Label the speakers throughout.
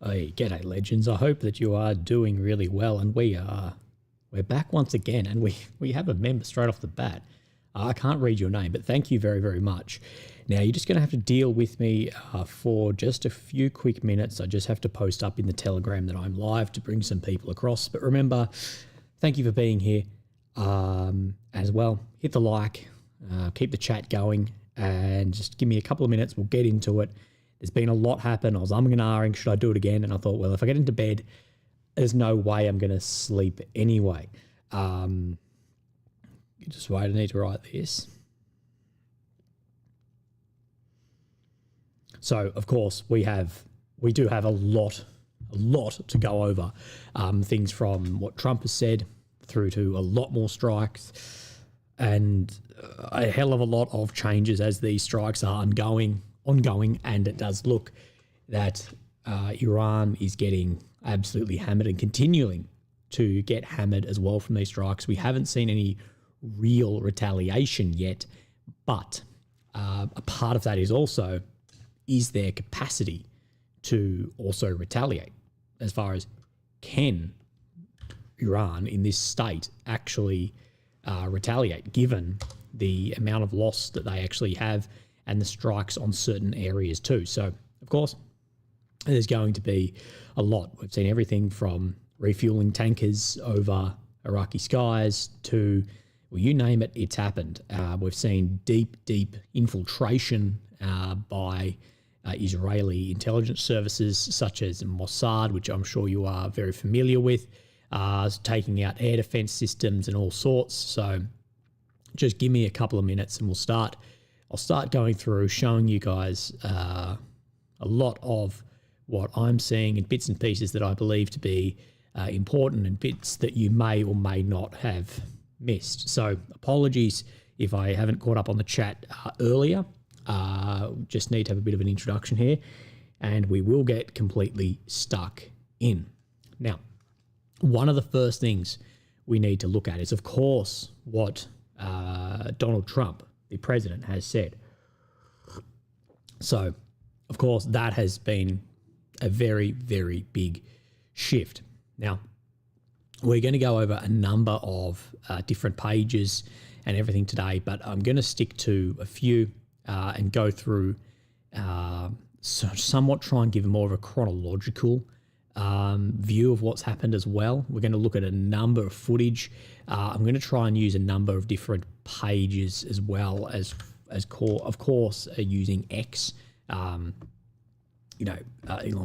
Speaker 1: Hey, g'day legends. I hope that you are doing really well, and we're back once again, and we have a member straight off the bat. I can't read your name, but thank you very, very much. Now, you're just going to have to deal with me for just a few quick minutes. I just have to post up in the Telegram that I'm live to bring some people across. But remember, thank you for being here as well. Hit the like, keep the chat going, and just give me a couple of minutes. We'll get into it. There's been a lot happen. I was umming and ahhing, should I do it again? And I thought, well, if I get into bed, there's no way I'm going to sleep anyway. Just wait, I need to write this. So, of course, we do have a lot to go over. Things from what Trump has said through to a lot more strikes and a hell of a lot of changes as these strikes are ongoing, and it does look that Iran is getting absolutely hammered and continuing to get hammered as well from these strikes. We haven't seen any real retaliation yet, but a part of that is their capacity to also retaliate, as far as can Iran in this state actually retaliate, given the amount of loss that they actually have and the strikes on certain areas too. So, of course, there's going to be a lot. We've seen everything from refueling tankers over Iraqi skies to, well, you name it, it's happened. We've seen deep infiltration by Israeli intelligence services such as Mossad, which I'm sure you are very familiar with, taking out air defense systems and all sorts. So just give me a couple of minutes and I'll start going through, showing you guys a lot of what I'm seeing and bits and pieces that I believe to be important and bits that you may or may not have missed. So apologies if I haven't caught up on the chat earlier. Just need to have a bit of an introduction here, and we will get completely stuck in. Now, one of the first things we need to look at is, of course, what Donald Trump, the president, has said. So, of course, that has been a very, very big shift. Now, we're going to go over a number of different pages and everything today, but I'm going to stick to a few and go through, somewhat try and give more of a chronological view of what's happened as well. We're going to look at a number of footage. I'm going to try and use a number of different pages as well as core, of course, using X, Elon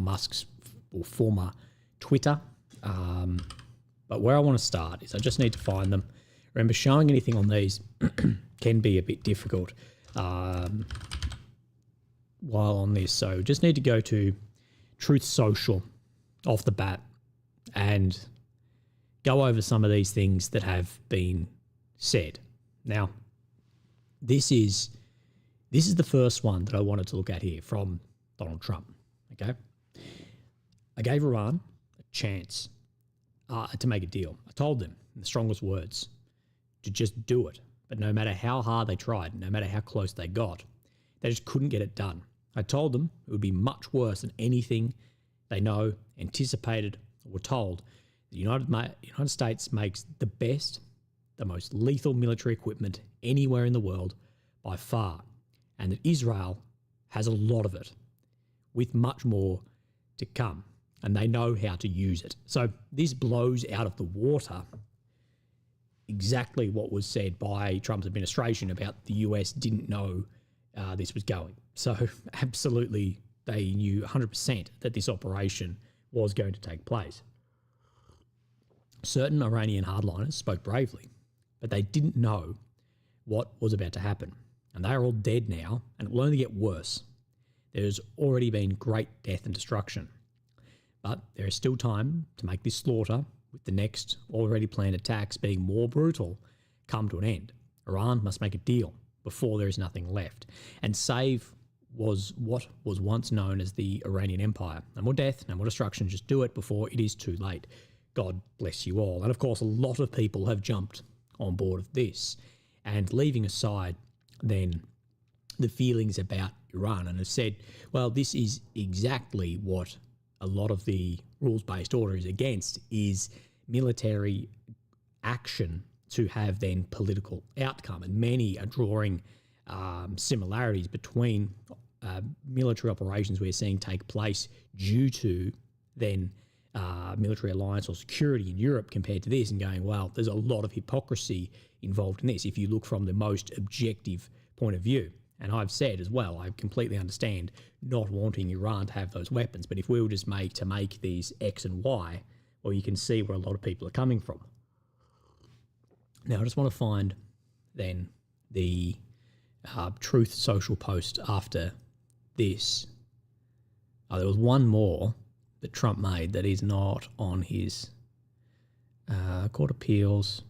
Speaker 1: Musk's or former Twitter. But where I want to start is I just need to find them. Remember, showing anything on these can be a bit difficult while on this. So just need to go to Truth Social off the bat and go over some of these things that have been said. Now, this is the first one that I wanted to look at here from Donald Trump. Okay, I gave Iran a chance to make a deal. I told them in the strongest words to just do it. But no matter how hard they tried, no matter how close they got, they just couldn't get it done. I told them it would be much worse than anything they know, anticipated, or were told. The United States makes the best, the most lethal military equipment anywhere in the world by far, and that Israel has a lot of it, with much more to come, and they know how to use it. So this blows out of the water exactly what was said by Trump's administration about the US didn't know this was going. So absolutely, they knew 100% that this operation was going to take place. Certain Iranian hardliners spoke bravely, but they didn't know what was about to happen. And they are all dead now, and it will only get worse. There's already been great death and destruction. But there is still time to make this slaughter, with the next already planned attacks being more brutal, come to an end. Iran must make a deal before there is nothing left, and save was what was once known as the Iranian Empire. No more death, no more destruction, just do it before it is too late. God bless you all. And of course, a lot of people have jumped on board of this, and leaving aside then the feelings about Iran, and have said, well, this is exactly what a lot of the rules-based order is against is military action to have then political outcome. And many are drawing similarities between military operations we're seeing take place due to then military alliance or security in Europe compared to this, and going, well, there's a lot of hypocrisy involved in this if you look from the most objective point of view. And I've said as well, I completely understand not wanting Iran to have those weapons, but if we were just make these X and Y, well, you can see where a lot of people are coming from. Now, I just want to find then the Truth Social post after this. Oh, there was one more that Trump made that is not on his court appeals.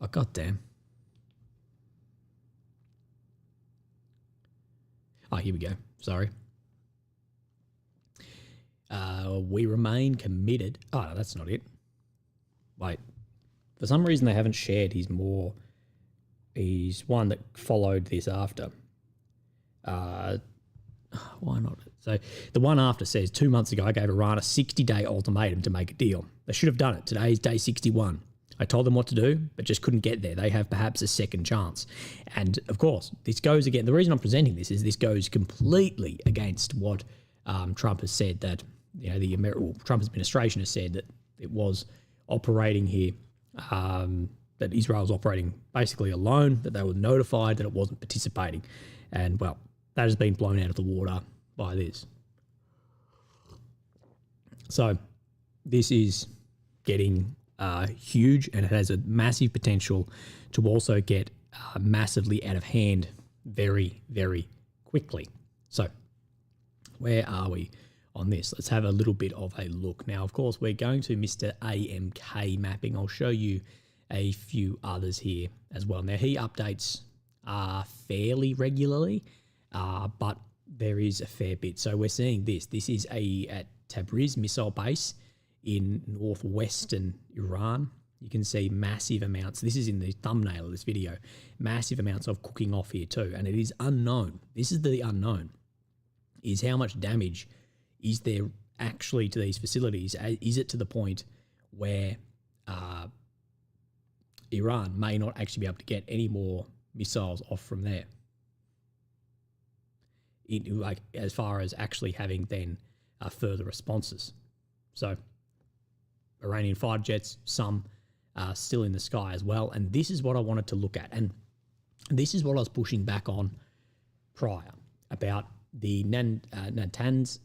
Speaker 1: Oh, goddamn. Oh, here we go. Sorry. We remain committed. Oh, no, that's not it. Wait. For some reason, they haven't shared his more. He's one that followed this after. Why not? So the one after says, 2 months ago, I gave Iran a 60-day ultimatum to make a deal. They should have done it. Today is day 61. I told them what to do, but just couldn't get there. They have perhaps a second chance. And of course, this goes again. The reason I'm presenting this is this goes completely against what Trump has said, that Trump's administration has said that it was operating here, that Israel's operating basically alone, that they were notified that it wasn't participating. And well, that has been blown out of the water by this. So this is getting huge, and it has a massive potential to also get massively out of hand very, very quickly. So where are we on this? Let's have a little bit of a look. Now, of course, we're going to Mr. AMK mapping. I'll show you a few others here as well. Now, he updates fairly regularly, but there is a fair bit. So we're seeing this. This is at Tabriz missile base in northwestern Iran. You can see massive amounts. This is in the thumbnail of this video. Massive amounts of cooking off here too. And it is unknown. This is the unknown, is how much damage is there actually to these facilities? Is it to the point where Iran may not actually be able to get any more missiles off from there? As far as actually having then further responses. So Iranian fighter jets, some still in the sky as well. And this is what I wanted to look at. And this is what I was pushing back on prior about the Natanz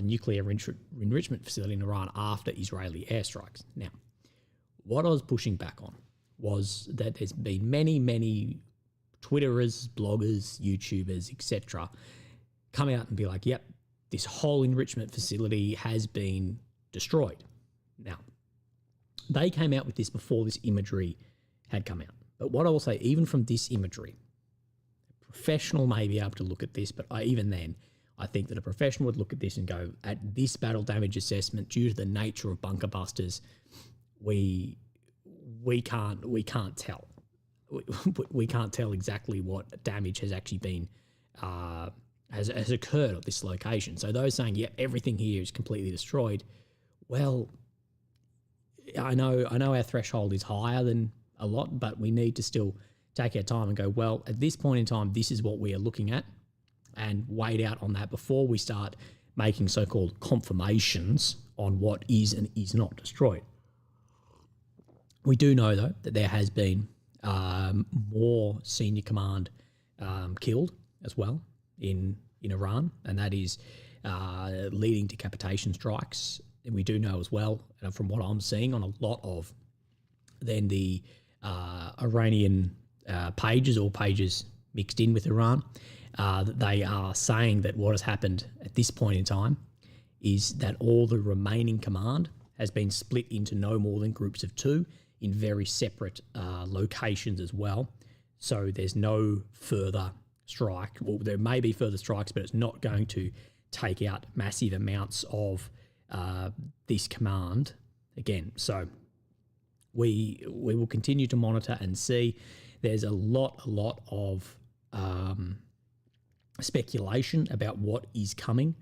Speaker 1: nuclear enrichment facility in Iran after Israeli airstrikes. Now, what I was pushing back on was that there's been many Twitterers, bloggers, YouTubers, etc. come out and be like, yep, this whole enrichment facility has been destroyed. Now, they came out with this before this imagery had come out. But what I will say, even from this imagery, a professional may be able to look at this, but even then, I think that a professional would look at this and go, at this battle damage assessment, due to the nature of bunker busters, we can't tell. We can't tell exactly what damage has actually been has occurred at this location. So those saying, yeah, everything here is completely destroyed. Well, I know our threshold is higher than a lot, but we need to still take our time and go, well, at this point in time, this is what we are looking at, and wait out on that before we start making so-called confirmations on what is and is not destroyed. We do know, though, that there has been more senior command killed as well in Iran, and that is leading to decapitation strikes. And we do know as well, from what I'm seeing on a lot of then the Iranian pages or pages mixed in with Iran, that they are saying that what has happened at this point in time is that all the remaining command has been split into no more than groups of 2 in very separate locations as well. So there's no further strike. Well, there may be further strikes, but it's not going to take out massive amounts of this command again. So we will continue to monitor and see. There's a lot of speculation about what is coming.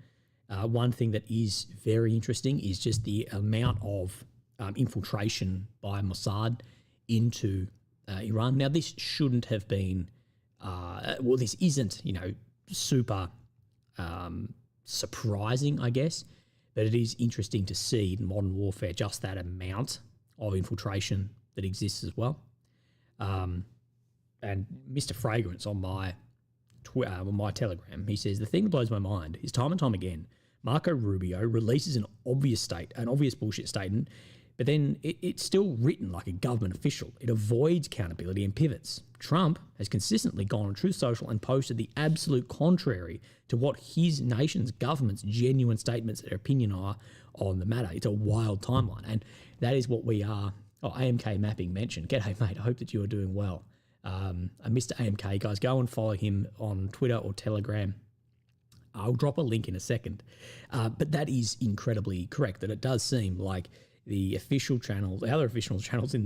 Speaker 1: One thing that is very interesting is just the amount of infiltration by Mossad into Iran. Now, this shouldn't have been, this isn't, super surprising, I guess, but it is interesting to see in modern warfare just that amount of infiltration that exists as well. And Mr. Fragrance on my Telegram, he says, the thing that blows my mind is time and time again, Marco Rubio releases an obvious bullshit statement, but then it's still written like a government official. It avoids accountability and pivots. Trump has consistently gone on Truth Social and posted the absolute contrary to what his nation's government's genuine statements and opinion are on the matter. It's a wild timeline, and that is what we are. AMK Mapping mentioned. G'day, mate. I hope that you are doing well. Mr. AMK, guys, go and follow him on Twitter or Telegram. I'll drop a link in a second. But that is incredibly correct, that it does seem like the official channels, the other official channels in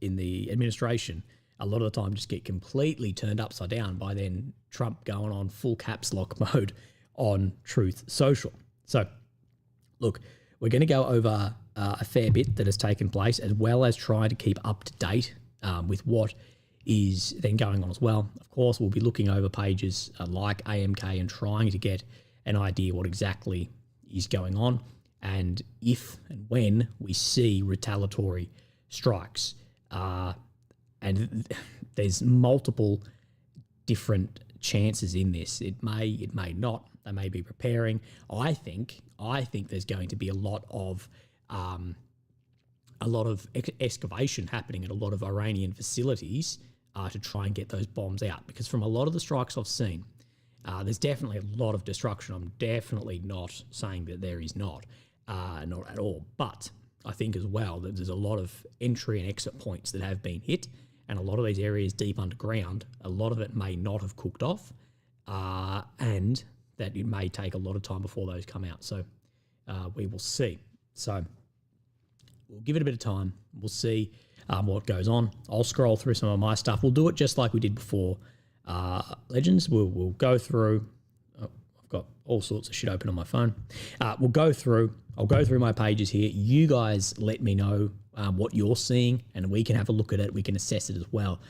Speaker 1: the administration, a lot of the time just get completely turned upside down by then Trump going on full caps lock mode on Truth Social. So, look, we're going to go over a fair bit that has taken place, as well as try to keep up to date with what is then going on as well. Of course, we'll be looking over pages like AMK and trying to get an idea what exactly is going on, and if and when we see retaliatory strikes. And there's multiple different chances in this. It may not. They may be preparing. I think there's going to be a lot of excavation happening at a lot of Iranian facilities to try and get those bombs out. Because from a lot of the strikes I've seen, there's definitely a lot of destruction. I'm definitely not saying that there is not at all. But I think as well that there's a lot of entry and exit points that have been hit, and a lot of these areas deep underground, a lot of it may not have cooked off, and that it may take a lot of time before those come out. So we will see. So we'll give it a bit of time. We'll see what goes on. I'll scroll through some of my stuff. We'll do it just like we did before. Legends, we'll go through. I've got all sorts of shit open on my phone. I'll go through my pages here. You guys let me know what you're seeing, and we can have a look at it. We can assess it as well.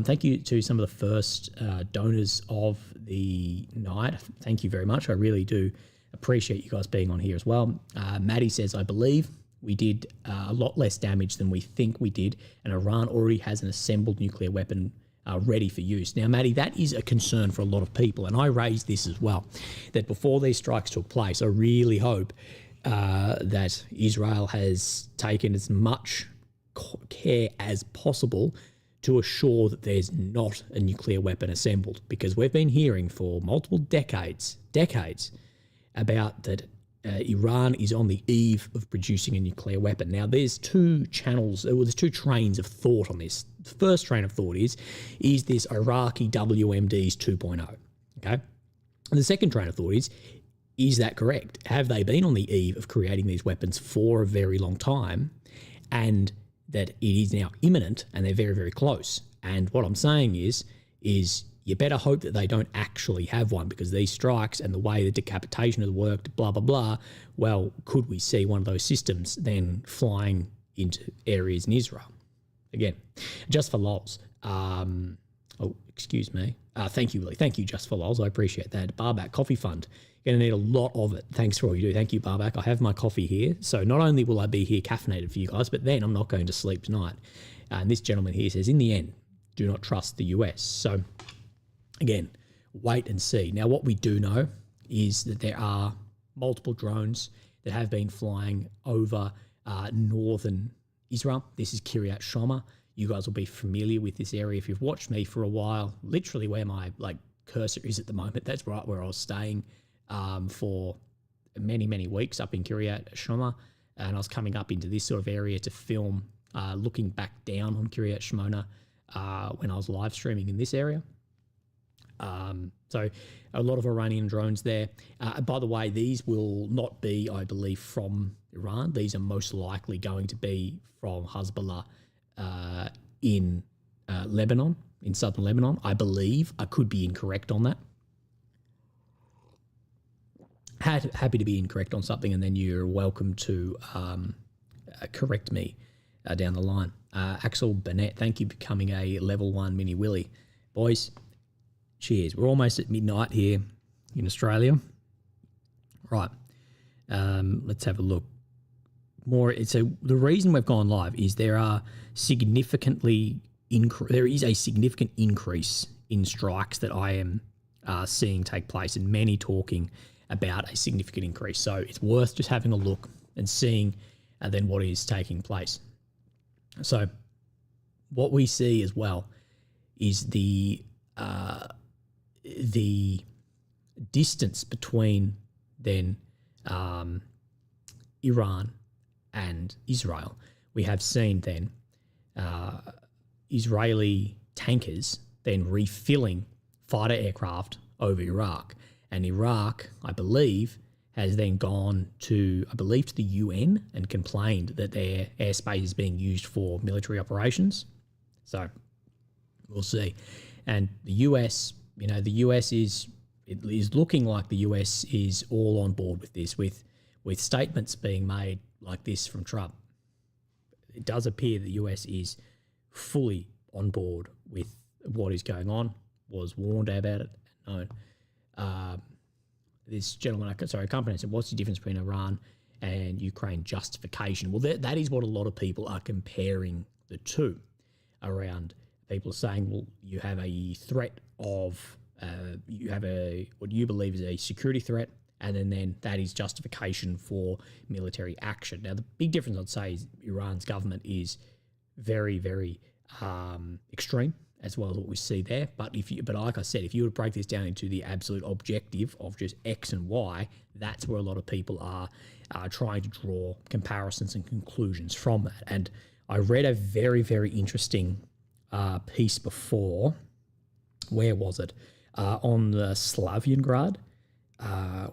Speaker 1: Thank you to some of the first donors of the night. Thank you very much. I really do appreciate you guys being on here as well. Maddie says, I believe we did a lot less damage than we think we did, and Iran already has an assembled nuclear weapon ready for use. Now, Maddie, that is a concern for a lot of people, and I raised this as well, that before these strikes took place, I really hope that Israel has taken as much care as possible to assure that there's not a nuclear weapon assembled, because we've been hearing for multiple decades about that Iran is on the eve of producing a nuclear weapon. Now, there's two trains of thought on this. The first train of thought is this Iraqi WMDs 2.0, okay? And the second train of thought is that correct? Have they been on the eve of creating these weapons for a very long time, and that it is now imminent and they're very, very close? And what I'm saying is you better hope that they don't actually have one, because these strikes and the way the decapitation has worked, blah, blah, blah, well, could we see one of those systems then flying into areas in Israel? Again, just for lols. Excuse me. Thank you, Willie. Thank you, just for lols. I appreciate that. Barback Coffee Fund. Going to need a lot of it. Thanks for all you do. Thank you, Barback. I have my coffee here. So not only will I be here caffeinated for you guys, but then I'm not going to sleep tonight. And this gentleman here says, in the end, do not trust the US. So again, wait and see. Now, what we do know is that there are multiple drones that have been flying over northern Israel. This is Kiryat Shoma. You guys will be familiar with this area if you've watched me for a while. Literally where my cursor is at the moment, that's right where I was staying for many, many weeks up in Kiryat Shoma. And I was coming up into this sort of area to film, looking back down on Kiryat Shmona when I was live streaming in this area. So a lot of Iranian drones there. By the way, these will not be, I believe, from Iran. These are most likely going to be from Hezbollah in Lebanon. in southern Lebanon. I believe. I could be incorrect on that. Happy to be incorrect on something, and then you're welcome to correct me down the line. Axel Burnett, thank you for becoming a level 1 mini Willy. Boys, cheers. We're almost at midnight here in Australia. Right. Let's have a look. The reason we've gone live is there is a significant increase in strikes that I am seeing take place, and many talking about a significant increase. So it's worth just having a look and seeing then what is taking place. So what we see as well is the distance between then Iran and Israel. We have seen then Israeli tankers then refilling fighter aircraft over Iraq. And Iraq, I believe, has then gone to the UN and complained that their airspace is being used for military operations. So we'll see. And the US, it is looking like the US is all on board with this, with statements being made like this from Trump. It does appear the US is fully on board with what is going on, was warned about it, known. This gentleman, accompanied said, what's the difference between Iran and Ukraine justification? Well, that is what a lot of people are comparing the two around. People saying, well, you have a threat of, what you believe is a security threat, and then that is justification for military action. Now, the big difference I'd say is Iran's government is very, very extreme, as well as what we see there. But like I said, if you were to break this down into the absolute objective of just X and Y, that's where a lot of people are trying to draw comparisons and conclusions from that. And I read a very, very interesting piece before. Where was it? On the Slaviangrad.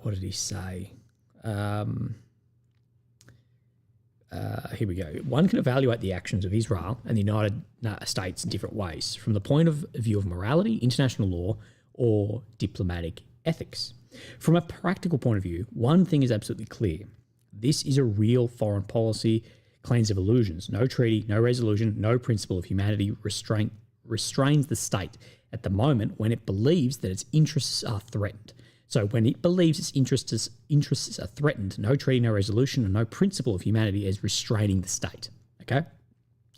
Speaker 1: What did he say? Here we go. One can evaluate the actions of Israel and the United States in different ways, from the point of view of morality, international law, or diplomatic ethics. From a practical point of view, one thing is absolutely clear. This is a real foreign policy, cleanse of illusions. No treaty, no resolution, no principle of humanity restrains the state at the moment when it believes that its interests are threatened. So when it believes its interests are threatened, no treaty, no resolution, and no principle of humanity is restraining the state. Okay?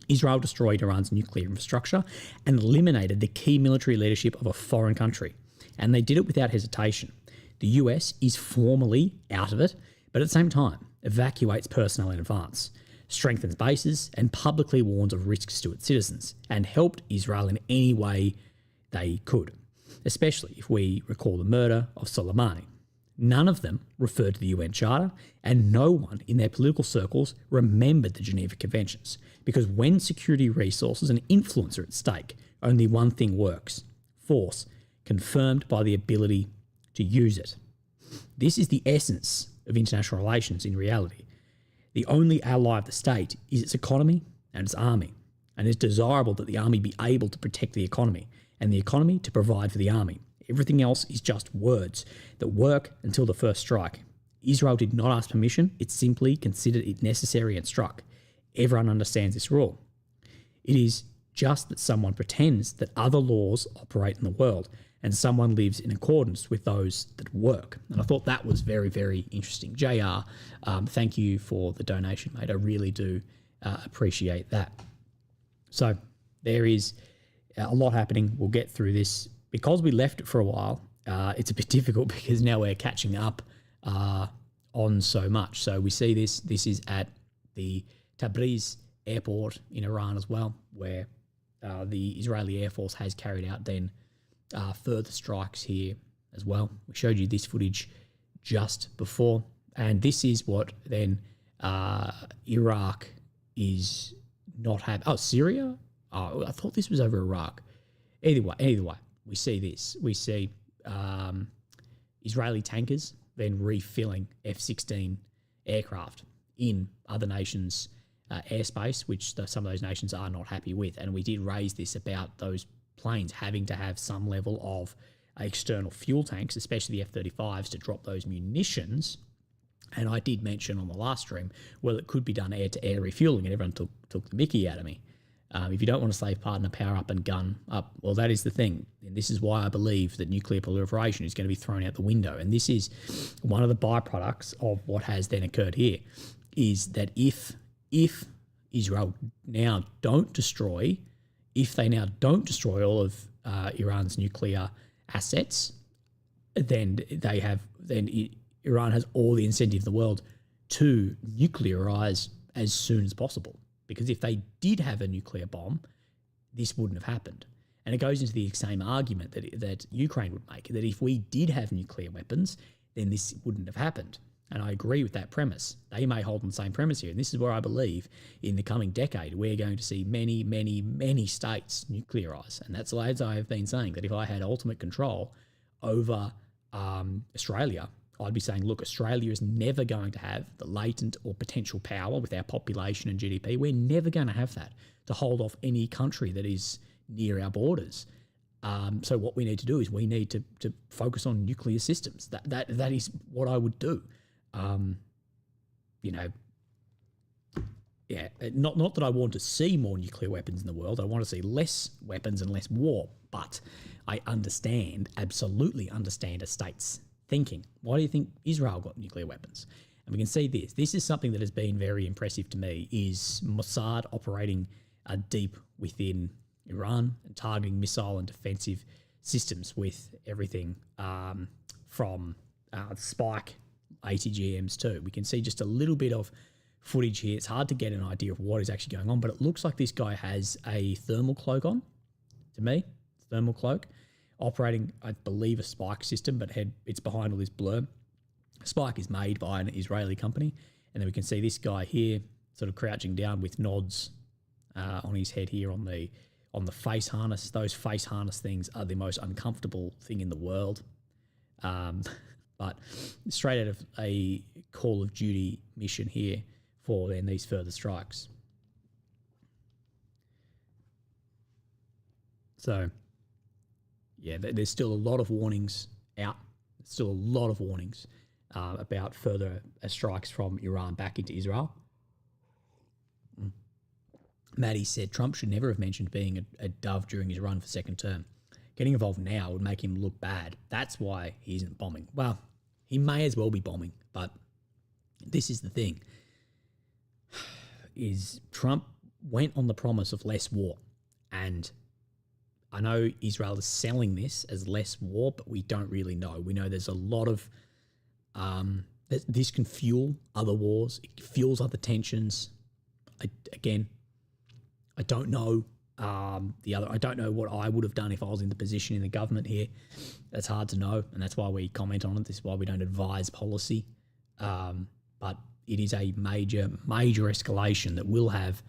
Speaker 1: Israel destroyed Iran's nuclear infrastructure and eliminated the key military leadership of a foreign country. And they did it without hesitation. The US is formally out of it, but at the same time, evacuates personnel in advance, strengthens bases, and publicly warns of risks to its citizens, and helped Israel in any way they could, especially if we recall the murder of Soleimani. None of them referred to the UN Charter, and no one in their political circles remembered the Geneva Conventions, because when security resources and influence are at stake, only one thing works: force, confirmed by the ability to use it. This is the essence of international relations in reality. The only ally of the state is its economy and its army, and it's desirable that the army be able to protect the economy, and the economy to provide for the army. Everything else is just words that work until the first strike. Israel did not ask permission, it simply considered it necessary and struck. Everyone understands this rule. It is just that someone pretends that other laws operate in the world and someone lives in accordance with those that work. And I thought that was very, very interesting. JR, thank you for the donation, mate. I really do appreciate that. So there is a lot happening. We'll get through this. Because we left it for a while, it's a bit difficult because now we're catching up on so much. So we see this. This is at the Tabriz airport in Iran as well, where the Israeli Air Force has carried out then further strikes here as well. We showed you this footage just before. And this is what then Iraq is not having. Oh, Syria? Oh, I thought this was over Iraq. Either way, we see this. We see Israeli tankers then refilling F-16 aircraft in other nations' airspace, which some of those nations are not happy with. And we did raise this about those planes having to have some level of external fuel tanks, especially the F-35s, to drop those munitions. And I did mention on the last stream, well, it could be done air-to-air refueling, and everyone took the mickey out of me. If you don't want to save partner power up and gun up, well, that is the thing. And this is why I believe that nuclear proliferation is going to be thrown out the window. And this is one of the byproducts of what has then occurred here, is that if Israel now don't destroy, all of Iran's nuclear assets, then Iran has all the incentive in the world to nuclearize as soon as possible. Because if they did have a nuclear bomb, this wouldn't have happened. And it goes into the same argument that Ukraine would make, that if we did have nuclear weapons, then this wouldn't have happened. And I agree with that premise. They may hold on the same premise here. And this is where I believe in the coming decade, we're going to see many, many, many states nuclearize. And that's as I have been saying, that if I had ultimate control over Australia, I'd be saying, look, Australia is never going to have the latent or potential power with our population and GDP. We're never going to have that to hold off any country that is near our borders. So what we need to do is we need to focus on nuclear systems. That is what I would do. Not that I want to see more nuclear weapons in the world. I want to see less weapons and less war. But I absolutely understand a state's thinking. Why do you think Israel got nuclear weapons? And we can see this. This is something that has been very impressive to me, is Mossad operating deep within Iran and targeting missile and defensive systems with everything from Spike ATGMs too. We can see just a little bit of footage here. It's hard to get an idea of what is actually going on, but it looks like this guy has a thermal cloak on, to me. Thermal cloak. Operating, I believe, a Spike system, but it's behind all this blur. Spike is made by an Israeli company. And then we can see this guy here sort of crouching down with nods on his head here on the face harness. Those face harness things are the most uncomfortable thing in the world. But straight out of a Call of Duty mission here for then these further strikes. So, yeah, there's still a lot of warnings out. There's still a lot of warnings about further strikes from Iran back into Israel. Maddie said Trump should never have mentioned being a dove during his run for second term. Getting involved now would make him look bad. That's why he isn't bombing. Well, he may as well be bombing, but this is the thing. Is Trump went on the promise of less war, and I know Israel is selling this as less war, but we don't really know. We know there's a lot of this can fuel other wars. It fuels other tensions. I don't know I don't know what I would have done if I was in the position in the government here. That's hard to know, and that's why we comment on it. This is why we don't advise policy. But it is a major escalation that will have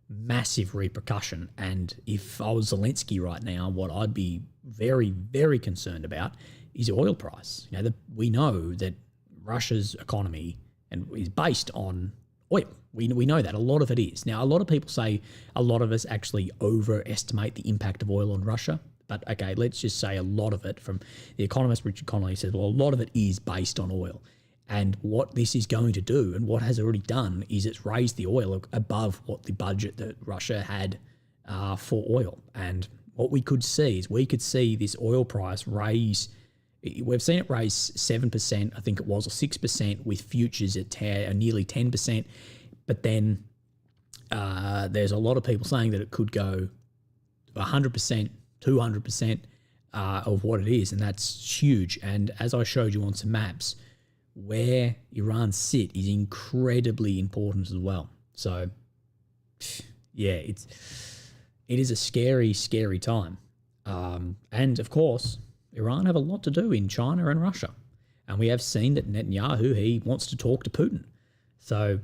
Speaker 1: massive repercussion. And if I was Zelensky right now, what I'd be very, very concerned about is oil price. We know that Russia's economy is based on oil. We know that. A lot of it is. Now, a lot of people say a lot of us actually overestimate the impact of oil on Russia. But, okay, let's just say a lot of it, from the economist Richard Connolly says, well, a lot of it is based on oil. And what this is going to do, and what has already done, is it's raised the oil above what the budget that Russia had for oil. And what we could see is this oil price raise. We've seen it raise 7%, I think it was, or 6%, with futures at nearly 10%. But then there's a lot of people saying that it could go 100%, 200% of what it is, and that's huge. And as I showed you on some maps, where Iran sit is incredibly important as well. So, yeah, it is a scary, scary time. And of course, Iran have a lot to do in China and Russia. And we have seen that Netanyahu, he wants to talk to Putin. So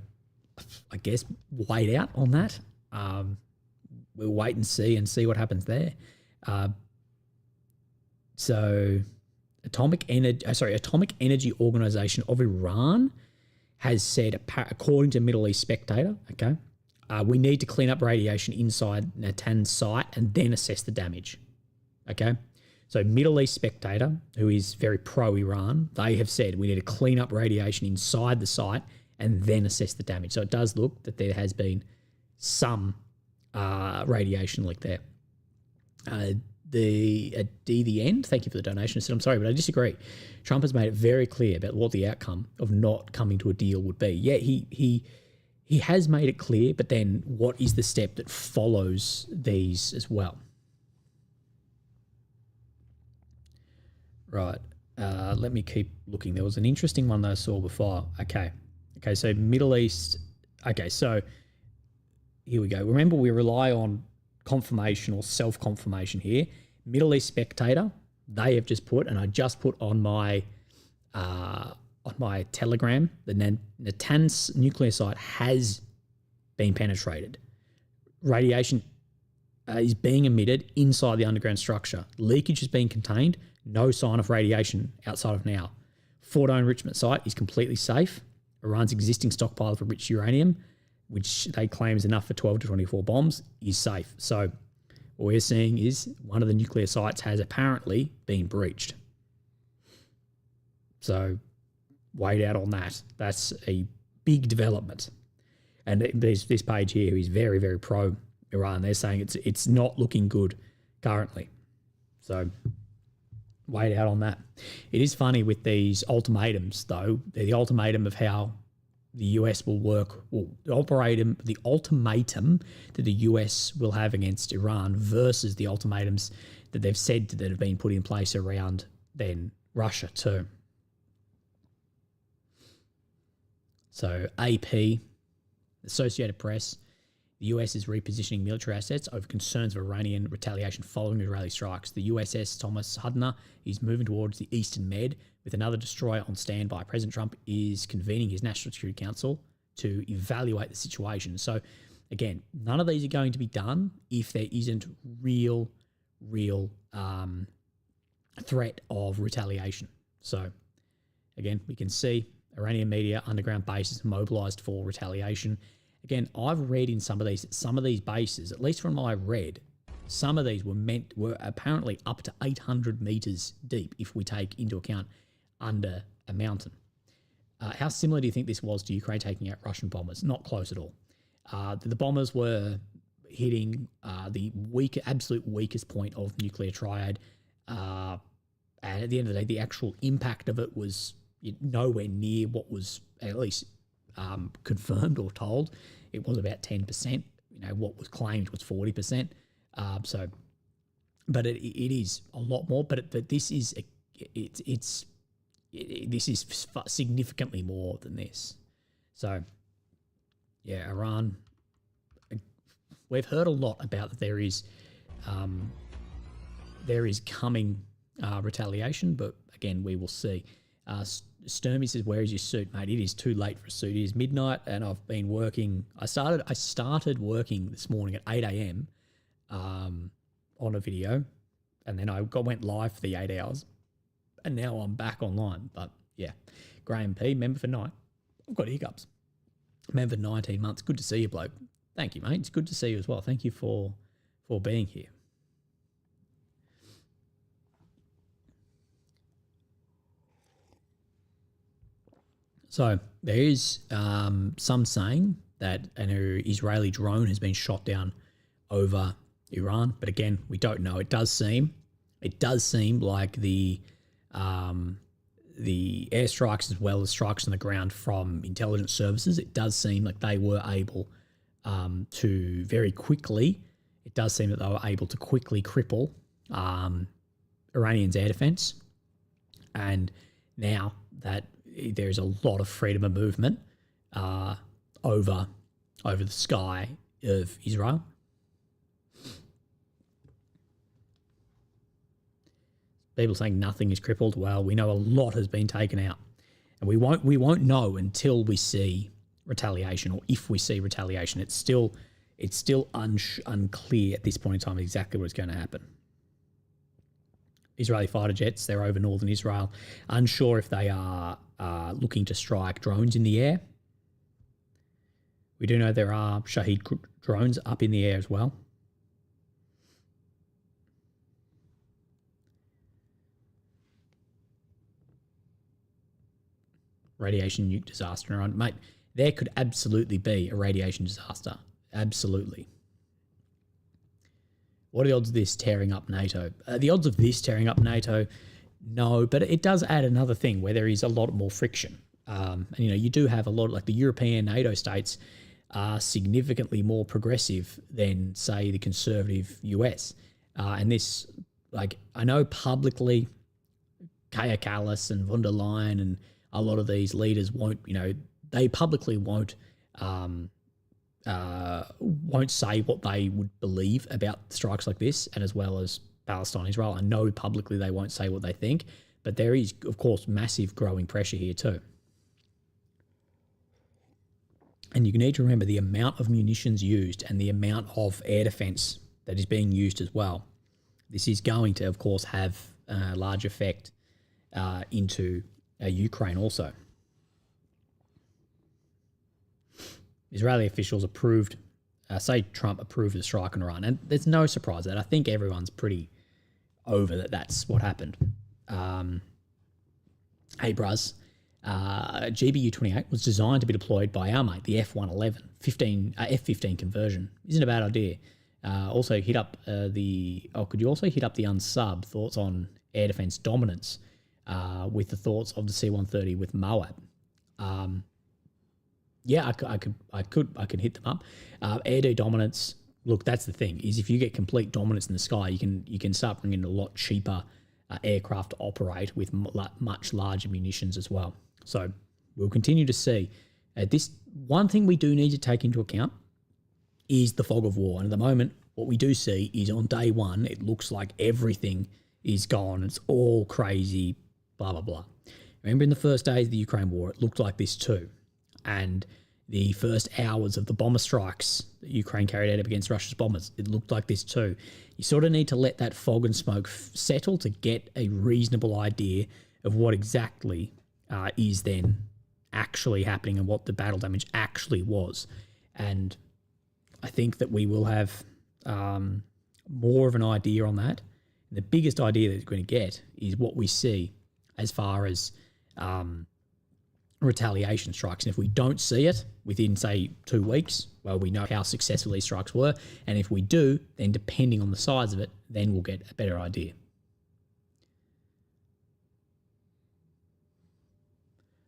Speaker 1: I guess wait out on that. We'll wait and see what happens there. Atomic Energy Organization of Iran has said, according to Middle East Spectator, we need to clean up radiation inside Natanz site and then assess the damage. Okay. So Middle East Spectator, who is very pro-Iran, they have said we need to clean up radiation inside the site and then assess the damage. So it does look that there has been some radiation leak there. The end, thank you for the donation. I said, I'm sorry, but I disagree. Trump has made it very clear about what the outcome of not coming to a deal would be. Yeah, he has made it clear, but then what is the step that follows these as well? Right. Let me keep looking. There was an interesting one that I saw before. Okay, so Middle East. Okay, so here we go. Remember, we rely on confirmation or self-confirmation here. Middle East Spectator, they have just put, and I just put on my Telegram, the Natanz nuclear site has been penetrated. Radiation is being emitted inside the underground structure. Leakage is being contained. No sign of radiation outside of now. Fordo enrichment site is completely safe. Iran's existing stockpile of enriched uranium, which they claim is enough for 12 to 24 bombs, is safe. So what we're seeing is one of the nuclear sites has apparently been breached. So wait out on that. That's a big development. And this page here is very, very pro-Iran. They're saying it's not looking good currently. So wait out on that. It is funny with these ultimatums, though. They're the ultimatum of how the US will work, the ultimatum that the US will have against Iran versus the ultimatums that they've said that have been put in place around then Russia too. So AP, Associated Press, the US is repositioning military assets over concerns of Iranian retaliation following Israeli strikes. The USS Thomas Hudner is moving towards the Eastern Med with another destroyer on standby. President Trump is convening his National Security Council to evaluate the situation. So, again, none of these are going to be done if there isn't real threat of retaliation. So, again, we can see Iranian media, underground bases mobilized for retaliation. Again, I've read in some of these bases, at least from what I read, some of these were apparently up to 800 meters deep if we take into account under a mountain. How similar do you think this was to Ukraine taking out Russian bombers? Not close at all. The bombers were hitting the absolute weakest point of the nuclear triad. And at the end of the day, the actual impact of it was nowhere near what was at least confirmed or told. It was about 10%. What was claimed was 40%. But it is a lot more. But this is significantly more than this. So, yeah, Iran. We've heard a lot about that there is coming retaliation, but again, we will see. Sturmy says, "Where is your suit, mate? It is too late for a suit. It is midnight, and I've been working. I started working this morning at 8 a.m. On a video, and then I went live for the 8 hours, and now I'm back online. But yeah, Graham P, member for 9. I've got hiccups. Member for 19 months. Good to see you, bloke. Thank you, mate. It's good to see you as well. Thank you for being here." So there is some saying that an Israeli drone has been shot down over Iran, but again, we don't know. It does seem like the airstrikes as well as strikes on the ground from intelligence services. It does seem like they were able to very quickly. It does seem that they were able to quickly cripple Iranians' air defense, and now that there's a lot of freedom of movement over the sky of Israel. People saying nothing is crippled. Well, we know a lot has been taken out, and we won't know until we see retaliation, or if we see retaliation. It's still unclear at this point in time exactly what's going to happen. Israeli fighter jets, they're over northern Israel. Unsure if they are looking to strike drones in the air. We do know there are Shahed drones up in the air as well. radiation nuke disaster in Iran. Mate, there could absolutely be a radiation disaster. Absolutely. What are the odds of this tearing up NATO? The odds of this tearing up NATO, no, but it does add another thing where there is a lot more friction. And, you do have a lot, like the European NATO states are significantly more progressive than, say, the conservative US. And this, like, I know publicly, Kaya Kallas and von der Leyen and a lot of these leaders won't, they publicly won't say what they would believe about strikes like this, and as well as Palestine, Israel. I know publicly they won't say what they think, but there is, of course, massive growing pressure here too. And you need to remember the amount of munitions used and the amount of air defense that is being used as well. This is going to, of course, have a large effect into Ukraine also. Israeli officials approved, say Trump approved the strike on Iran, and there's no surprise that I think everyone's pretty over that that's what happened. Hey, bruz, GBU-28 was designed to be deployed by our mate, the F-111, F-15 conversion. Isn't a bad idea. Also hit up could you also hit up the unsub thoughts on air defense dominance with the thoughts of the C-130 with Moab? Yeah, I could hit them up. Air dominance. Look, that's the thing, is if you get complete dominance in the sky, you can start bringing in a lot cheaper aircraft to operate with much larger munitions as well. So we'll continue to see. This one thing we do need to take into account is the fog of war. And at the moment, what we do see is on day one, it looks like everything is gone. It's all crazy, blah, blah, blah. Remember in the first days of the Ukraine war, it looked like this too. And the first hours of the bomber strikes that Ukraine carried out against Russia's bombers, it looked like this too. You sort of need to let that fog and smoke settle to get a reasonable idea of what exactly is then actually happening and what the battle damage actually was. And I think that we will have more of an idea on that. And the biggest idea that we're going to get is what we see as far as retaliation strikes. And if we don't see it within, say, 2 weeks, well, we know how successful these strikes were. And if we do, then depending on the size of it, then we'll get a better idea.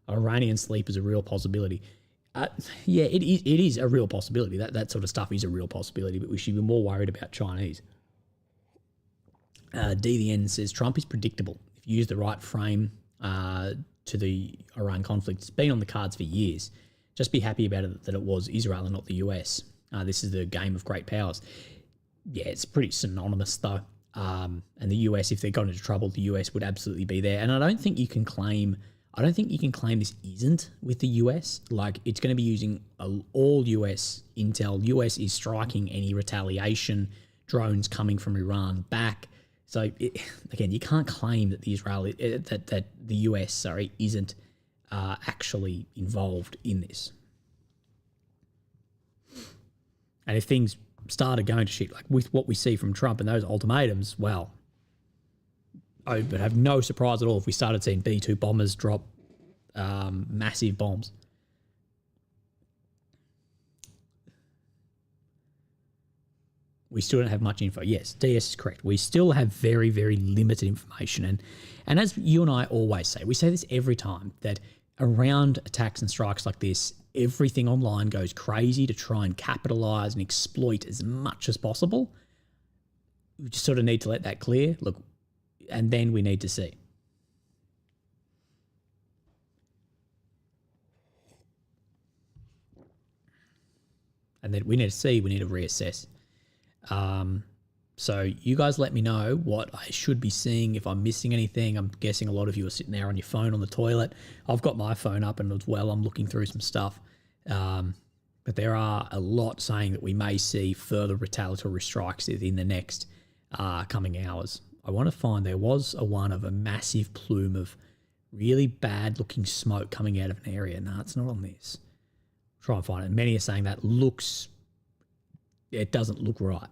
Speaker 1: Iranian sleep is a real possibility. Yeah, it is a real possibility. That sort of stuff is a real possibility, but we should be more worried about Chinese. DDN says, Trump is predictable. If you use the right frame to the Iran conflict, it's been on the cards for years. Just be happy about it that it was Israel and not the US. This is the game of great powers. Yeah, it's pretty synonymous though. And the US, if they got into trouble, the US would absolutely be there. And I don't think you can claim this isn't with the US. Like, it's going to be using all US intel. US is striking any retaliation drones coming from Iran back. So again, you can't claim that the US isn't actually involved in this. And if things started going to shit, like with what we see from Trump and those ultimatums, well, I would have no surprise at all if we started seeing B-2 bombers drop massive bombs. We still don't have much info. Yes, DS is correct. We still have very, very limited information. And as you and I always say, we say this every time, that around attacks and strikes like this, everything online goes crazy to try and capitalize and exploit as much as possible. We just sort of need to let that clear. Look, and then we need to see. And then we need to see, we need to reassess. So you guys let me know what I should be seeing, if I'm missing anything. I'm guessing a lot of you are sitting there on your phone on the toilet. I've got my phone up and as well I'm looking through some stuff. But there are a lot saying that we may see further retaliatory strikes in the next coming hours. I want to find, there was one of a massive plume of really bad looking smoke coming out of an area. No, it's not on this. Try and find it. Many are saying that it doesn't look right.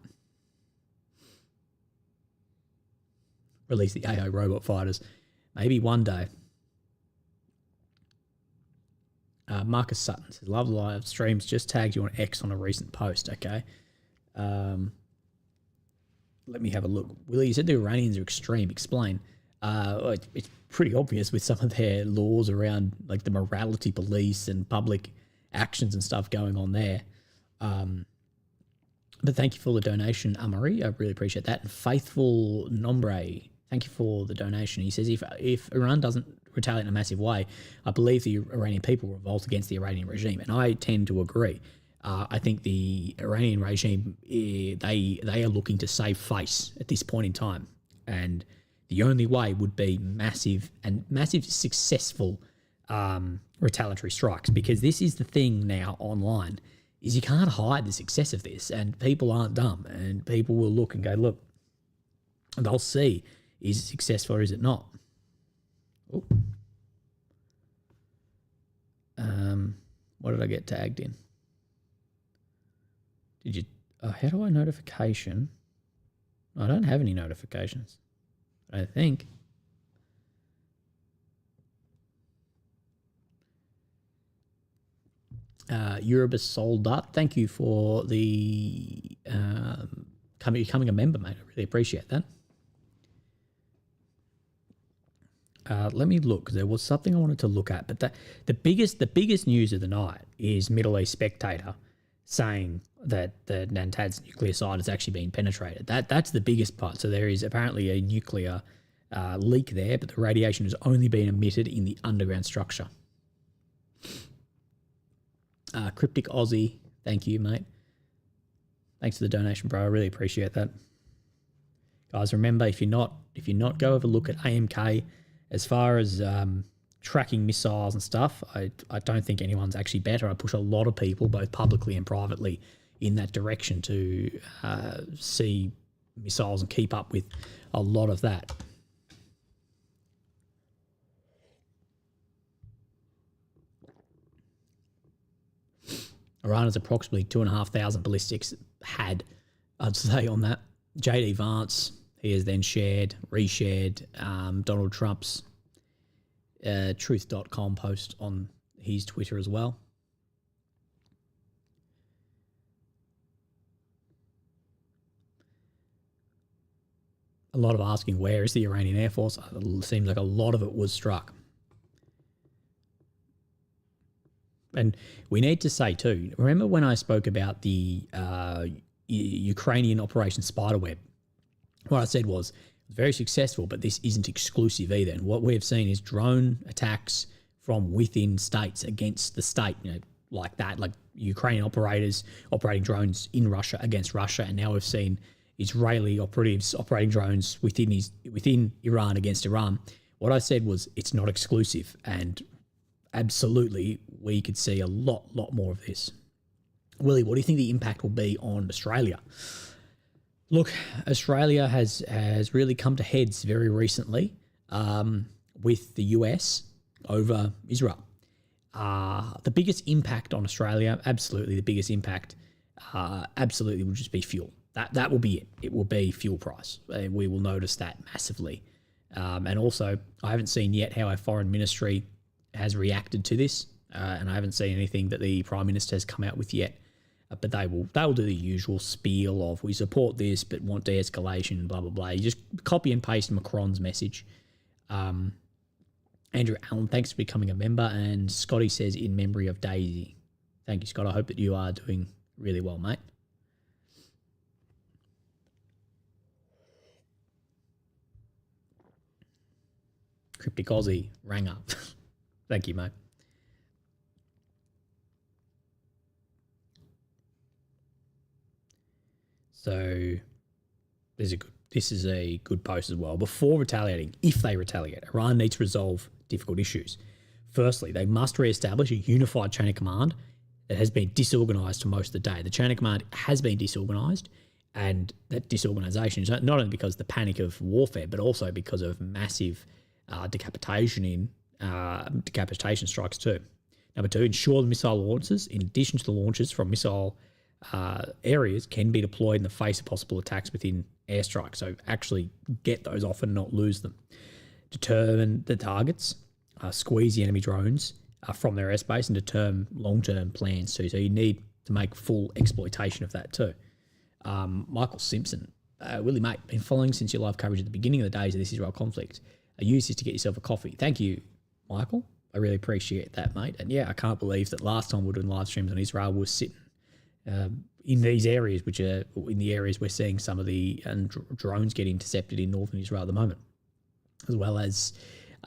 Speaker 1: Release the AI robot fighters. Maybe one day. Marcus Sutton says, love live streams. Just tagged you on X on a recent post. Okay. Let me have a look. Willie, you said the Iranians are extreme. Explain. It's pretty obvious with some of their laws around like the morality police and public actions and stuff going on there. But thank you for the donation, Amari. I really appreciate that. And Faithful Nombre, thank you for the donation. He says, if Iran doesn't retaliate in a massive way, I believe the Iranian people will revolt against the Iranian regime. And I tend to agree. I think the Iranian regime, they are looking to save face at this point in time. And the only way would be massive successful retaliatory strikes, because this is the thing now online, is you can't hide the success of this, and people aren't dumb, and people will look and go, look, and they'll see, is it successful or is it not? Ooh. What did I get tagged in? Did you, how do I notification? I don't have any notifications, I think. Eurobus Soldat, thank you for the becoming a member, mate. I really appreciate that. Let me look. There was something I wanted to look at, but the biggest news of the night is Middle East Spectator saying that the Natanz nuclear site has actually been penetrated. That's the biggest part. So there is apparently a nuclear leak there, but the radiation has only been emitted in the underground structure. Cryptic Aussie, thank you, mate. Thanks for the donation, bro. I really appreciate that. Guys, remember, if you're not, go have a look at AMK. As far as tracking missiles and stuff, I don't think anyone's actually better. I push a lot of people, both publicly and privately, in that direction to see missiles and keep up with a lot of that. Iran has approximately 2,500 ballistics had, I'd say, on that. JD Vance, he has then reshared Donald Trump's truth.com post on his Twitter as well. A lot of asking, where is the Iranian Air Force? It seems like a lot of it was struck. And we need to say too, remember when I spoke about the Ukrainian Operation Spiderweb? What I said was, very successful, but this isn't exclusive either. And what we've seen is drone attacks from within states against the state, like that, like Ukrainian operators operating drones in Russia against Russia. And now we've seen Israeli operatives operating drones within Iran against Iran. What I said was, it's not exclusive, and absolutely we could see a lot more of this. Willie, what do you think the impact will be on Australia? Look, Australia has really come to heads very recently with the US over Israel. The biggest impact on Australia, absolutely the biggest impact, absolutely will just be fuel. That will be it. It will be fuel price. We will notice that massively. And also, I haven't seen yet how our foreign ministry has reacted to this, and I haven't seen anything that the Prime Minister has come out with yet. But they will do the usual spiel of, we support this but want de-escalation, blah, blah, blah. You just copy and paste Macron's message. Andrew Allen, thanks for becoming a member. And Scotty says, in memory of Daisy. Thank you, Scott. I hope that you are doing really well, mate. Cryptic Aussie rang up. Thank you, mate. So this is a good post as well. Before retaliating, if they retaliate, Iran needs to resolve difficult issues. Firstly, they must re-establish a unified chain of command that has been disorganised for most of the day. The chain of command has been disorganised, and that disorganisation is not only because of the panic of warfare, but also because of massive decapitation strikes too. Number two, ensure the missile launches, in addition to the launches from missile areas, can be deployed in the face of possible attacks within airstrikes. So actually get those off and not lose them. Determine the targets, squeeze the enemy drones, from their airspace into long-term plans too. So you need to make full exploitation of that too. Michael Simpson, Willie mate, been following since your live coverage at the beginning of the days of this Israel conflict. Use this to get yourself a coffee. Thank you, Michael. I really appreciate that, mate. And yeah, I can't believe that last time we were doing live streams on Israel was sitting in these areas, which are in the areas we're seeing some of the drones get intercepted in northern Israel at the moment, as well as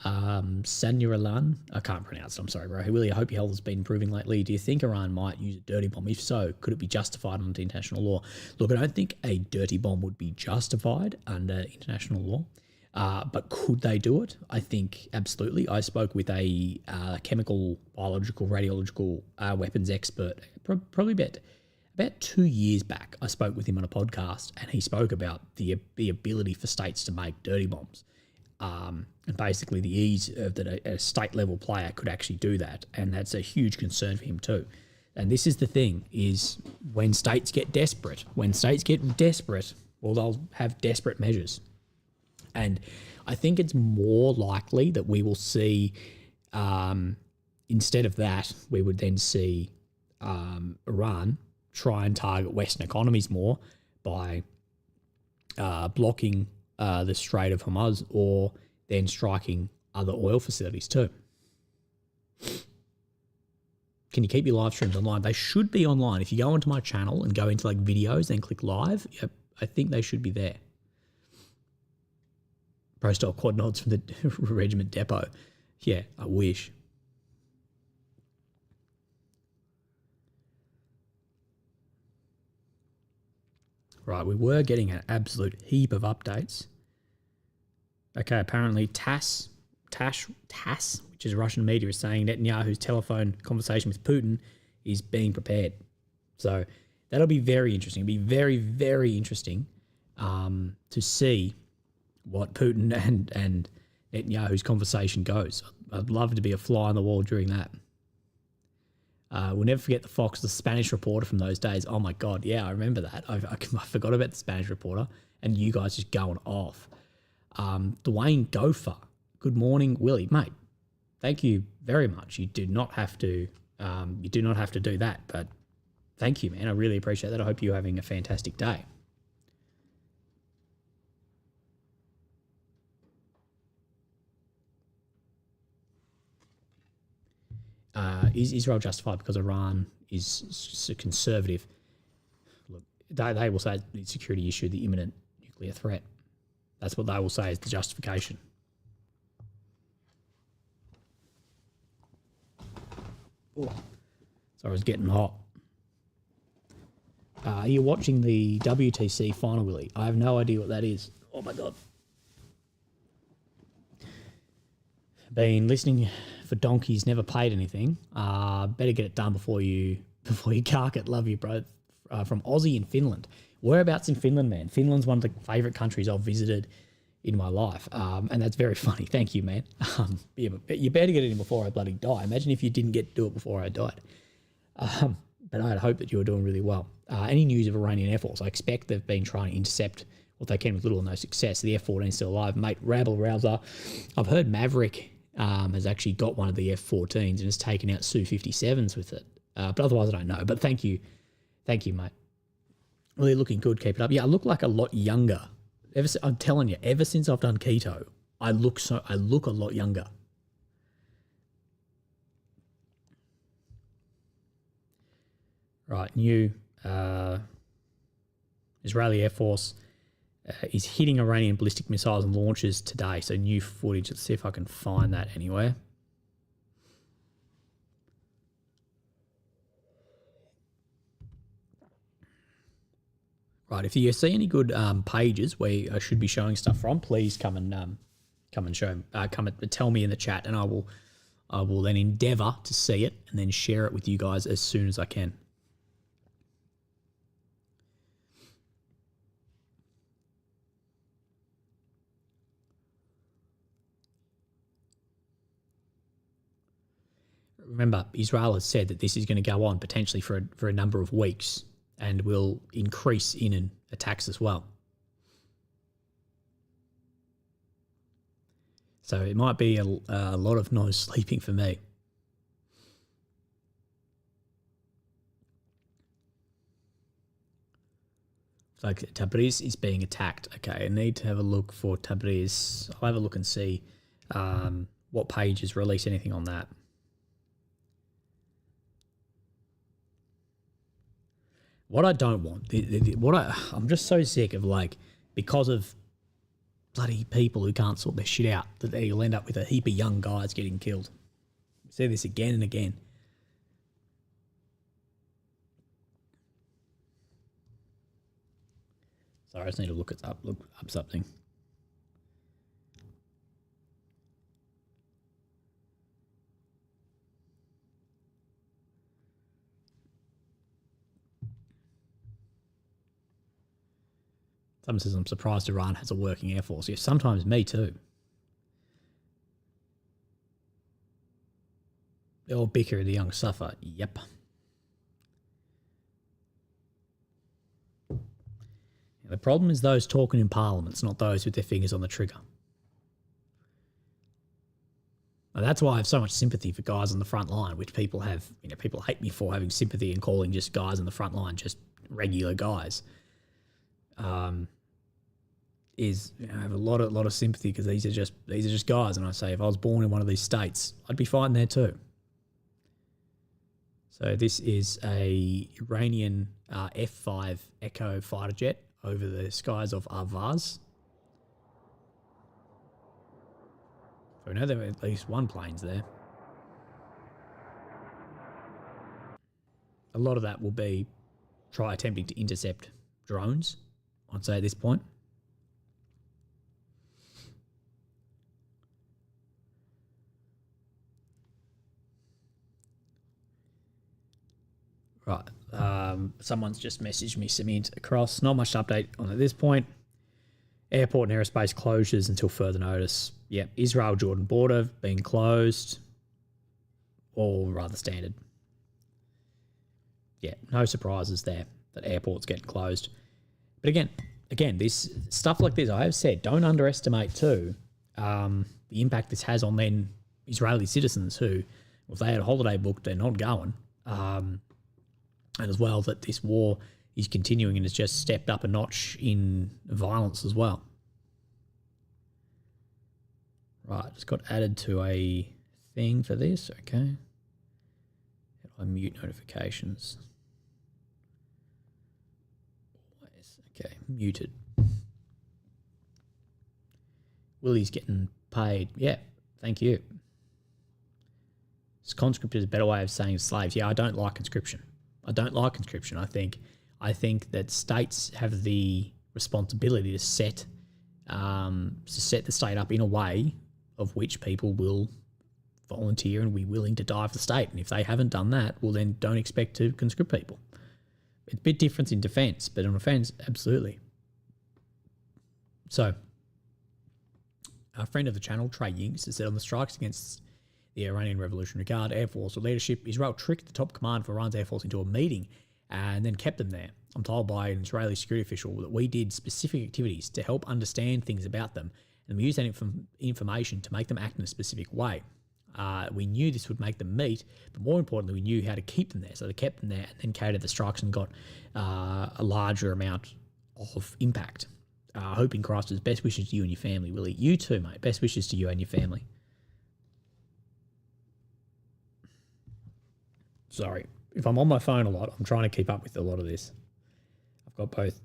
Speaker 1: Sanuralan. I can't pronounce it. I'm sorry, bro. Willie, I hope your health has been improving lately. Do you think Iran might use a dirty bomb? If so, could it be justified under international law? Look, I don't think a dirty bomb would be justified under international law. But could they do it? I think absolutely. I spoke with a chemical, biological, radiological weapons expert probably about 2 years back. I spoke with him on a podcast, and he spoke about the ability for states to make dirty bombs, and basically the ease of that a state level player could actually do that, and that's a huge concern for him too. And this is the thing: is when states get desperate, well, they'll have desperate measures. And I think it's more likely that we will see, instead of that, we would then see Iran try and target Western economies more by blocking the Strait of Hormuz, or then striking other oil facilities too. Can you keep your live streams online? They should be online. If you go onto my channel and go into like videos and click live, I think they should be there. Pro-style quad nods from the regiment depot. Yeah, I wish. Right, we were getting an absolute heap of updates. Okay, apparently TASS, which is Russian media, is saying Netanyahu's telephone conversation with Putin is being prepared. So that'll be very interesting. It'll be very, very interesting to see what Putin and Netanyahu's conversation goes. I'd love to be a fly on the wall during that. We'll never forget the Spanish reporter from those days. Oh my God, yeah, I remember that. I forgot about the Spanish reporter and you guys just going off. Dwayne Gopher, good morning, Willie, mate. Thank you very much. You do not have to. Do that, but thank you, man. I really appreciate that. I hope you're having a fantastic day. Is Israel justified because Iran is conservative? Look, they will say the security issue, the imminent nuclear threat. That's what they will say is the justification. Oh, so I was getting hot. Are you watching the WTC final, Willie? I have no idea what that is. Oh my God. Been listening for donkeys, never played anything. Better get it done before you cark it. Love you, bro. From Aussie in Finland. Whereabouts in Finland, man? Finland's one of the favourite countries I've visited in my life, and that's very funny. Thank you, man. Yeah, but you better get it in before I bloody die. Imagine if you didn't get to do it before I died. But I'd hope that you were doing really well. Any news of Iranian Air Force? I expect they've been trying to intercept what they can with little or no success. The F-14 is still alive. Mate, Rael Rael, I've heard Maverick has actually got one of the F-14s and has taken out Su-57s with it. But otherwise, I don't know. But thank you, mate. Really looking good. Keep it up. Yeah, I look like a lot younger. I'm telling you, ever since I've done keto, I look a lot younger. Right, new Israeli Air Force is hitting Iranian ballistic missiles and launches today. So new footage. Let's see if I can find that anywhere. Right, if you see any good pages where I should be showing stuff from, please come and tell me in the chat, and I will then endeavour to see it and then share it with you guys as soon as I can. Remember, Israel has said that this is going to go on potentially for a number of weeks and will increase in attacks as well. So it might be a lot of no sleeping for me. Like Tabriz is being attacked. Okay, I need to have a look for Tabriz. I'll have a look and see what pages release anything on that. What I don't want, I'm just so sick of, like, because of bloody people who can't sort their shit out, that you'll end up with a heap of young guys getting killed. We see this again and again. Sorry, I just need to look up something. Someone says, I'm surprised Iran has a working air force. Yes, sometimes me too. The old bicker, the young suffer. Yep. The problem is those talking in parliaments, not those with their fingers on the trigger. And that's why I have so much sympathy for guys on the front line, which people have, people hate me for having sympathy and calling just guys on the front line just regular guys. I have a lot of sympathy because these are just guys, and I say if I was born in one of these states, I'd be fine there too. So this is a Iranian F-5 Echo fighter jet over the skies of Avaz. So we know there are at least one plane's there. A lot of that will be attempting to intercept drones, I'd say at this point. Right. Someone's just messaged me some int across. Not much to update on at this point. Airport and aerospace closures until further notice. Yep. Israel-Jordan border being closed. All rather standard. Yeah, no surprises there that airports getting closed. But again, this stuff like this, I have said, don't underestimate too the impact this has on then Israeli citizens who, if they had a holiday booked, they're not going. And as well that this war is continuing and has just stepped up a notch in violence as well. Right, just got added to a thing for this. Okay. I mute notifications. Okay, muted. Willie's getting paid. Yeah, thank you. Conscript is a better way of saying slaves. Yeah, I don't like conscription. I think that states have the responsibility to set the state up in a way of which people will volunteer and be willing to die for the state. And if they haven't done that, well, then don't expect to conscript people. It's a bit different in defence, but on offence, absolutely. So, a friend of the channel, Trey Yinks, has said on the strikes against the Iranian Revolutionary Guard, Air Force, or leadership, Israel tricked the top command for Iran's Air Force into a meeting and then kept them there. I'm told by an Israeli security official that we did specific activities to help understand things about them, and we used that information to make them act in a specific way. We knew this would make them meet, but more importantly, we knew how to keep them there. So they kept them there and then carried out the strikes and got a larger amount of impact. Hoping Christ's best wishes to you and your family, Willie. You too, mate. Best wishes to you and your family. Sorry, if I'm on my phone a lot, I'm trying to keep up with a lot of this. I've got both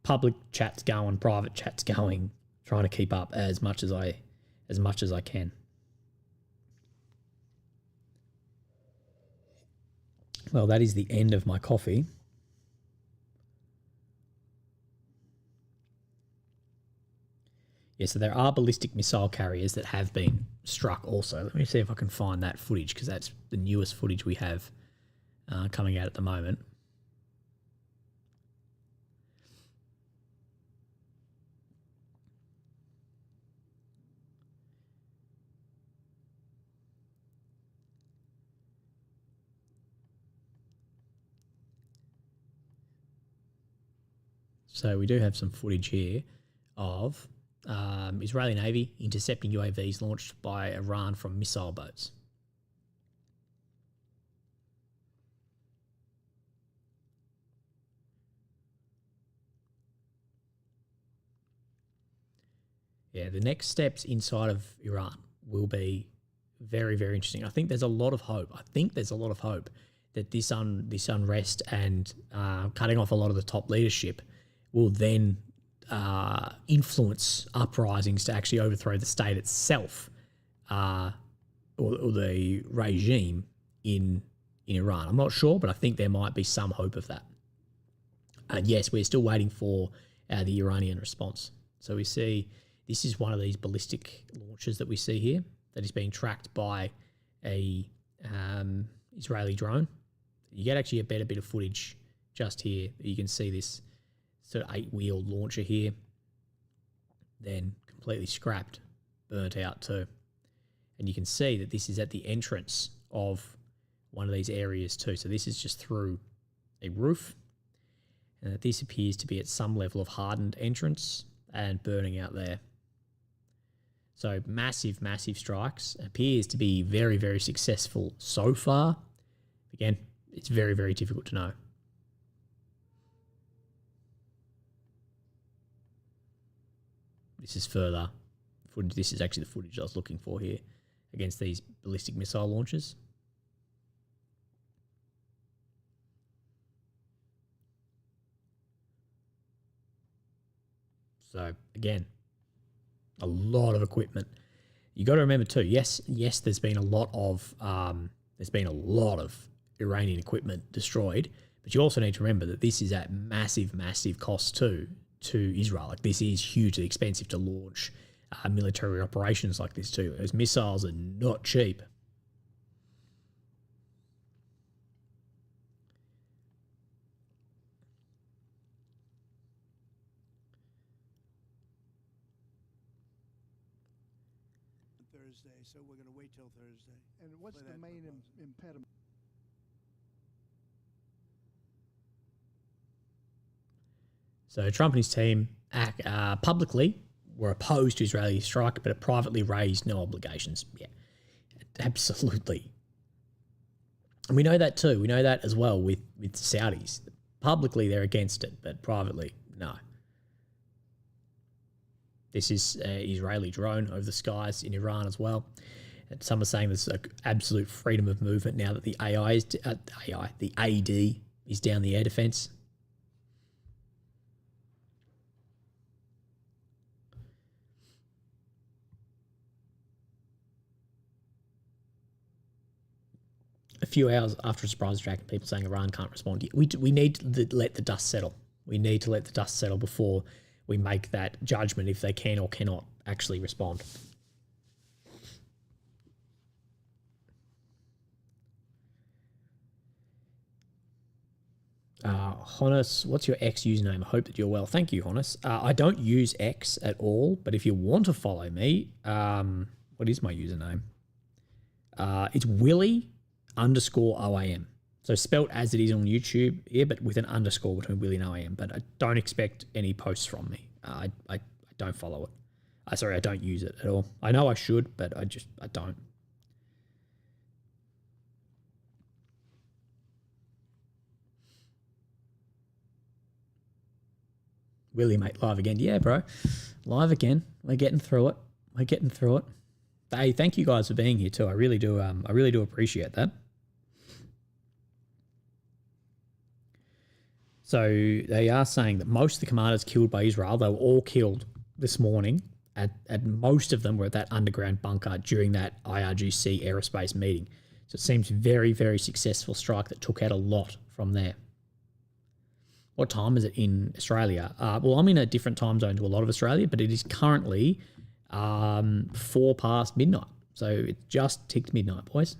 Speaker 1: public chats going, private chats going, trying to keep up as much as I can. Well, that is the end of my coffee. Yeah, so there are ballistic missile carriers that have been struck also. Let me see if I can find that footage, because that's the newest footage we have coming out at the moment. So we do have some footage here of Israeli Navy intercepting UAVs launched by Iran from missile boats. Yeah, the next steps inside of Iran will be very, very interesting. I think there's a lot of hope. That this unrest and cutting off a lot of the top leadership will then influence uprisings to actually overthrow the state itself, or the regime in Iran. I'm not sure, but I think there might be some hope of that. And yes, we're still waiting for the Iranian response. So we see this is one of these ballistic launches that we see here that is being tracked by a Israeli drone. You get actually a better bit of footage just here. You can see this sort of 8-wheeled launcher here, then completely scrapped, burnt out too. And you can see that this is at the entrance of one of these areas too. So this is just through a roof, and that this appears to be at some level of hardened entrance and burning out there. So massive, massive strikes. Appears to be very, very successful so far. Again, it's very, very difficult to know. This is further footage. This is actually the footage I was looking for here against these ballistic missile launchers. So again, a lot of equipment. You got to remember too. Yes, there's been a lot of Iranian equipment destroyed, but you also need to remember that this is at massive, massive cost too to Israel. Like, this is hugely expensive to launch military operations like this too. Those missiles are not cheap.
Speaker 2: Thursday, so we're going to wait till Thursday.
Speaker 3: And what's the main impediment?
Speaker 1: So Trump and his team publicly were opposed to Israeli strike, but it privately raised no obligations. Yeah, absolutely. And we know that too. We know that as well with Saudis. Publicly, they're against it, but privately, no. This is an Israeli drone over the skies in Iran as well. And some are saying there's absolute freedom of movement now that the the AD is down the air defense. A few hours after a surprise attack, and people saying Iran can't respond. We need to let the dust settle. We need to let the dust settle before we make that judgment if they can or cannot actually respond. Honus, what's your X username? I hope that you're well. Thank you, Honus. I don't use X at all, but if you want to follow me, what is my username? It's Willie_OAM. So spelt as it is on YouTube here, but with an underscore between Willie and OAM. But I don't expect any posts from me. I don't follow it. I don't use it at all. I know I should, but I don't. Willie, mate, live again. Yeah, bro. Live again. We're getting through it. Hey, thank you guys for being here too. I really do appreciate that. So they are saying that most of the commanders killed by Israel, they were all killed this morning, and most of them were at that underground bunker during that IRGC aerospace meeting. So it seems very, very successful strike that took out a lot from there. What time is it in Australia? Well, I'm in a different time zone to a lot of Australia, but it is currently 4 past midnight. So it just ticked midnight, boys.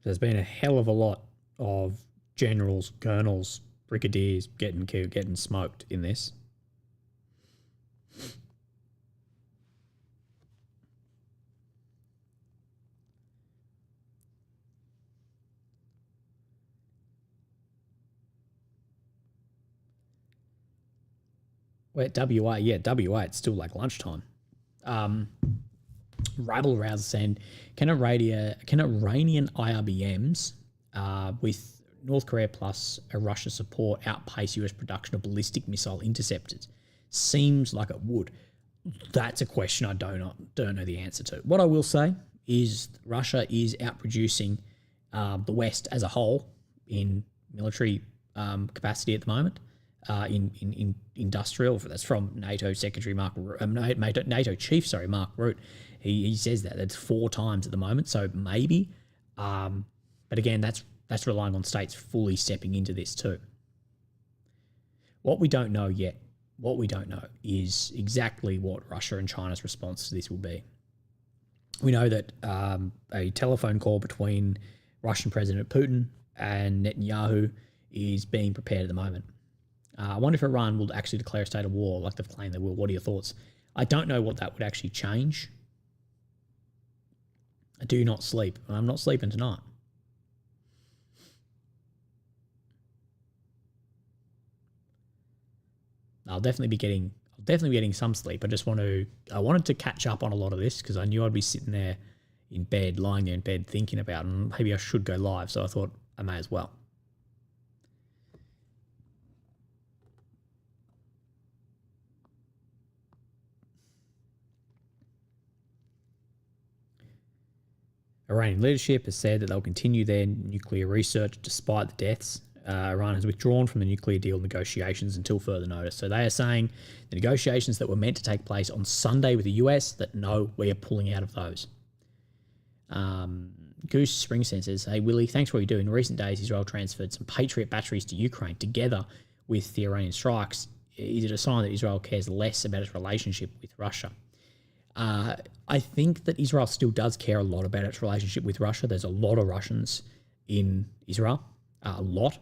Speaker 1: There's been a hell of a lot of generals, colonels, brigadiers getting killed, getting smoked in this. We're at WA. Yeah, WA, it's still like lunchtime. Rael Rael saying, can Iranian IRBMs with North Korea plus a Russia support outpace US production of ballistic missile interceptors? Seems like it would. That's a question I don't know the answer to. What I will say is Russia is outproducing the West as a whole in military capacity at the moment, in industrial. That's from NATO Secretary NATO Chief, Mark Rutte. He says that it's 4 times at the moment. So maybe, but again, that's relying on states fully stepping into this too. What we don't know yet, is exactly what Russia and China's response to this will be. We know that a telephone call between Russian President Putin and Netanyahu is being prepared at the moment. I wonder if Iran will actually declare a state of war like they've claimed they will. What are your thoughts? I don't know what that would actually change. I do not sleep. I'm not sleeping tonight. I'll definitely be getting some sleep. I wanted to catch up on a lot of this because I knew I'd be sitting there lying there in bed thinking about it, and maybe I should go live. So I thought I may as well. Iranian leadership has said that they'll continue their nuclear research despite the deaths. Iran has withdrawn from the nuclear deal negotiations until further notice. So they are saying the negotiations that were meant to take place on Sunday with the US, that no, we are pulling out of those. Goose Spring says, hey, Willie, thanks for what you do. In recent days, Israel transferred some Patriot batteries to Ukraine together with the Iranian strikes. Is it a sign that Israel cares less about its relationship with Russia? I think that Israel still does care a lot about its relationship with Russia. There's a lot of Russians in Israel, a lot.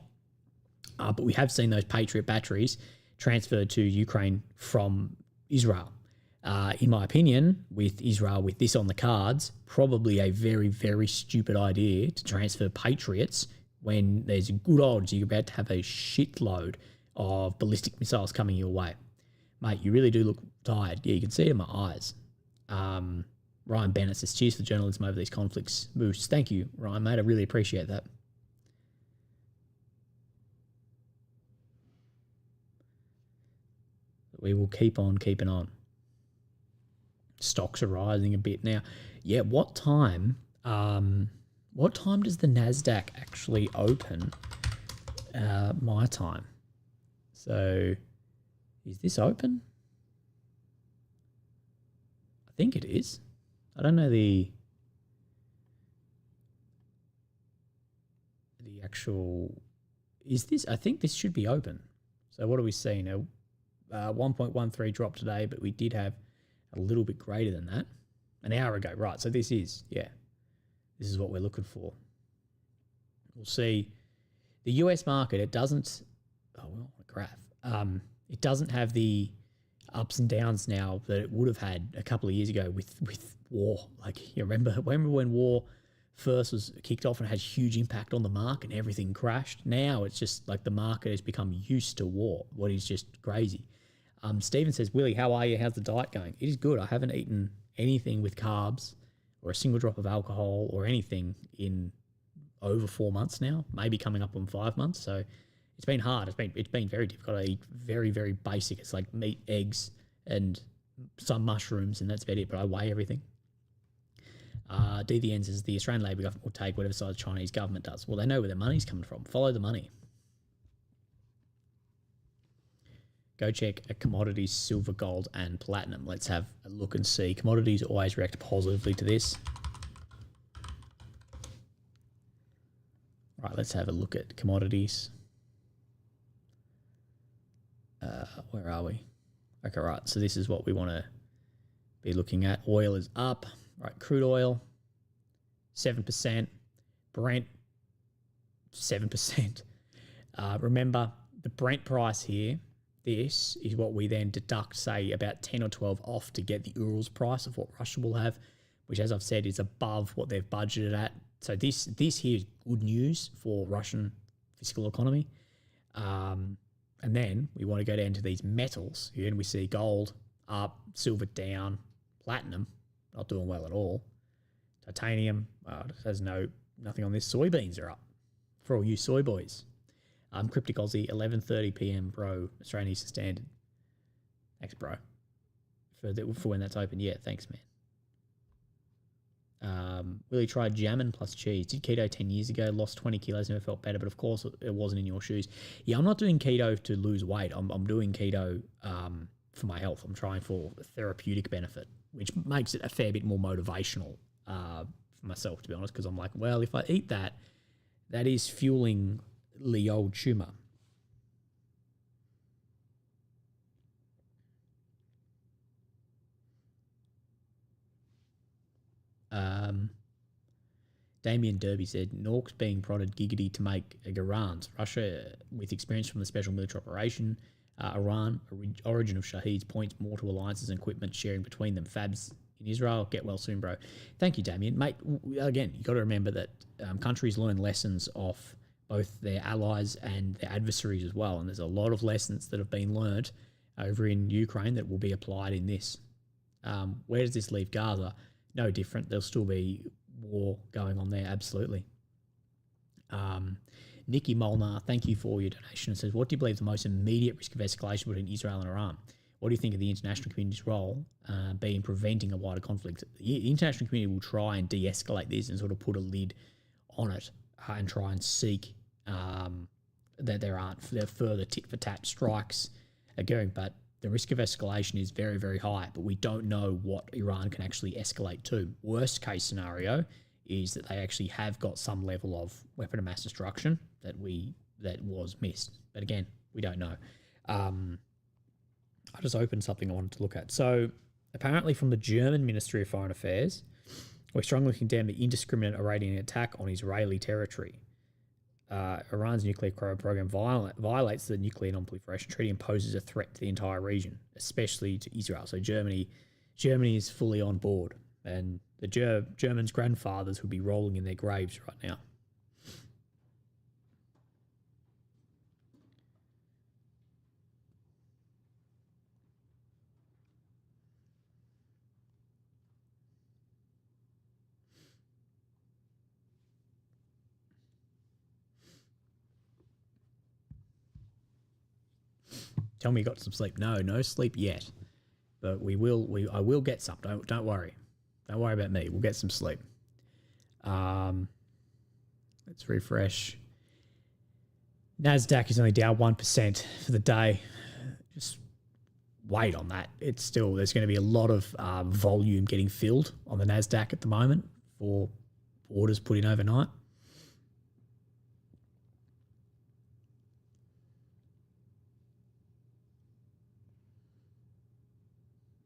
Speaker 1: But we have seen those Patriot batteries transferred to Ukraine from Israel. In my opinion, with Israel, with this on the cards, probably a very, very stupid idea to transfer Patriots when there's a good odds you're about to have a shitload of ballistic missiles coming your way. Mate, you really do look tired. Yeah, you can see it in my eyes. Ryan Bennett says, cheers for journalism over these conflicts. Moose, thank you, Ryan, mate. I really appreciate that. We will keep on keeping on. Stocks are rising a bit now. Yeah, what time does the NASDAQ actually open? My time. So, is this open? I think it is. I don't know the actual... Is this... I think this should be open. So what are we seeing now? 1.13 drop today, but we did have a little bit greater than that an hour ago. Right, so this is what we're looking for. We'll see. The US market, it doesn't... Oh, well, a graph. It doesn't have the ups and downs now that it would have had a couple of years ago with war. Like, you remember when war first was kicked off and had huge impact on the market and everything crashed? Now it's just like the market has become used to war, what is just crazy. Stephen says, Willie, how are you? How's the diet going? It is good. I haven't eaten anything with carbs or a single drop of alcohol or anything in over 4 months now, maybe coming up on 5 months. So it's been hard. It's been very difficult. I eat very, very basic. It's like meat, eggs, and some mushrooms, and that's about it. But I weigh everything. DVN says the Australian Labor government will take whatever side the Chinese government does. Well, they know where their money's coming from. Follow the money. Go check commodities, silver, gold, and platinum. Let's have a look and see. Commodities always react positively to this. Right, let's have a look at commodities. Where are we? Okay, right. So this is what we want to be looking at. Oil is up. Right, crude oil, 7%. Brent, 7%. Remember, the Brent price here, this is what we then deduct, say, about 10 or 12 off to get the Urals price of what Russia will have, which, as I've said, is above what they've budgeted at. So this here is good news for Russian fiscal economy. And then we want to go down to these metals. Here we see gold up, silver down, platinum not doing well at all. Titanium has nothing on this. Soybeans are up. for all you soy boys. Cryptic Aussie, 11:30 p.m. bro, Australian Eastern Standard. Thanks, bro, for when that's open. Yeah, thanks, man. Really tried jamming plus cheese. Did keto 10 years ago, lost 20 kilos, never felt better, but of course it wasn't in your shoes. Yeah, I'm not doing keto to lose weight. I'm doing keto for my health. I'm trying for therapeutic benefit, which makes it a fair bit more motivational for myself, to be honest, because I'm like, well, if I eat that, that is fueling the old tumor. Damien Derby said, Norks being prodded giggity to make a Garans. Russia, with experience from the special military operation, Iran, origin of Shaheeds, points more to alliances and equipment sharing between them. Fabs in Israel, get well soon, bro. Thank you, Damien. Mate, again, you got to remember that countries learn lessons off both their allies and their adversaries as well. And there's a lot of lessons that have been learned over in Ukraine that will be applied in this. Where does this leave Gaza? No different. There'll still be war going on there, absolutely. Nikki Molnar, thank you for your donation. It says, what do you believe the most immediate risk of escalation between Israel and Iran? What do you think of the international community's role be in preventing a wider conflict? The international community will try and de-escalate this and sort of put a lid on it and try and seek that there aren't further tit-for-tat strikes occurring, but the risk of escalation is very, very high, but we don't know what Iran can actually escalate to. Worst case scenario is that they actually have got some level of weapon of mass destruction that was missed. But again, we don't know. I just opened something I wanted to look at. So apparently from the German Ministry of Foreign Affairs, we strongly condemn the indiscriminate Iranian attack on Israeli territory. Iran's nuclear program violates the Nuclear Non-Proliferation Treaty and poses a threat to the entire region, especially to Israel. So Germany is fully on board, and the Germans' grandfathers would be rolling in their graves right now. Tell me you got some sleep. No sleep yet, but I will get some. Don't worry. Don't worry about me. We'll get some sleep. Let's refresh. NASDAQ is only down 1% for the day. Just wait on that. There's going to be a lot of volume getting filled on the NASDAQ at the moment for orders put in overnight.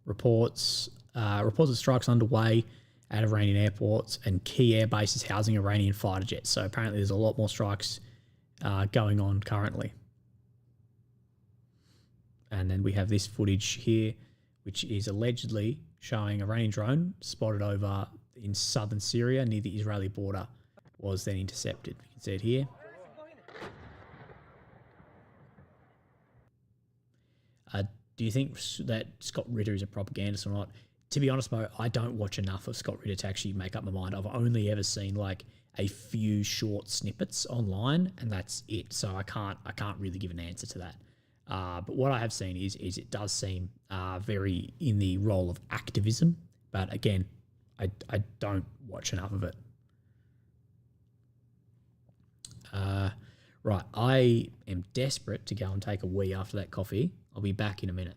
Speaker 1: Reports of strikes underway at Iranian airports and key air bases housing Iranian fighter jets. So apparently there's a lot more strikes going on currently. And then we have this footage here, which is allegedly showing an Iranian drone spotted over in southern Syria near the Israeli border was then intercepted. You can see it here. Do you think that Scott Ritter is a propagandist or not? To be honest, Mo, I don't watch enough of Scott Ritter to actually make up my mind. I've only ever seen like a few short snippets online, and that's it. So I can't really give an answer to that. But what I have seen is it does seem very in the role of activism. But again, I don't watch enough of it. Right, I am desperate to go and take a wee after that coffee. I'll be back in a minute.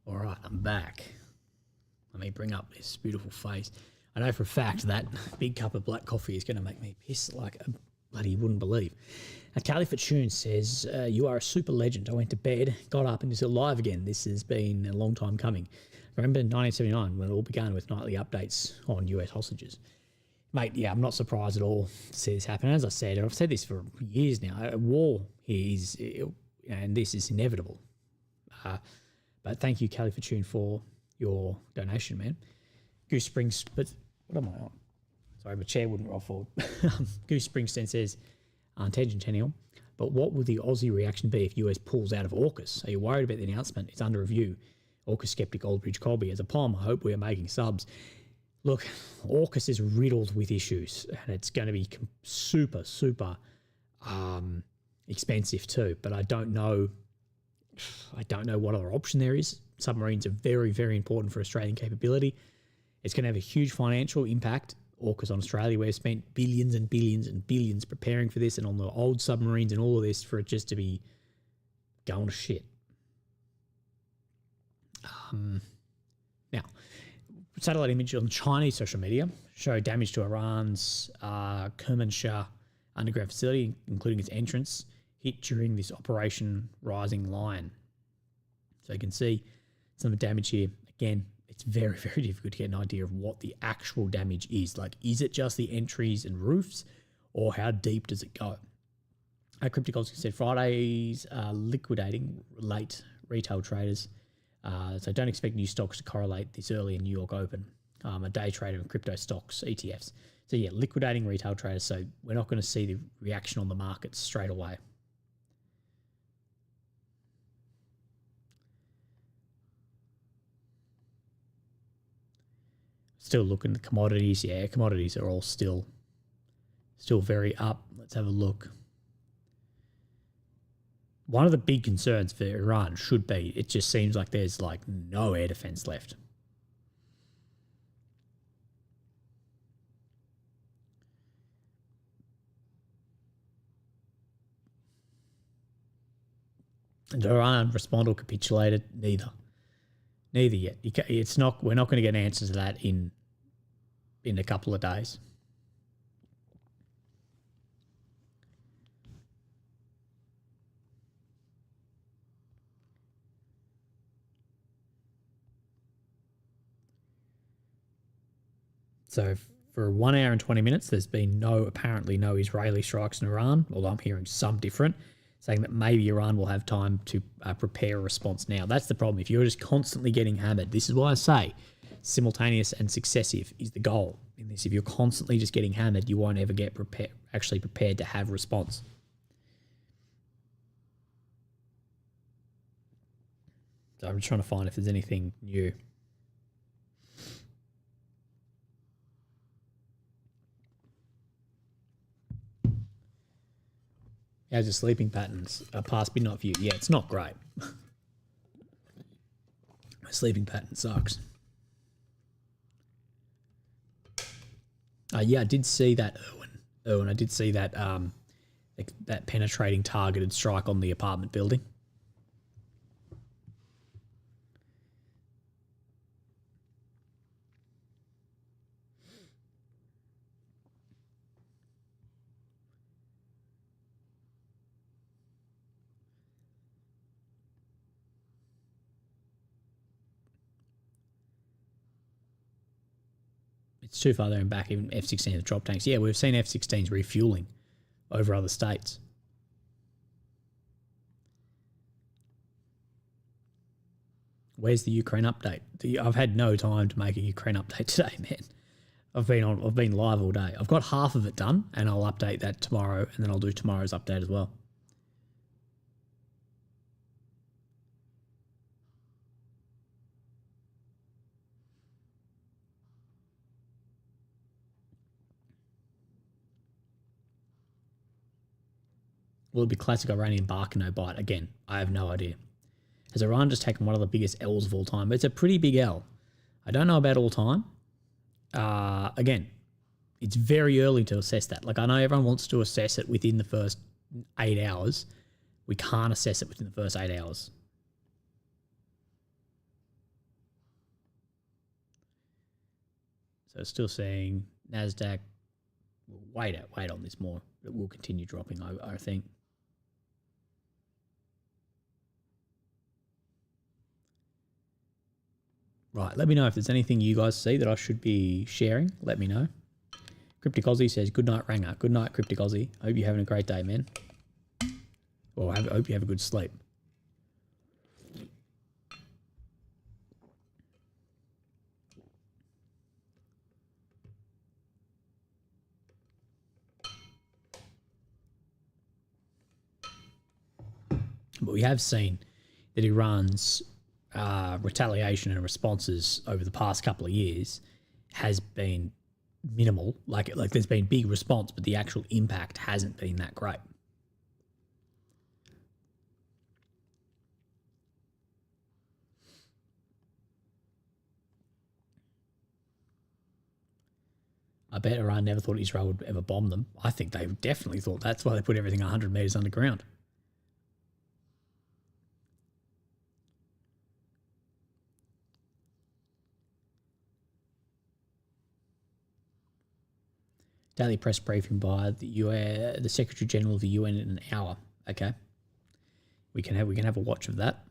Speaker 1: All right, I'm back. Let me bring up this beautiful face. I know for a fact that big cup of black coffee is going to make me piss like a bloody wouldn't believe. Callie Fortune says, you are a super legend. I went to bed, got up and is alive again. This has been a long time coming. I remember in 1979 when it all began with nightly updates on US hostages. Mate, yeah, I'm not surprised at all to see this happen. As I said, I've said this for years now, a war is, and this is inevitable. But thank you, Callie Fortune, for your donation, man. Goose Springs, but what am I on? Sorry, my chair wouldn't roll forward. Goose Springsteen says, tangential, but what would the Aussie reaction be if US pulls out of AUKUS? Are you worried about the announcement? It's under review. AUKUS skeptic Aldridge Colby. As a palm, I hope we are making subs. Look, AUKUS is riddled with issues, and it's going to be super, super expensive too. But I don't know what other option there is. Submarines are very, very important for Australian capability. It's going to have a huge financial impact. AUKUS on Australia, we've spent billions and billions and billions preparing for this, and on the old submarines and all of this for it just to be going to shit. Now, satellite image on Chinese social media show damage to Iran's Kermanshah underground facility, including its entrance, hit during this Operation Rising Lion. So you can see some of the damage here. Again, it's very, very difficult to get an idea of what the actual damage is. Like, is it just the entries and roofs, or how deep does it go? Cryptocurrency said Fridays are liquidating late retail traders. So don't expect new stocks to correlate this early in New York Open. A day trader in crypto stocks, ETFs. So yeah, liquidating retail traders. So we're not going to see the reaction on the markets straight away. Still looking at commodities. Yeah, commodities are all still very up. Let's have a look. One of the big concerns for Iran should be, it just seems like there's like no air defense left. And Iran respond or capitulated? Neither yet. It's not. We're not going to get answers to that in a couple of days. So for 1 hour and 20 minutes, there's been apparently no Israeli strikes in Iran, although I'm hearing some different, saying that maybe Iran will have time to prepare a response now. That's the problem. If you're just constantly getting hammered, this is why I say simultaneous and successive is the goal in this. If you're constantly just getting hammered, you won't ever get actually prepared to have response. So I'm just trying to find if there's anything new. How's your sleeping patterns? Past midnight for you? Yeah, it's not great. My sleeping pattern sucks. Yeah, I did see that, Erwin. I did see that that penetrating targeted strike on the apartment building. It's too far there and back. Even F-16 the drop tanks. Yeah, we've seen F-16s refueling over other states. Where's the Ukraine update? I've had no time to make a Ukraine update today, man. I've been live all day. I've got half of it done, and I'll update that tomorrow, and then I'll do tomorrow's update as well. Will it be classic Iranian bark and no bite? Again, I have no idea. Has Iran just taken one of the biggest L's of all time? But it's a pretty big L. I don't know about all time. Again, it's very early to assess that. Like, I know everyone wants to assess it within the first 8 hours. We can't assess it within the first 8 hours. So still seeing NASDAQ. Wait on this more. It will continue dropping, I think. Right, let me know if there's anything you guys see that I should be sharing. Let me know. Cryptic Aussie says, good night, Ranger. Good night, Cryptic Aussie. Hope you're having a great day, man. Well, I hope you have a good sleep. But we have seen that Iran's retaliation and responses over the past couple of years has been minimal. Like there's been big response, but the actual impact hasn't been that great. I bet Iran never thought Israel would ever bomb them. I think they definitely thought that's why they put everything 100 meters underground. Daily press briefing by the Secretary General of the UN in an hour. Okay, we can have a watch of that.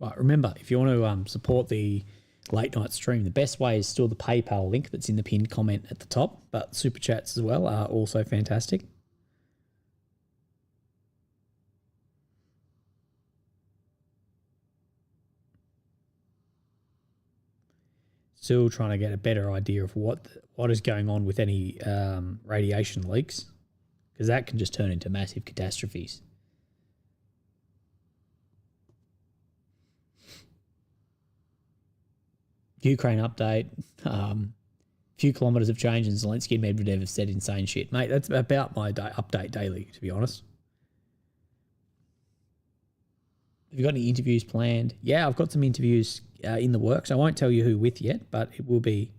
Speaker 1: Right, remember, if you want to support the late night stream, the best way is still the PayPal link that's in the pinned comment at the top, but super chats as well are also fantastic. Still trying to get a better idea of what is going on with any radiation leaks, because that can just turn into massive catastrophes. Ukraine update. Few kilometres have changed and Zelensky and Medvedev have said insane shit. Mate, that's about my update daily, to be honest. Have you got any interviews planned? Yeah, I've got some interviews in the works. I won't tell you who with yet, but it will be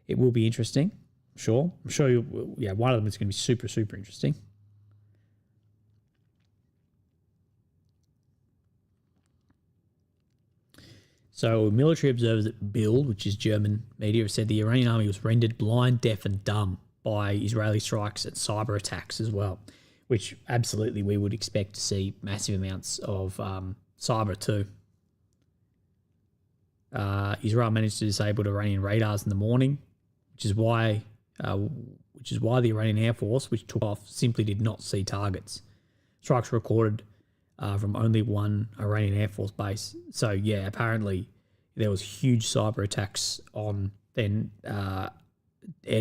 Speaker 1: interesting. I'm sure you. Yeah, one of them is going to be super, super interesting. So military observers at Bild, which is German media, have said the Iranian army was rendered blind, deaf and dumb by Israeli strikes and cyber attacks as well, which absolutely we would expect to see massive amounts of cyber too. Israel managed to disable Iranian radars in the morning, which is why the Iranian Air Force, which took off, simply did not see targets. Strikes recorded from only one Iranian Air Force base. So, yeah, apparently there was huge cyber attacks on then air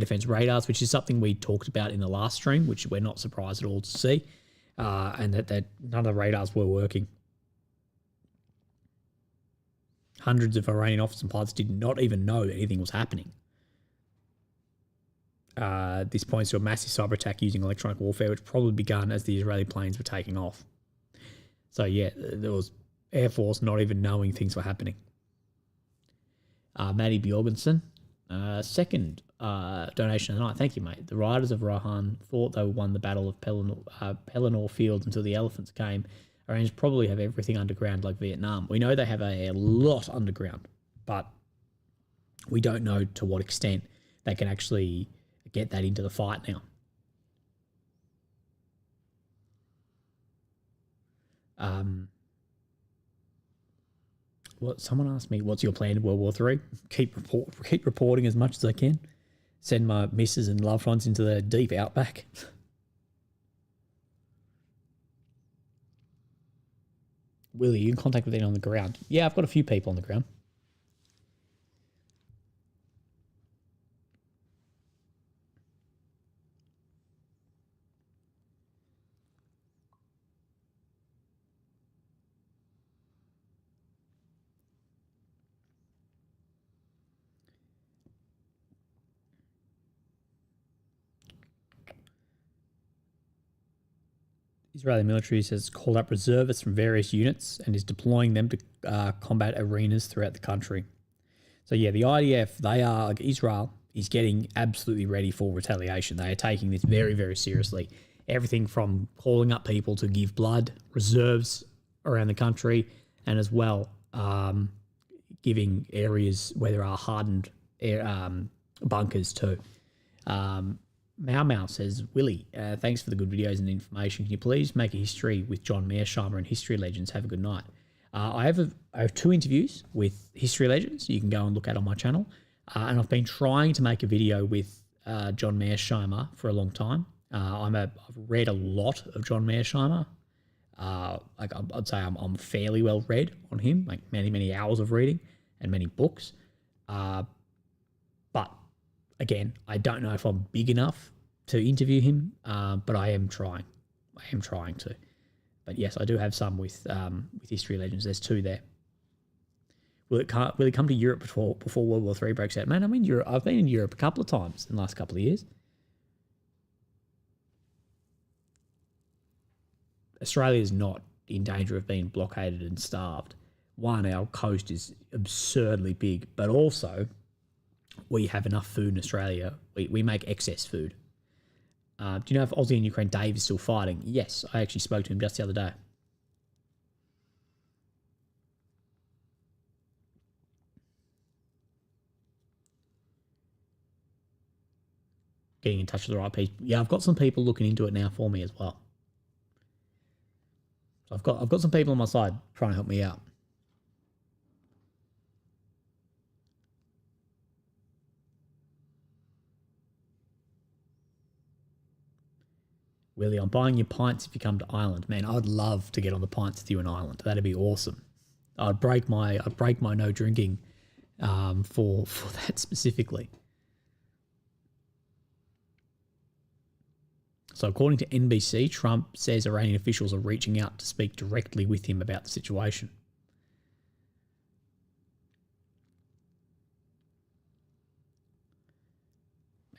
Speaker 1: defense radars, which is something we talked about in the last stream, which we're not surprised at all to see, and that none of the radars were working. Hundreds of Iranian officers and pilots did not even know anything was happening. This points to a massive cyber attack using electronic warfare, which probably began as the Israeli planes were taking off. So, yeah, there was Air Force not even knowing things were happening. Maddie Bjorgensen, second donation of the night. Thank you, mate. The riders of Rohan thought they won the Battle of Pelennor Fields until the elephants came. Iranians probably have everything underground like Vietnam. We know they have a lot underground, but we don't know to what extent they can actually get that into the fight now. Someone asked me, what's your plan in World War III? Keep reporting as much as I can. Send my missus and loved ones into the deep outback. Willie, you in contact with anyone on the ground? Yeah, I've got a few people on the ground. Israeli military has called up reservists from various units and is deploying them to combat arenas throughout the country. So yeah, the IDF, they are like Israel. is getting absolutely ready for retaliation. They are taking this very, very seriously. Everything from calling up people to give blood, reserves around the country, and as well giving areas where there are hardened bunkers too. Mau Mau says, Willie, thanks for the good videos and information. Can you please make a history with John Mearsheimer and History Legends? Have a good night. I have 2 interviews with History Legends you can go and look at on my channel. And I've been trying to make a video with John Mearsheimer for a long time. I've read a lot of John Mearsheimer. I'd say I'm fairly well read on him, like many, many hours of reading and many books. But again, I don't know if I'm big enough to interview him, but I am trying. I am trying to. But yes, I do have some with History Legends. There's 2 there. Will it come to Europe before World War III breaks out? Man, I'm in Europe. I've been in Europe a couple of times in the last couple of years. Australia is not in danger of being blockaded and starved. One, our coast is absurdly big, but also we have enough food in Australia. We make excess food. Do you know if Aussie and Ukraine Dave is still fighting? Yes, I actually spoke to him just the other day. Getting in touch with the right people. Yeah, I've got some people looking into it now for me as well. So I've got some people on my side trying to help me out. Willie, I'm buying you pints if you come to Ireland. Man, I'd love to get on the pints with you in Ireland. That'd be awesome. I'd break my no drinking for that specifically. So according to NBC, Trump says Iranian officials are reaching out to speak directly with him about the situation.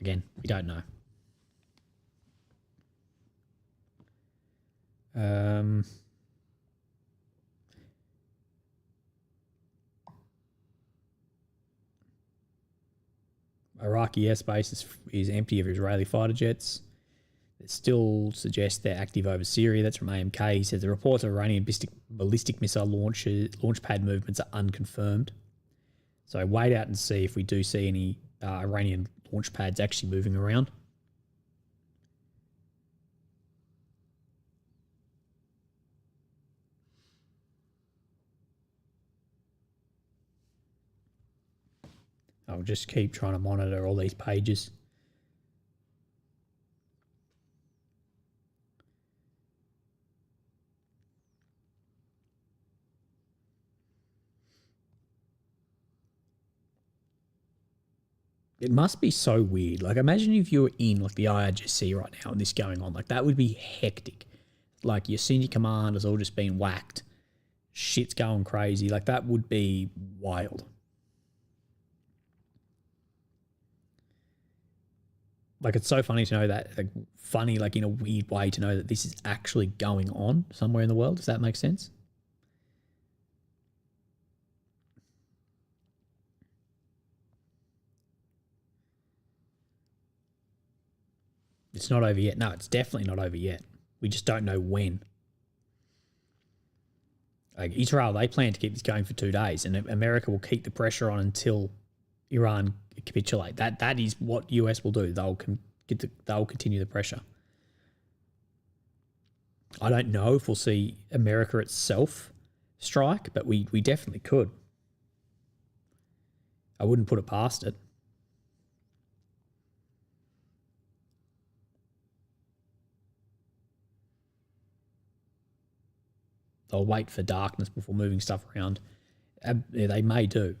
Speaker 1: Again, we don't know. Iraqi airspace is empty of Israeli fighter jets. It still suggests they're active over Syria. That's from AMK. He says the reports of Iranian ballistic missile launch pad movements are unconfirmed. So wait out and see if we do see any Iranian launch pads actually moving around. I'll just keep trying to monitor all these pages. It must be so weird. Like, imagine if you were in like the IRGC right now and this going on. Like, that would be hectic. Like, your senior commanders all just being whacked. Shit's going crazy. Like, that would be wild. Like, it's so funny to know that. Like, funny, like, in a weird way to know that this is actually going on somewhere in the world. Does that make sense? It's not over yet. No, it's definitely not over yet. We just don't know when. Like Israel, they plan to keep this going for 2 days, and America will keep the pressure on until Iran capitulate. That is what US will do. They'll continue the pressure. I don't know if we'll see America itself strike, but we definitely could. I wouldn't put it past it. They'll wait for darkness before moving stuff around. Yeah, they may do.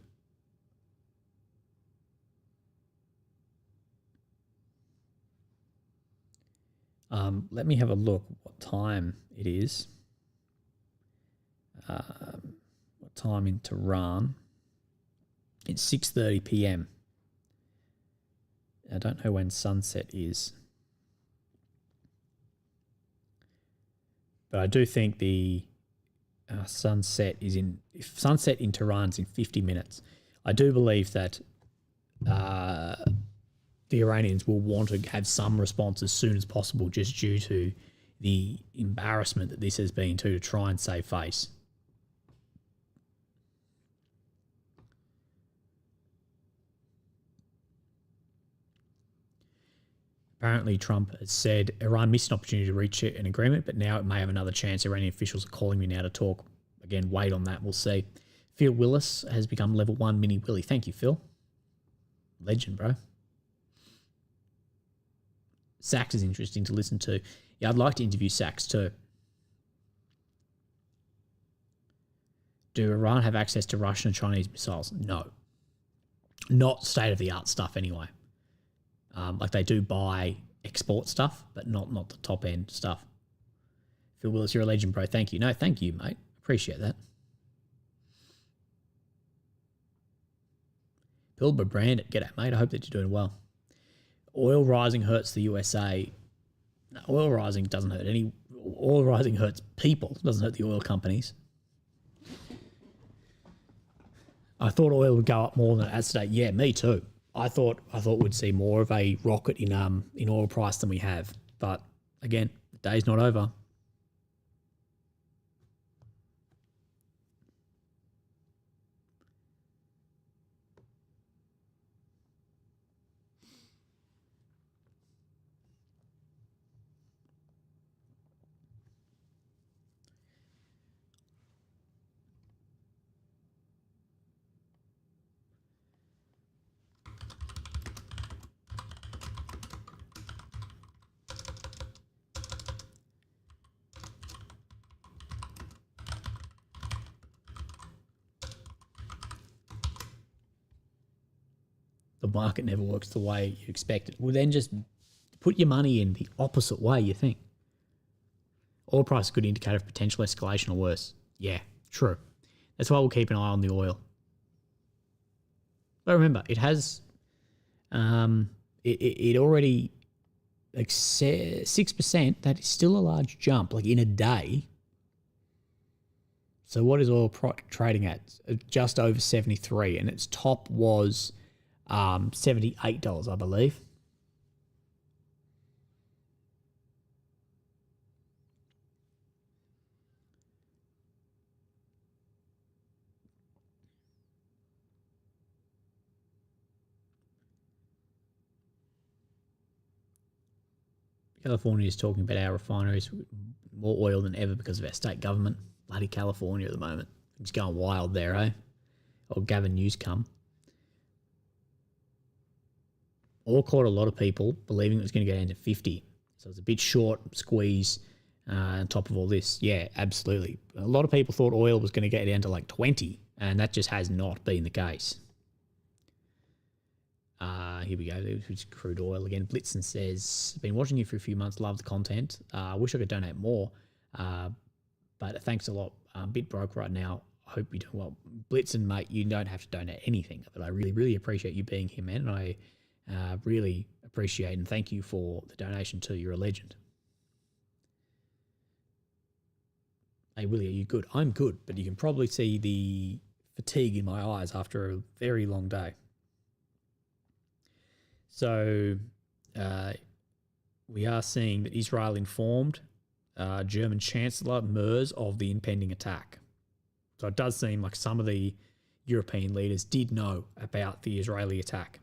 Speaker 1: Let me have a look what time it is. What time in Tehran? It's 6:30 p.m. I don't know when sunset is. But I do think the sunset in Tehran's in 50 minutes. I do believe that the Iranians will want to have some response as soon as possible, just due to the embarrassment that this has been to try and save face. Apparently, Trump has said Iran missed an opportunity to reach an agreement, but now it may have another chance. Iranian officials are calling me now to talk. Again, wait on that. We'll see. Phil Willis has become level 1 mini Willie. Thank you, Phil. Legend, bro. Sachs is interesting to listen to. Yeah, I'd like to interview Sachs too. Do Iran have access to Russian and Chinese missiles? No. Not state-of-the-art stuff anyway. Like they do buy export stuff, but not the top-end stuff. Phil Willis, you're a legend, bro. Thank you. No, thank you, mate. Appreciate that. Pilbara Brandon, g'day, mate. I hope that you're doing well. Oil rising hurts the USA. No, oil rising doesn't hurt any. Oil rising hurts people. Doesn't hurt the oil companies. I thought oil would go up more than it has today. Yeah, me too. I thought we'd see more of a rocket in oil price than we have. But again, the day's not over. The market never works the way you expect it. Well, then just put your money in the opposite way you think. Oil price is a good indicator of potential escalation or worse. Yeah, true. That's why we'll keep an eye on the oil. But remember, it has, it already, like 6%, that is still a large jump, like in a day. So what is oil trading at? Just over 73, and its top was $78, I believe. California is talking about our refineries, more oil than ever because of our state government. Bloody California at the moment. It's going wild there, eh? Or Gavin Newscomb. All caught a lot of people believing it was going to go down to 50. So it's a bit short squeeze on top of all this. Yeah, absolutely. A lot of people thought oil was going to get down to like 20, and that just has not been the case. Here we go. It's crude oil again. Blitzen says, been watching you for a few months. Love the content. I wish I could donate more, but thanks a lot. I'm a bit broke right now. I hope you're doing well. Blitzen, mate, you don't have to donate anything, but I really, really appreciate you being here, man. And I really appreciate and thank you for the donation too. You're a legend. Hey, Willie, are you good? I'm good, but you can probably see the fatigue in my eyes after a very long day. So we are seeing that Israel informed German Chancellor Merz of the impending attack. So it does seem like some of the European leaders did know about the Israeli attack.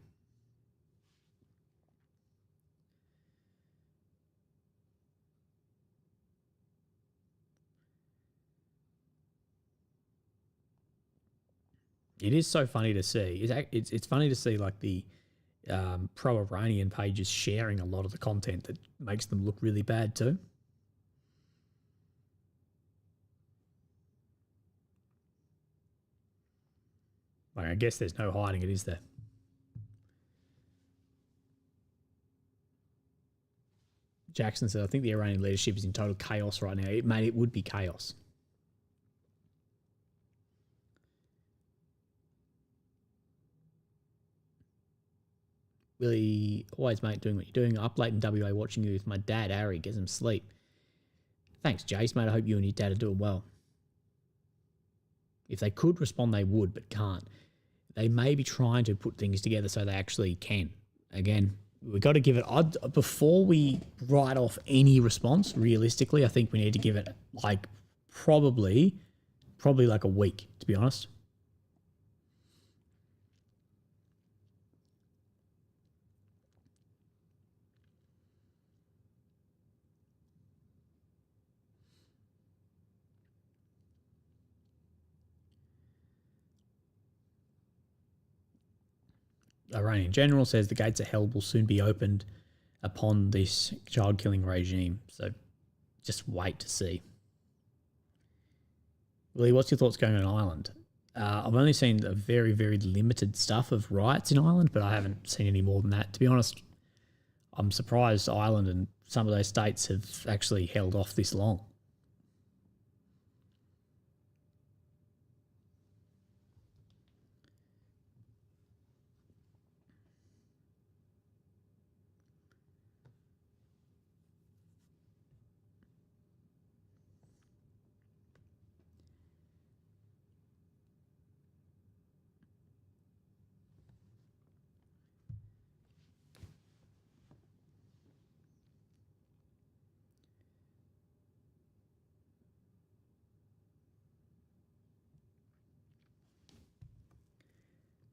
Speaker 1: It is so funny to see. It's funny to see like the pro-Iranian pages sharing a lot of the content that makes them look really bad too. Like, I guess there's no hiding it, is there? Jackson said, I think the Iranian leadership is in total chaos right now. It would be chaos. Really, always, mate, doing what you're doing. Up late in WA watching you with my dad, Ari, get some sleep. Thanks, Jace, mate. I hope you and your dad are doing well. If they could respond, they would, but can't. They may be trying to put things together so they actually can. Again, we got to give it before we write off any response. Realistically, I think we need to give it like probably like a week, to be honest. Iranian general says the gates of hell will soon be opened upon this child killing regime. So just wait to see. Willie, what's your thoughts going on Ireland? I've only seen a very, very limited stuff of riots in Ireland, but I haven't seen any more than that. To be honest, I'm surprised Ireland and some of those states have actually held off this long.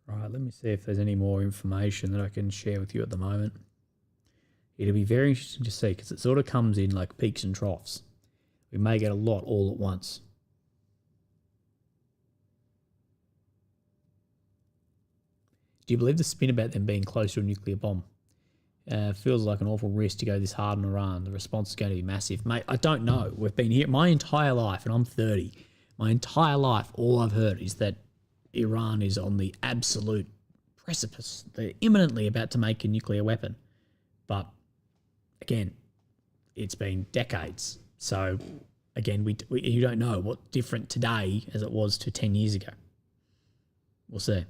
Speaker 1: Right, let me see if there's any more information that I can share with you at the moment. It'll be very interesting to see because it sort of comes in like peaks and troughs. We may get a lot all at once. Do you believe the spin about them being close to a nuclear bomb? Feels like an awful risk to go this hard on Iran. The response is going to be massive. Mate, I don't know. We've been here my entire life, and I'm 30. My entire life, all I've heard is that Iran is on the absolute precipice. They're imminently about to make a nuclear weapon. But, again, it's been decades. So, again, you don't know what's different today as it was to 10 years ago. We'll see.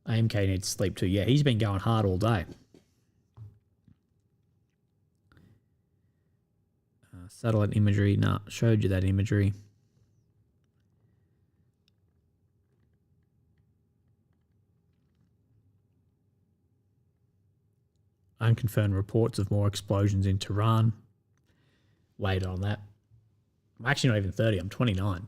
Speaker 1: AMK needs sleep too. Yeah, he's been going hard all day. Satellite imagery. Nah, showed you that imagery. Unconfirmed reports of more explosions in Tehran. Wait on that. I'm actually not even 30. I'm 29.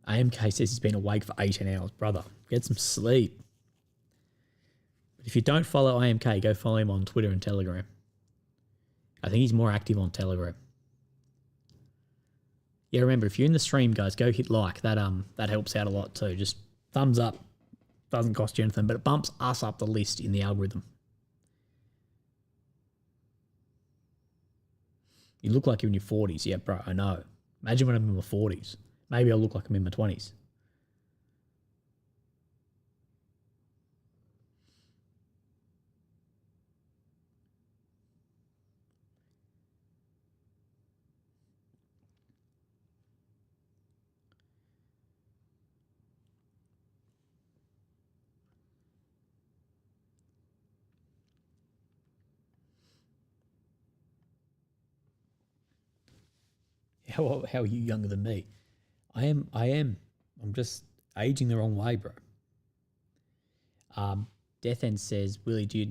Speaker 1: AMK says he's been awake for 18 hours. Brother, get some sleep. But if you don't follow AMK, go follow him on Twitter and Telegram. I think he's more active on Telegram. Yeah, remember, if you're in the stream, guys, go hit like. That helps out a lot too. Just thumbs up. Doesn't cost you anything, but it bumps us up the list in the algorithm. You look like you're in your 40s. Yeah, bro, I know. Imagine when I'm in my 40s. Maybe I'll look like I'm in my 20s. How are you younger than me? I am. I'm just aging the wrong way, bro. Death End says, Willie, do you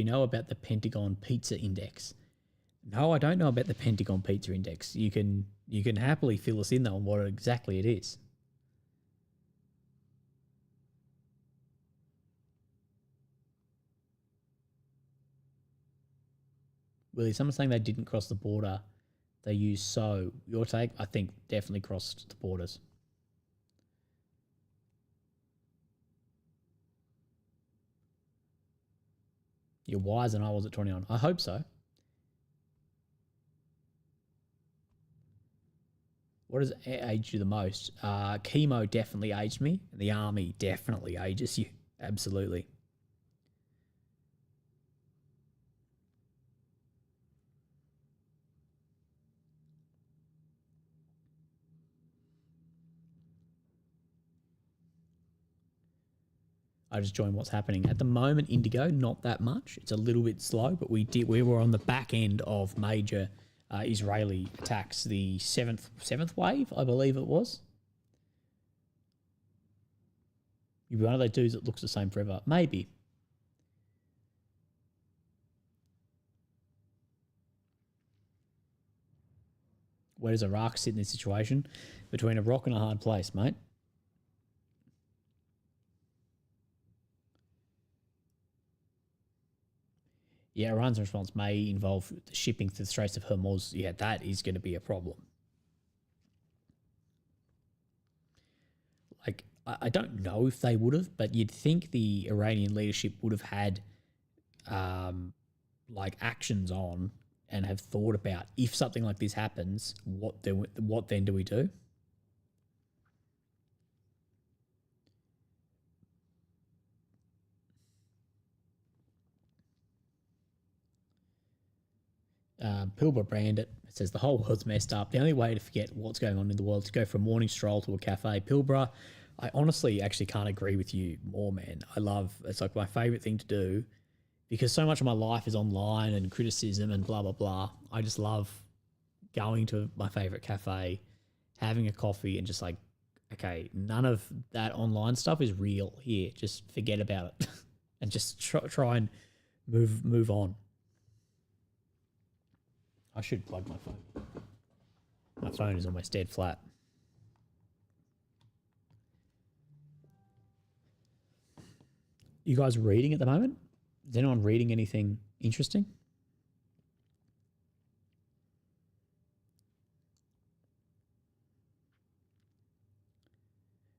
Speaker 1: know about the Pentagon Pizza Index? No, I don't know about the Pentagon Pizza Index. You can happily fill us in though on what exactly it is. Willie, someone's saying they didn't cross the border. They used so. Your take? I think definitely crossed the borders. You're wiser than I was at 21. I hope so. What has aged you the most? Chemo definitely aged me. And the army definitely ages you. Absolutely. I just joined what's happening. At the moment, Indigo, not that much. It's a little bit slow, but we were on the back end of major Israeli attacks. The seventh wave, I believe it was. You'll be one of those dudes that looks the same forever. Maybe. Where does Iraq sit in this situation? Between a rock and a hard place, mate. Yeah, Iran's response may involve the shipping to the Straits of Hormuz. Yeah, that is going to be a problem. Like, I don't know if they would have, but you'd think the Iranian leadership would have had, like, actions on and have thought about, if something like this happens, what then do we do? Pilbara brand it. It says the whole world's messed up. The only way to forget what's going on in the world is to go for a morning stroll to a cafe. Pilbara, I honestly actually can't agree with you more, man. It's like my favorite thing to do because so much of my life is online and criticism and blah, blah, blah. I just love going to my favorite cafe, having a coffee and just like, okay, none of that online stuff is real here. Just forget about it and just try and move on. I should plug my phone. My phone is almost dead flat. You guys reading at the moment? Is anyone reading anything interesting?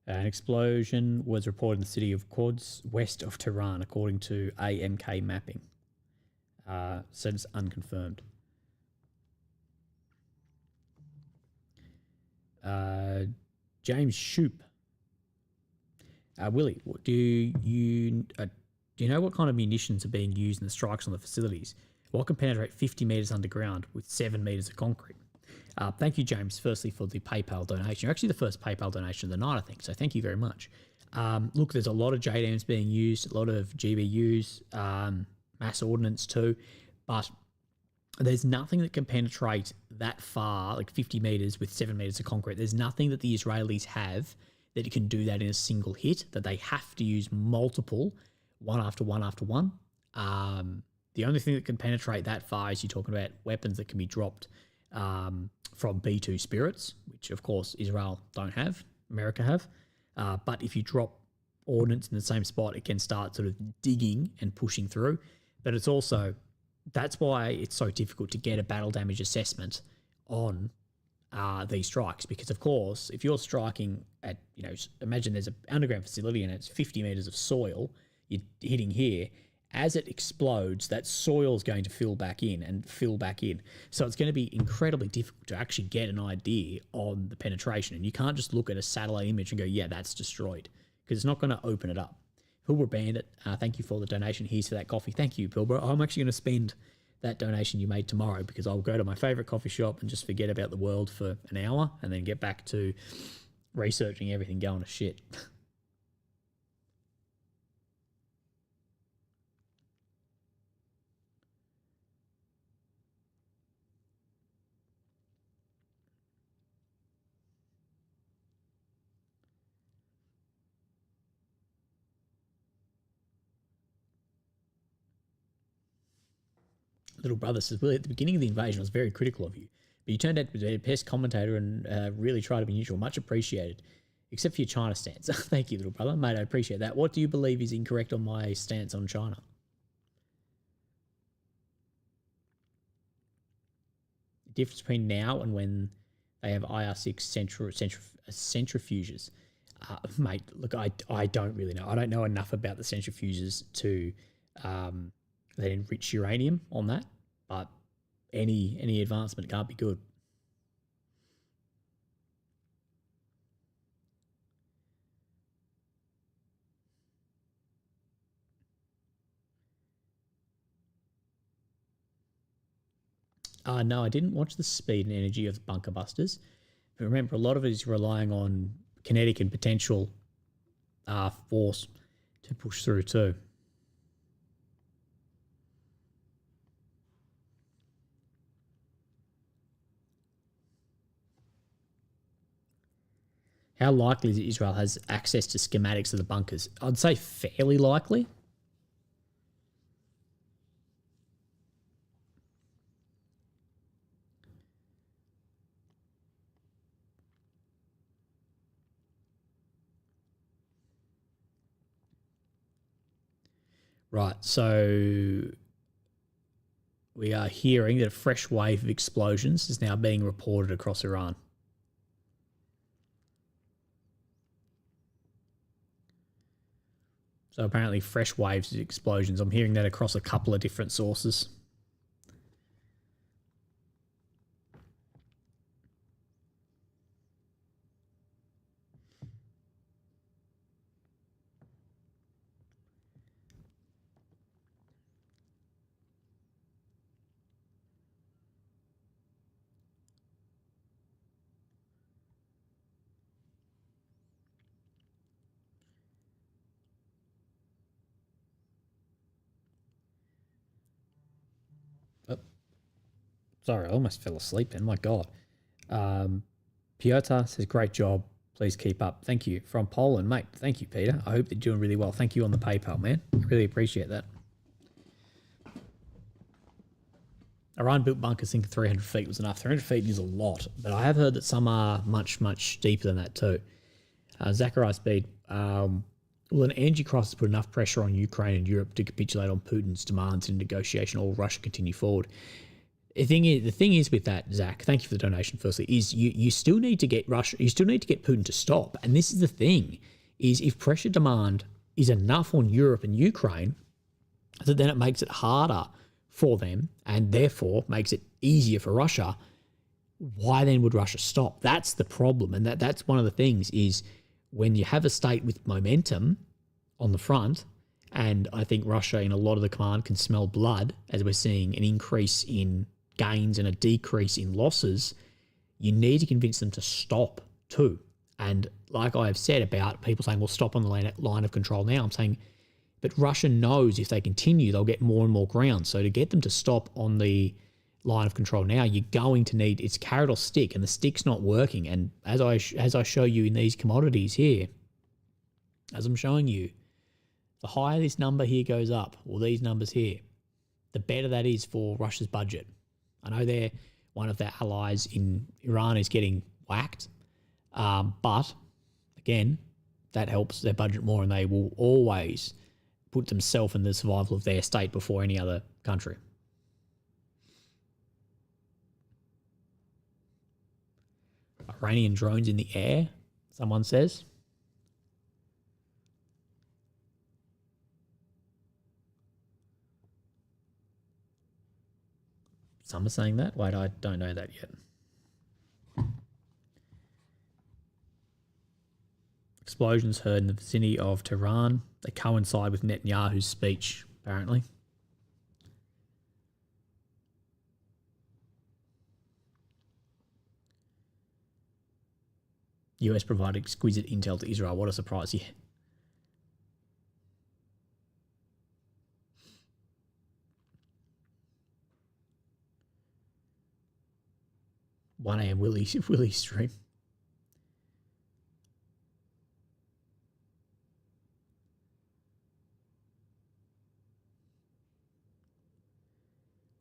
Speaker 1: An explosion was reported in the city of Quds, west of Tehran, according to AMK mapping. So it's unconfirmed. James Shoop. Willie, do you know what kind of munitions are being used in the strikes on the facilities? What can penetrate 50 metres underground with 7 metres of concrete? Thank you, James, firstly, for the PayPal donation. You're actually the first PayPal donation of the night, I think, so thank you very much. Look, there's a lot of JDAMs being used, a lot of GBUs, mass ordnance too, but there's nothing that can penetrate that far, like 50 metres with 7 metres of concrete. There's nothing that the Israelis have that can do that in a single hit, that they have to use multiple, one after one after one. The only thing that can penetrate that far is you're talking about weapons that can be dropped from B-2 Spirits, which of course Israel don't have, America have. But if you drop ordnance in the same spot, it can start sort of digging and pushing through. But it's also, that's why it's so difficult to get a battle damage assessment on these strikes, because of course, if you're striking at, imagine there's an underground facility and it's 50 meters of soil, you're hitting here. As it explodes, that soil is going to fill back in and fill back in. So it's going to be incredibly difficult to actually get an idea on the penetration. And you can't just look at a satellite image and go, yeah, that's destroyed, because it's not going to open it up. Pilbara Bandit, thank you for the donation. Here's for that coffee. Thank you, Pilbara. I'm actually going to spend that donation you made tomorrow, because I'll go to my favorite coffee shop and just forget about the world for an hour and then get back to researching everything going to shit. Little brother says, Willie, at the beginning of the invasion, I was very critical of you, but you turned out to be a pest commentator and really tried to be neutral. Much appreciated, except for your China stance. Thank you, little brother. Mate, I appreciate that. What do you believe is incorrect on my stance on China? The difference between now and when they have IR6 centrifuges. Mate, look, I don't really know. I don't know enough about the centrifuges to they enrich uranium on that, but any advancement can't be good. No, I didn't watch the speed and energy of bunker busters, but remember, a lot of it is relying on kinetic and potential force to push through too. How likely is it Israel has access to schematics of the bunkers? I'd say fairly likely. Right, so we are hearing that a fresh wave of explosions is now being reported across Iran. So apparently fresh waves of explosions. I'm hearing that across a couple of different sources. Oh, sorry, I almost fell asleep then. My God. Piotr says, great job. Please keep up. Thank you. From Poland, mate. Thank you, Peter. I hope you're doing really well. Thank you on the PayPal, man. I really appreciate that. Iran built bunkers thinking 300 feet was enough. 300 feet is a lot, but I have heard that some are much, much deeper than that too. Zachariah Speed, will an energy crisis put enough pressure on Ukraine and Europe to capitulate on Putin's demands in negotiation, or will Russia continue forward? The thing is with that, Zach, thank you for the donation firstly, is you still need to get Russia, you still need to get Putin to stop. And this is the thing, is if pressure demand is enough on Europe and Ukraine, that then it makes it harder for them and therefore makes it easier for Russia. Why then would Russia stop? That's the problem. And that's one of the things is when you have a state with momentum on the front, and I think Russia in a lot of the command can smell blood as we're seeing an increase in gains and a decrease in losses, you need to convince them to stop too. And like I've said about people saying, well, stop on the line of control now, I'm saying, but Russia knows if they continue, they'll get more and more ground. So to get them to stop on the line of control now, you're going to need, it's carrot or stick, and the stick's not working. And as I show you in these commodities here, as I'm showing you, the higher this number here goes up, or these numbers here, the better that is for Russia's budget. I know they're one of their allies in Iran is getting whacked, but again, that helps their budget more, and they will always put themselves in the survival of their state before any other country. Iranian drones in the air, someone says. Some are saying that. Wait, I don't know that yet. Explosions heard in the vicinity of Tehran. They coincide with Netanyahu's speech, apparently. US provided exquisite intel to Israel. What a surprise. Yeah. One AM Willie stream.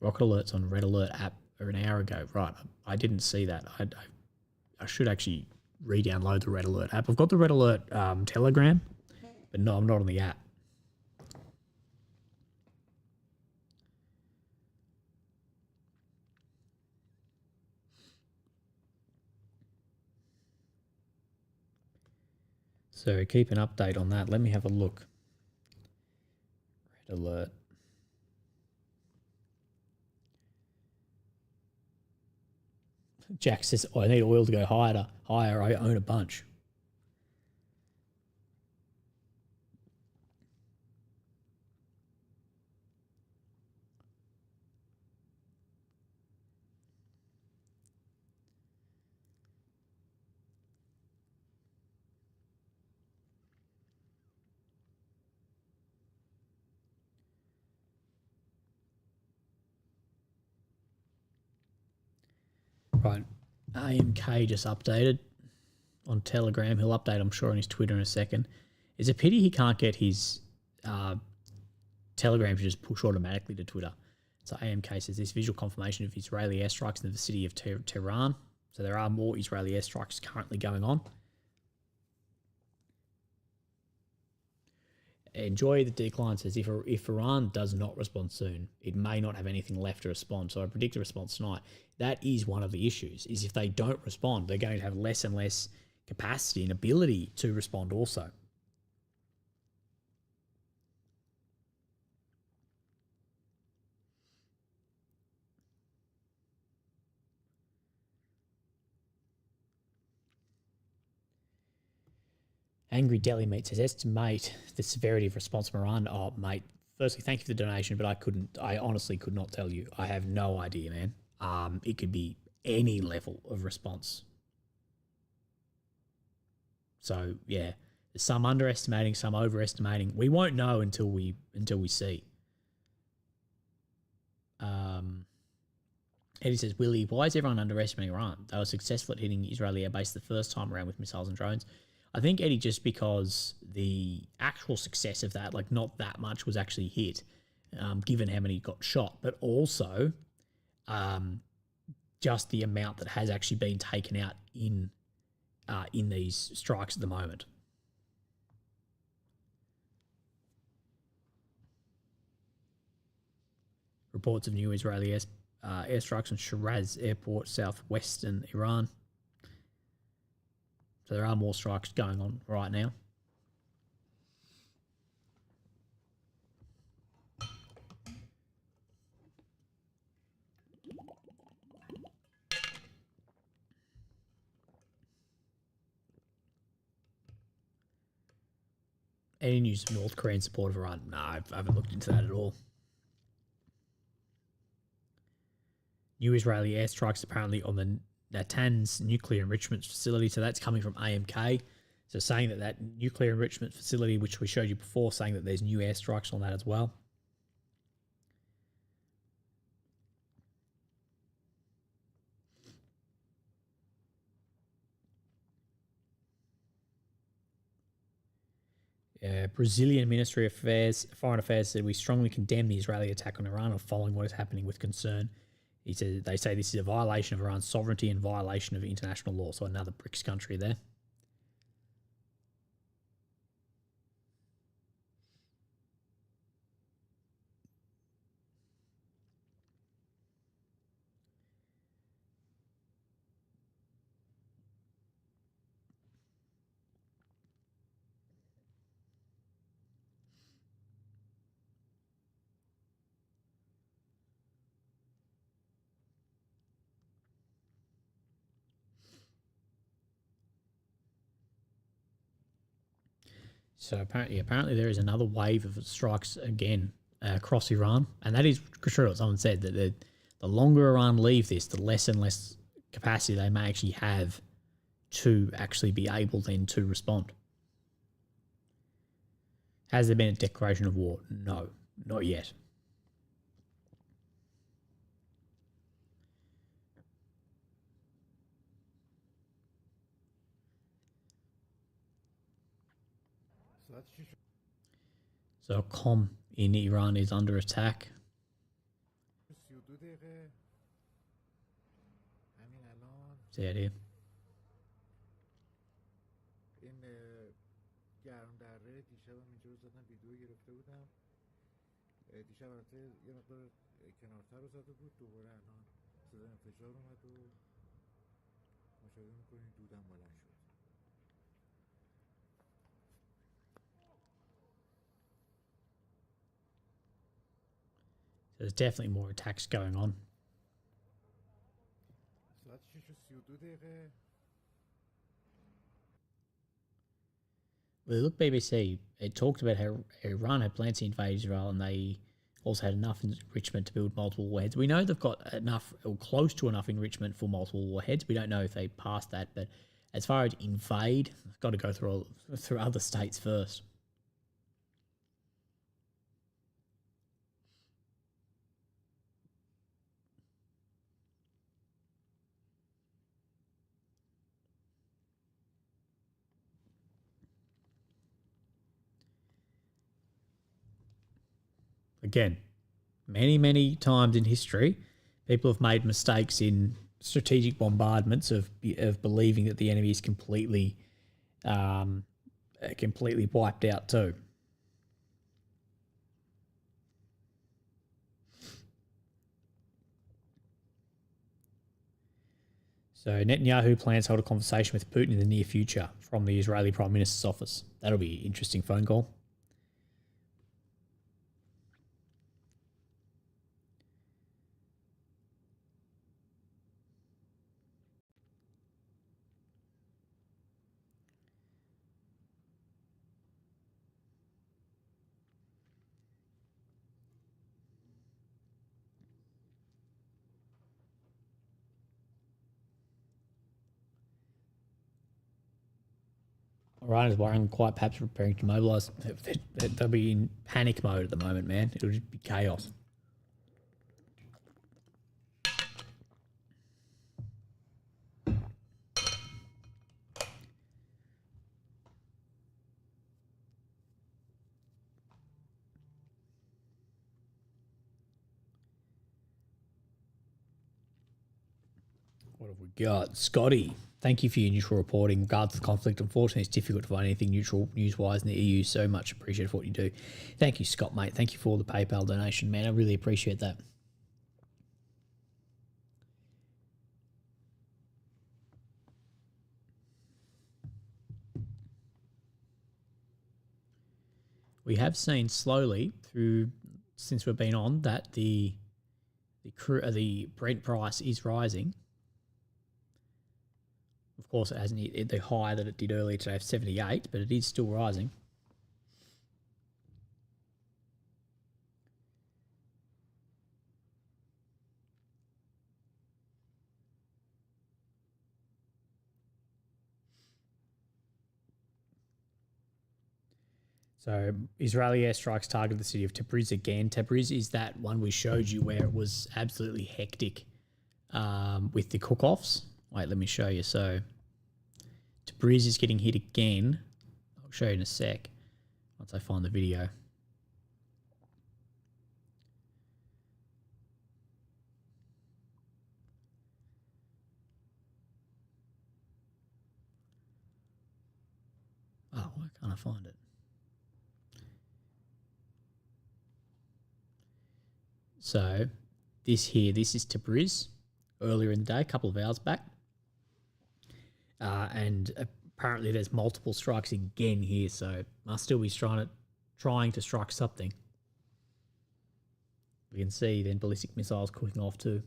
Speaker 1: Rocket alerts on Red Alert app an hour ago. Right, I didn't see that. I should actually re-download the Red Alert app. I've got the Red Alert Telegram, but no, I'm not on the app. So keep an update on that. Let me have a look. Red Alert. Jack says, I need oil to go higher. I own a bunch. Right. AMK just updated. on Telegram. He'll update, I'm sure, on his Twitter in a second. It's a pity he can't get his Telegram to just push automatically to Twitter. So AMK says this visual confirmation of Israeli airstrikes in the vicinity of Tehran. So there are more Israeli airstrikes currently going on. Enjoy the decline says if Iran does not respond soon, it may not have anything left to respond. So I predict a response tonight. That is one of the issues, is if they don't respond, they're going to have less and less capacity and ability to respond also. Angry Deli Meat says, estimate the severity of response from Iran. Oh, mate, firstly, thank you for the donation, but I honestly could not tell you. I have no idea, man. It could be any level of response. So, yeah, there's some underestimating, some overestimating. We won't know until we see. Eddie says, Willie, why is everyone underestimating Iran? They were successful at hitting Israeli air base the first time around with missiles and drones. I think, Eddie, just because the actual success of that, like not that much was actually hit, given how many got shot, but also just the amount that has actually been taken out in these strikes at the moment. Reports of new Israeli airstrikes on Shiraz airport, southwestern Iran. So there are more strikes going on right now. Any news of North Korean support of Iran? No, I haven't looked into that at all. New Israeli airstrikes apparently on the Natanz nuclear enrichment facility. So that's coming from AMK. So saying that nuclear enrichment facility, which we showed you before, saying that there's new airstrikes on that as well. Brazilian Ministry of Foreign Affairs said, we strongly condemn the Israeli attack on Iran and following what is happening with concern. He said they say this is a violation of Iran's sovereignty and violation of international law. So another BRICS country there. So apparently there is another wave of strikes again across Iran, and that is true. What someone said, that the longer Iran leave this, the less and less capacity they may actually have to actually be able then to respond. Has there been a declaration of war? No, not yet. So Qom in Iran is under attack. See it here. There's definitely more attacks going on. Well, look, BBC, it talked about how Iran had plans to invade Israel and they also had enough enrichment to build multiple warheads. We know they've got enough, or close to enough enrichment for multiple warheads. We don't know if they passed that, but as far as invade, they've got to go through other states first. again, many times in history, people have made mistakes in strategic bombardments of believing that the enemy is completely wiped out too. So Netanyahu plans to hold a conversation with Putin in the near future from the Israeli Prime Minister's office. That'll be an interesting phone call. Iran is worrying quite perhaps preparing to mobilise. They'll be in panic mode at the moment, man. It'll just be chaos. What have we got? Scotty, thank you for your neutral reporting. Regards to the conflict, unfortunately, it's difficult to find anything neutral news-wise in the EU. So much appreciated for what you do. Thank you, Scott, mate. Thank you for the PayPal donation, man. I really appreciate that. We have seen slowly through since we've been on that the Brent price is rising. Of course, it hasn't hit the high that it did earlier today of 78, but it is still rising. So Israeli airstrikes targeted the city of Tabriz again. Tabriz is that one we showed you where it was absolutely hectic with the cook-offs. Wait, let me show you. So Tabriz is getting hit again. I'll show you in a sec once I find the video. Oh, why can't I find it? So this is Tabriz earlier in the day, a couple of hours back. And apparently there's multiple strikes again here, so must still be trying to strike something. We can see then ballistic missiles cooking off too.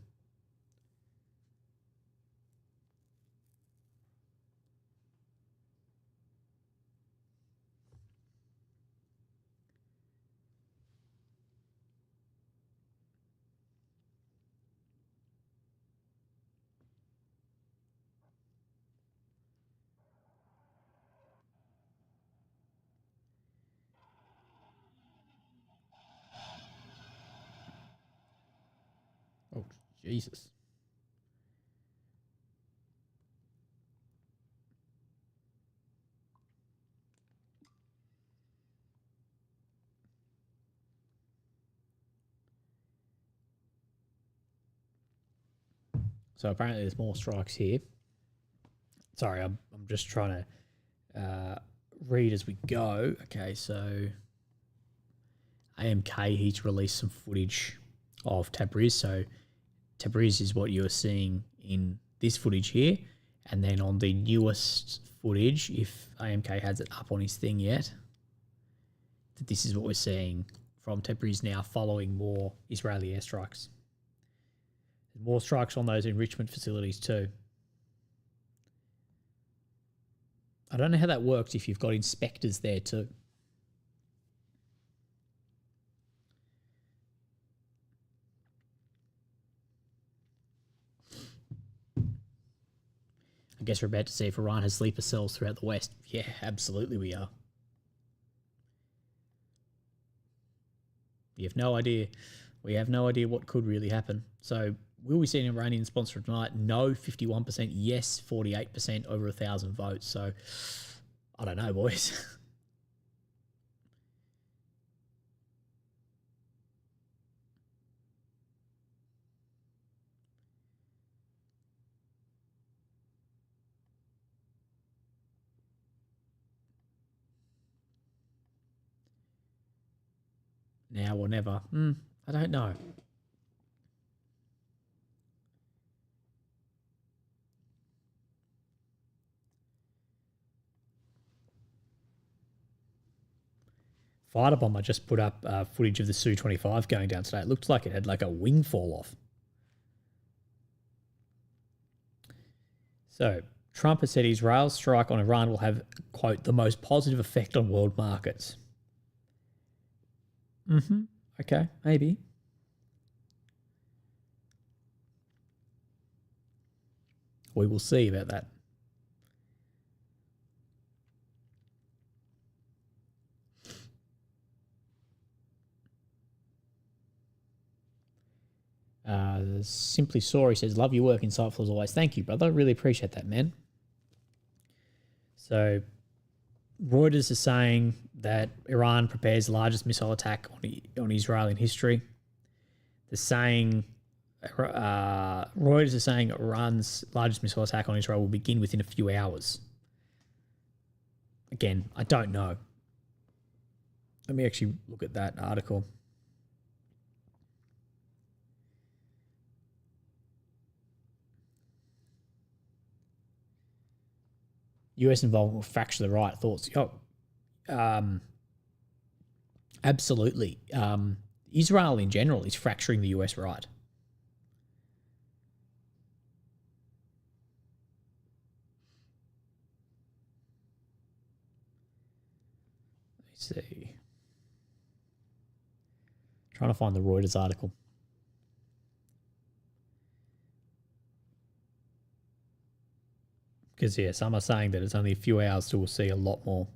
Speaker 1: Oh, Jesus. So apparently there's more strikes here. Sorry, I'm just trying to read as we go. Okay, so AMK, he's released some footage of Tabriz. So Tabriz is what you're seeing in this footage here. And then on the newest footage, if AMK has it up on his thing yet, that this is what we're seeing from Tabriz now following more Israeli airstrikes. There's more strikes on those enrichment facilities too. I don't know how that works if you've got inspectors there too. I guess we're about to see if Iran has sleeper cells throughout the West. Yeah, absolutely we are. We have no idea. We have no idea what could really happen. So will we see an Iranian sponsor tonight? No, 51%. Yes, 48%, over 1,000 votes. So I don't know, boys. now or never. I don't know. Fighter bomber just put up footage of the Su-25 going down today. It looked like it had like a wing fall off. So Trump has said his rail strike on Iran will have, quote, the most positive effect on world markets. Okay, maybe. We will see about that. Simply Sorry says, love your work, insightful as always. Thank you, brother. Really appreciate that, man. So Reuters is saying that Iran prepares the largest missile attack on Israel in history. They're saying, Reuters is saying Iran's largest missile attack on Israel will begin within a few hours. Again, I don't know. Let me actually look at that article. US involvement will fracture the right. Thoughts? Absolutely. Israel in general is fracturing the US right. Let's see. Trying to find the Reuters article. Because, yeah, some are saying that it's only a few hours till we'll see a lot more.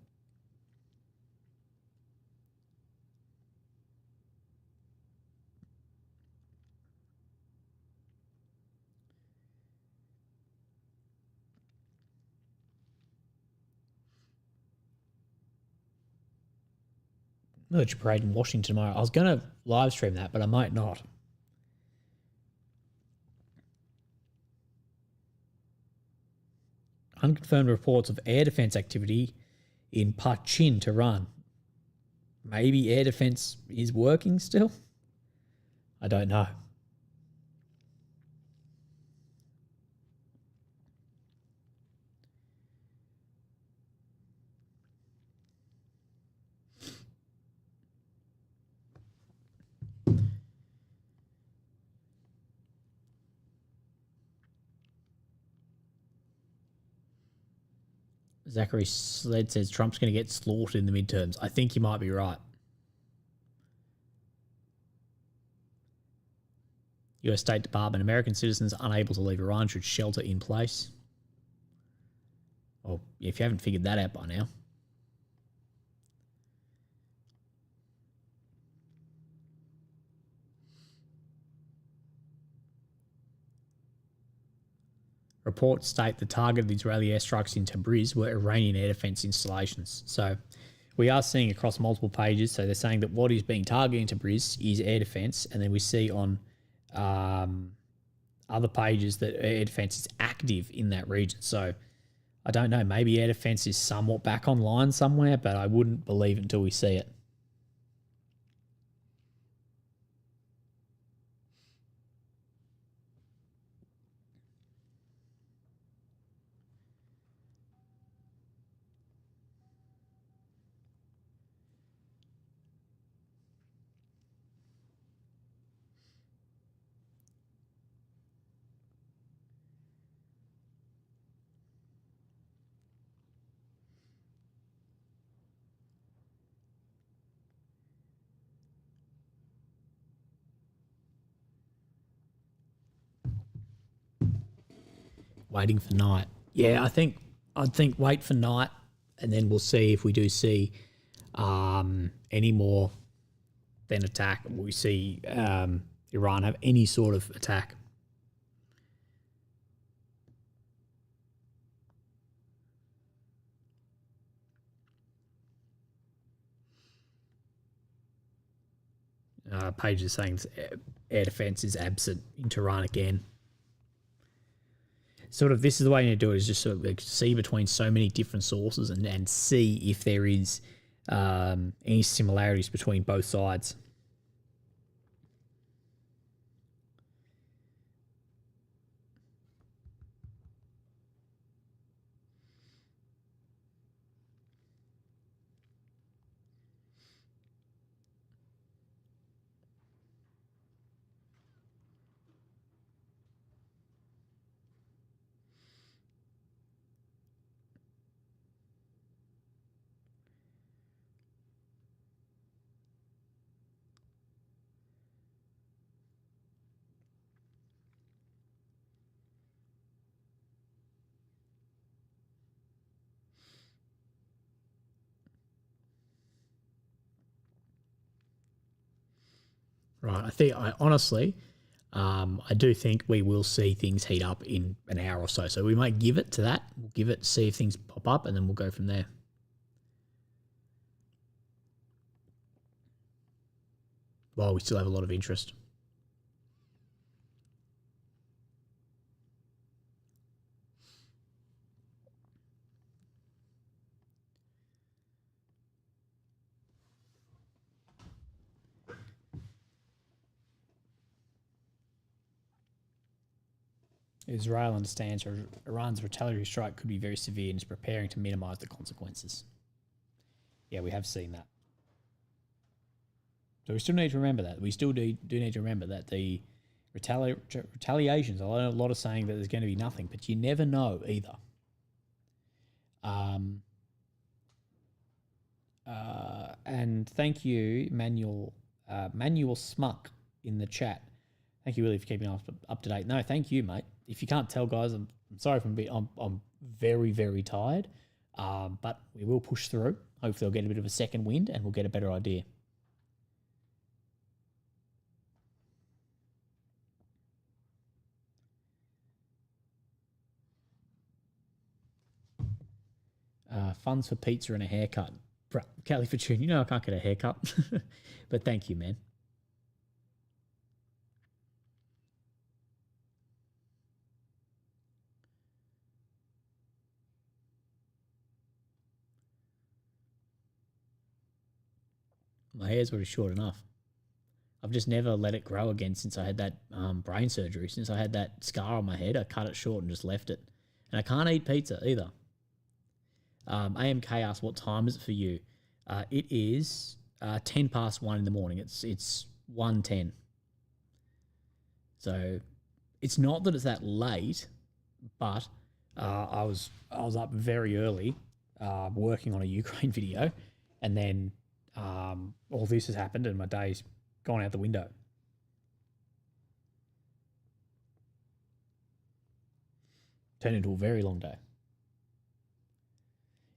Speaker 1: Military parade in Washington tomorrow. I was going to live stream that, but I might not. Unconfirmed reports of air defense activity in Pachin, Tehran. Maybe air defense is working still? I don't know. Zachary Sled says Trump's going to get slaughtered in the midterms. I think you might be right. US State Department, American citizens unable to leave Iran should shelter in place. Well, if you haven't figured that out by now. Reports state the target of the Israeli airstrikes in Tabriz were Iranian air defense installations. So we are seeing across multiple pages. So they're saying that what is being targeted in Tabriz is air defense. And then we see on other pages that air defense is active in that region. So I don't know. Maybe air defense is somewhat back online somewhere, but I wouldn't believe it until we see it. Waiting for night. Yeah, I'd think wait for night, and then we'll see if we do see any more then attack. We see Iran have any sort of attack. Page is saying air defense is absent in Tehran again. Sort of, this is the way you do it, is just sort of like see between so many different sources and see if there is any similarities between both sides. Right. I honestly, I do think we will see things heat up in an hour or so. So we might give it to that. We'll give it, see if things pop up, and then we'll go from there. Well, we still have a lot of interest. Israel understands Iran's retaliatory strike could be very severe and is preparing to minimize the consequences. Yeah, we have seen that. So we still need to remember that. We still do need to remember that the retaliations, a lot of saying that there's going to be nothing, but you never know either. And thank you, Manuel Smuck in the chat. Thank you, Willie, for keeping us up to date. No, thank you, mate. If you can't tell, guys, I'm sorry if I'm very, very tired, but we will push through. Hopefully I'll get a bit of a second wind and we'll get a better idea. Funds for pizza and a haircut. Kelly Fortune, you know I can't get a haircut, but thank you, man. My hair's already short enough. I've just never let it grow again since I had that brain surgery. Since I had that scar on my head, I cut it short and just left it. And I can't eat pizza either. AMK asked, what time is it for you? It is 10 past 1 in the morning. It's 1:10. So it's not that it's that late, but I was up very early working on a Ukraine video, and then all this has happened and my day's gone out the window. Turned into a very long day.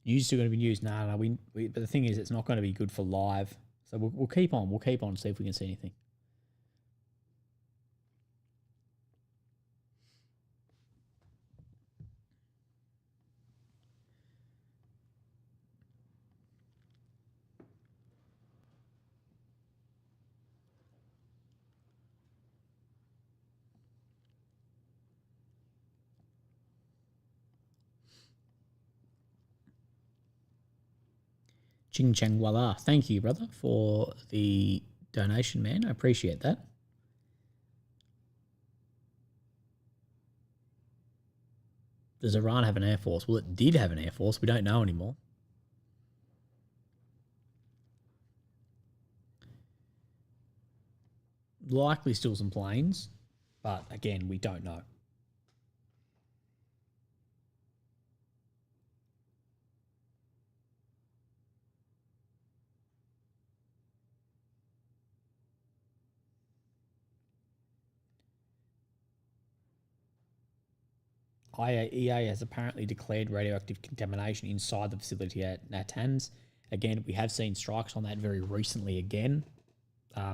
Speaker 1: News still going to be news. No, but the thing is, it's not going to be good for live. So we'll keep on. We'll keep on, see if we can see anything. Ching Chang Wala. Thank you, brother, for the donation, man. I appreciate that. Does Iran have an air force? Well, it did have an air force. We don't know anymore. Likely still some planes, but again, we don't know. IAEA has apparently declared radioactive contamination inside the facility at Natanz. Again, we have seen strikes on that very recently again.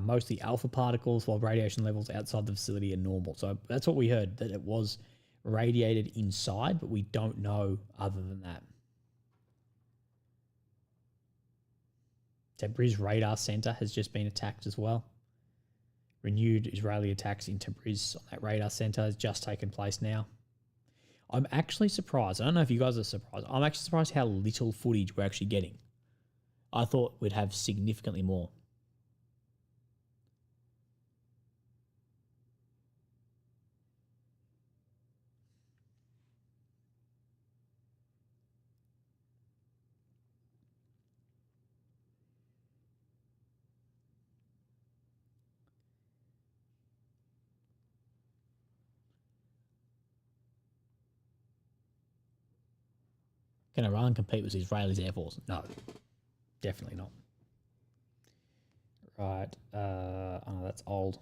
Speaker 1: Mostly alpha particles, while radiation levels outside the facility are normal. So that's what we heard, that it was radiated inside, but we don't know other than that. Tabriz radar center has just been attacked as well. Renewed Israeli attacks in Tabriz on that radar center has just taken place now. I'm actually surprised. I don't know if you guys are surprised. I'm actually surprised how little footage we're actually getting. I thought we'd have significantly more. Can Iran compete with Israel's air force? No, definitely not. Right. Oh, that's old.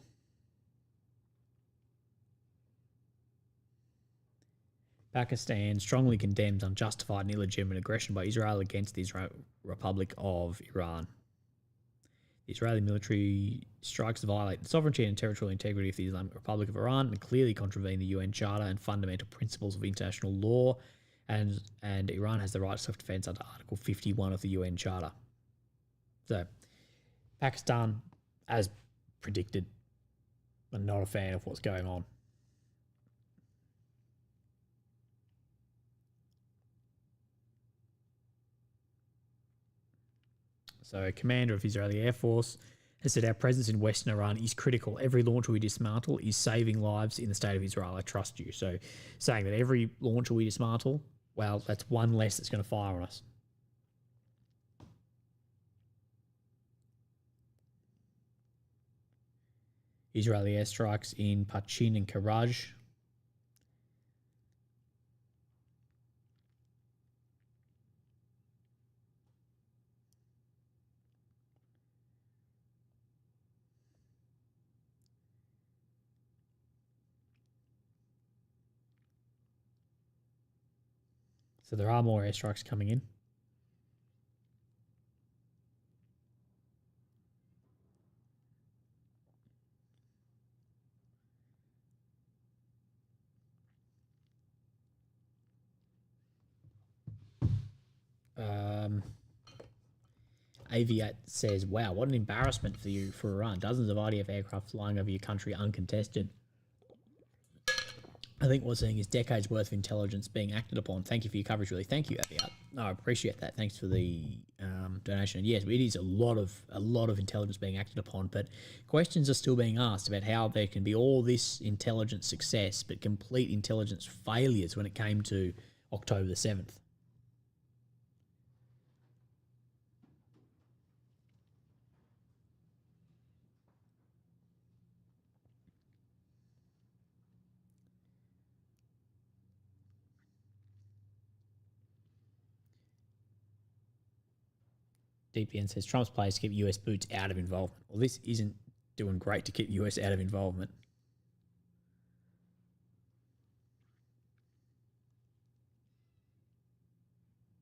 Speaker 1: Pakistan strongly condemns unjustified and illegitimate aggression by Israel against the Islamic Republic of Iran. Israeli military strikes violate the sovereignty and territorial integrity of the Islamic Republic of Iran and clearly contravene the UN Charter and fundamental principles of international law. And Iran has the right to self-defense under Article 51 of the UN Charter. So, Pakistan, as predicted, I'm not a fan of what's going on. So, commander of Israeli Air Force has said our presence in Western Iran is critical. Every launcher we dismantle is saving lives in the state of Israel. I trust you. So, saying that every launcher we dismantle, well, that's one less that's going to fire on us. Israeli airstrikes in Pachin and Karaj. So there are more airstrikes coming in. Aviat says, wow, what an embarrassment for you for Iran. Dozens of IDF aircraft flying over your country uncontested. I think what we're seeing is decades worth of intelligence being acted upon. Thank you for your coverage, really. Thank you, Aviat. No, I appreciate that. Thanks for the donation. And yes, it is a lot of intelligence being acted upon, but questions are still being asked about how there can be all this intelligence success, but complete intelligence failures when it came to October the 7th. DPN says Trump's players to keep US boots out of involvement. Well, this isn't doing great to keep US out of involvement.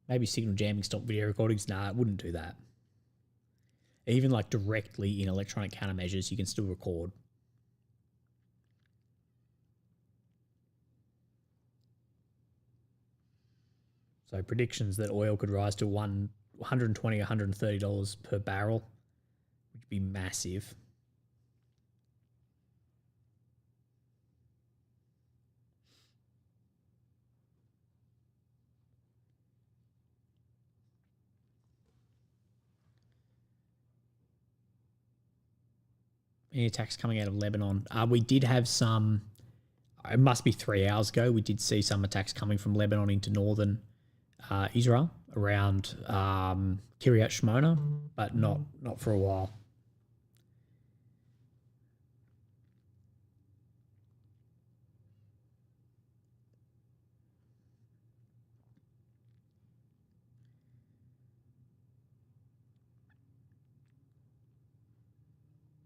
Speaker 1: Maybe signal jamming, stop video recordings. Nah, it wouldn't do that. Even like directly in electronic countermeasures, you can still record. So predictions that oil could rise to $120, $130 per barrel, which would be massive. Any attacks coming out of Lebanon? We did have some, it must be 3 hours ago, we did see some attacks coming from Lebanon into northern Israel around Kiryat Shmona, but not for a while.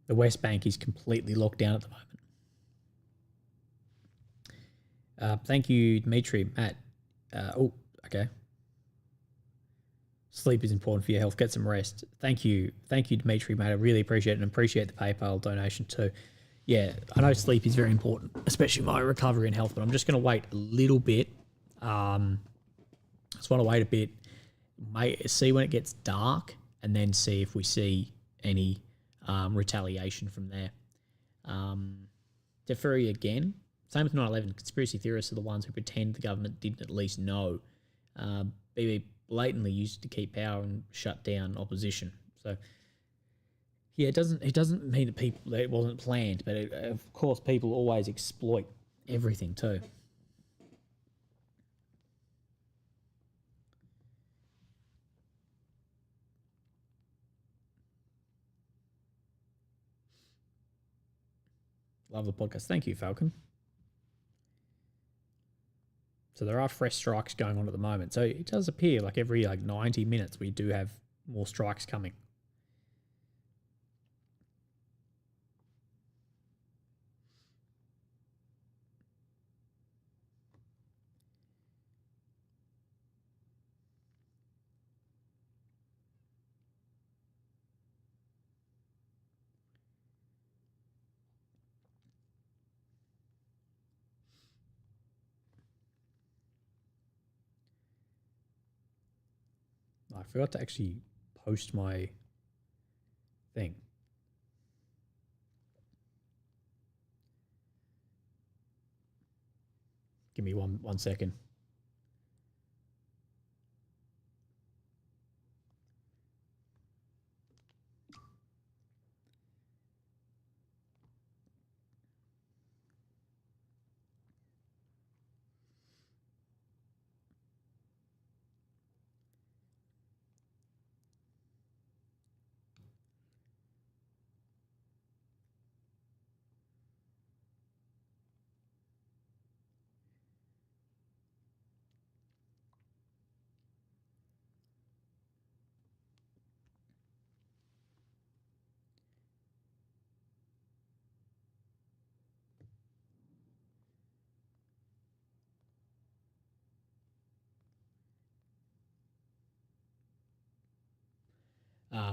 Speaker 1: The West Bank is completely locked down at the moment. Thank you, Dimitri. Matt. Okay. Sleep is important for your health. Get some rest. Thank you, Dimitri, mate. I really appreciate it and appreciate the PayPal donation too. Yeah, I know sleep is very important, especially my recovery and health, but I'm just going to wait a little bit. Just want to wait a bit, see when it gets dark, and then see if we see any retaliation from there. Defuri again. Same with 9/11. Conspiracy theorists are the ones who pretend the government didn't at least know. BB blatantly used to keep power and shut down opposition. So yeah, it doesn't mean that it wasn't planned, but of course people always exploit everything too. Love the podcast. Thank you, Falcon. So there are fresh strikes going on at the moment. So it does appear like every 90 minutes we do have more strikes coming. I forgot to actually post my thing. Give me one second.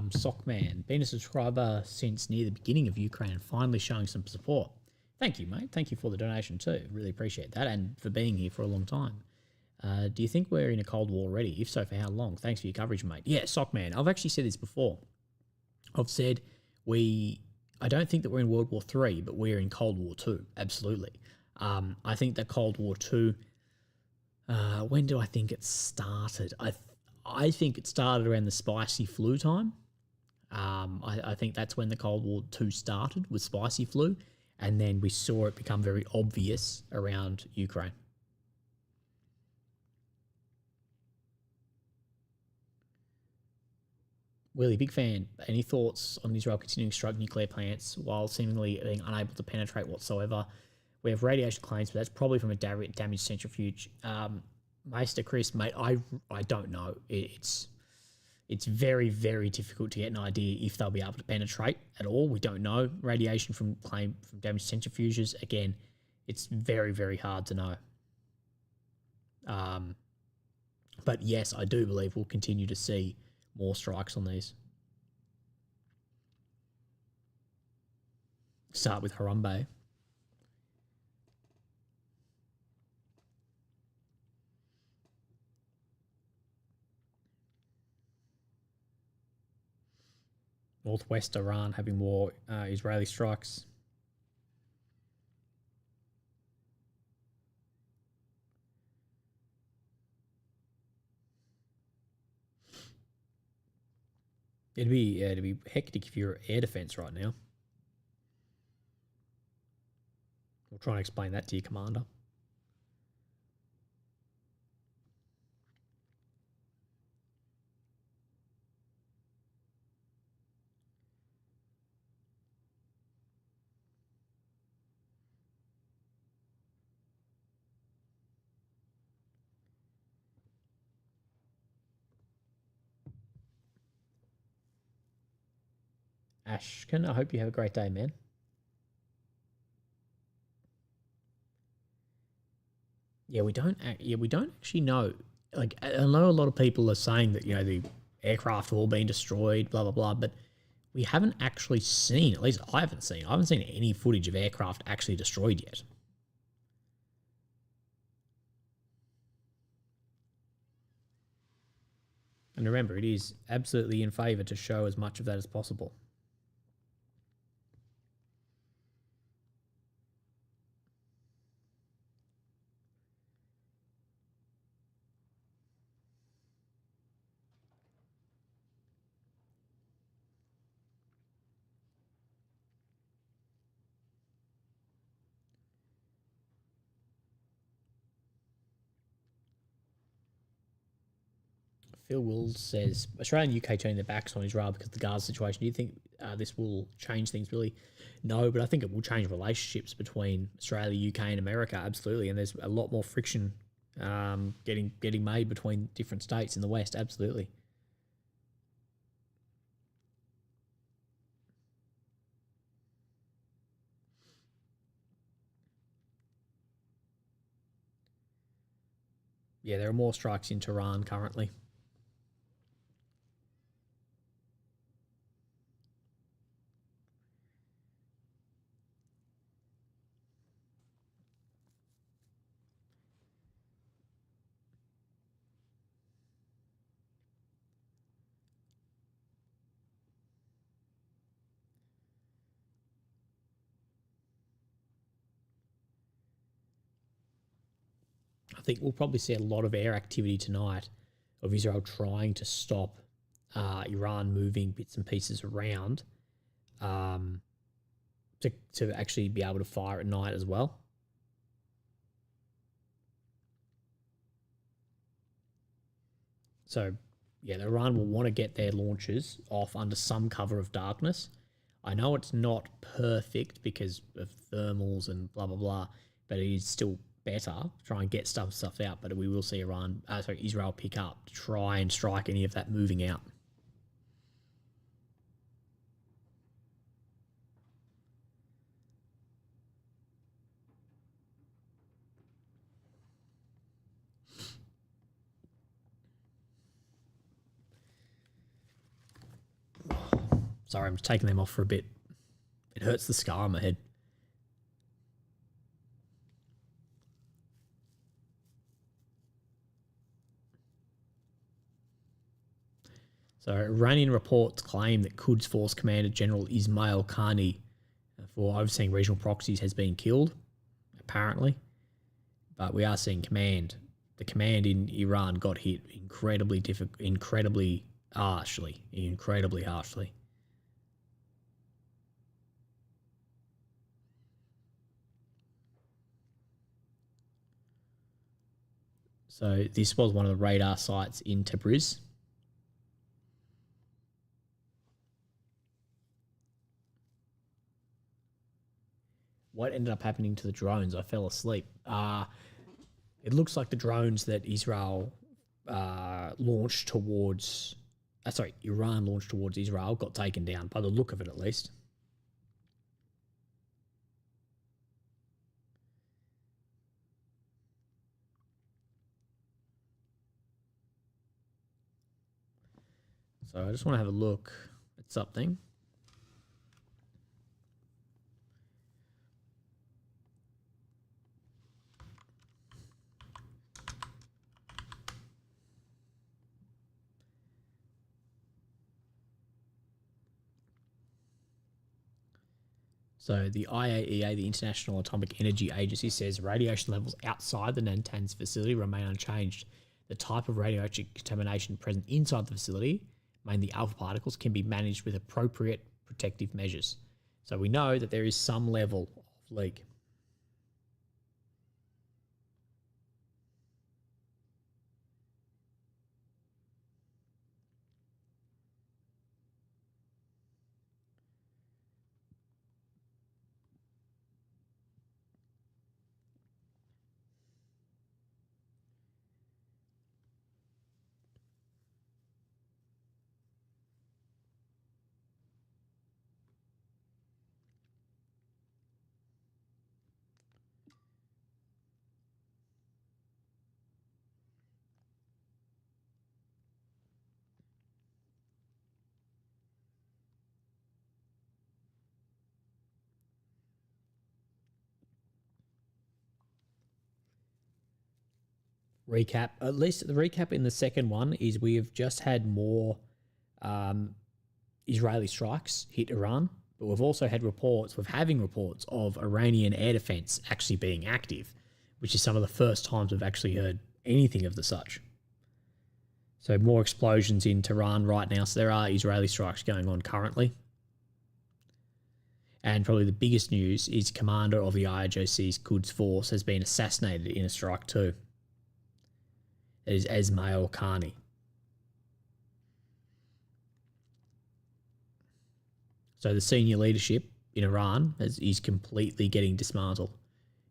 Speaker 1: Sockman, been a subscriber since near the beginning of Ukraine and finally showing some support. Thank you, mate. Thank you for the donation too. Really appreciate that and for being here for a long time. Do you think we're in a Cold War already? If so, for how long? Thanks for your coverage, mate. Yeah, Sockman. I've actually said this before. I've said I don't think that we're in World War III, but we're in Cold War II. Absolutely. I think that Cold War II, when do I think it started? I think it started around the spicy flu time. I think that's when the Cold War II started with spicy flu, and then we saw it become very obvious around Ukraine. Willie, big fan. Any thoughts on Israel continuing to strike nuclear plants while seemingly being unable to penetrate whatsoever? We have radiation claims, but that's probably from a damaged centrifuge. Maester Chris, mate, I don't know. It's very, very difficult to get an idea if they'll be able to penetrate at all. We don't know. Radiation from damaged centrifuges, again, it's very, very hard to know. But yes, I do believe we'll continue to see more strikes on these. Start with Harambe. Northwest Iran having more Israeli strikes. It'd be hectic if you're air defense right now. We'll try and explain that to your commander. Ashken, I hope you have a great day, man. Yeah, we don't actually know. Like, I know a lot of people are saying that, the aircraft have all been destroyed, blah blah blah, but we haven't actually seen. At least I haven't seen any footage of aircraft actually destroyed yet. And remember, it is absolutely in favour to show as much of that as possible. Phil Wills says, Australia and UK turning their backs on Israel because of the Gaza situation. Do you think this will change things really? No, but I think it will change relationships between Australia, UK and America, absolutely. And there's a lot more friction getting made between different states in the West, absolutely. Yeah, there are more strikes in Tehran currently. think we'll probably see a lot of air activity tonight of Israel trying to stop Iran moving bits and pieces around to actually be able to fire at night as well. So, yeah, Iran will want to get their launches off under some cover of darkness. I know it's not perfect because of thermals and blah, blah, blah, but it is still better to try and get stuff out. But we will see Israel pick up to try and strike any of that moving out. Sorry, I'm just taking them off for a bit. It hurts the scar on my head. So Iranian reports claim that Quds Force Commander General Ismail Khani for overseeing regional proxies has been killed, apparently. But we are seeing the command in Iran got hit incredibly harshly. So this was one of the radar sites in Tabriz. What ended up happening to the drones? I fell asleep. It looks like the drones that Iran launched towards Israel got taken down, by the look of it at least. So I just want to have a look at something. So the IAEA, the International Atomic Energy Agency, says radiation levels outside the Natanz facility remain unchanged. The type of radioactive contamination present inside the facility, mainly alpha particles, can be managed with appropriate protective measures. So we know that there is some level of leak. Recap, at least the recap in the second one is we have just had more Israeli strikes hit Iran, but we're having reports of Iranian air defense actually being active, which is some of the first times we've actually heard anything of the such. So more explosions in Tehran right now. So there are Israeli strikes going on currently. And probably the biggest news is commander of the IRGC's Quds Force has been assassinated in a strike too. That is Ismail Khani. So the senior leadership in Iran is completely getting dismantled.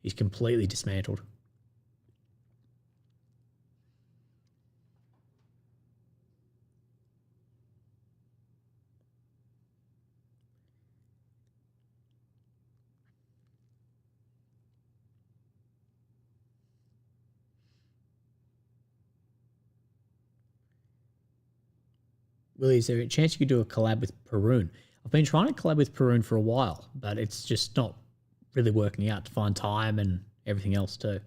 Speaker 1: He's completely dismantled. Willie, is there a chance you could do a collab with Perun? I've been trying to collab with Perun for a while, but it's just not really working out to find time and everything else too.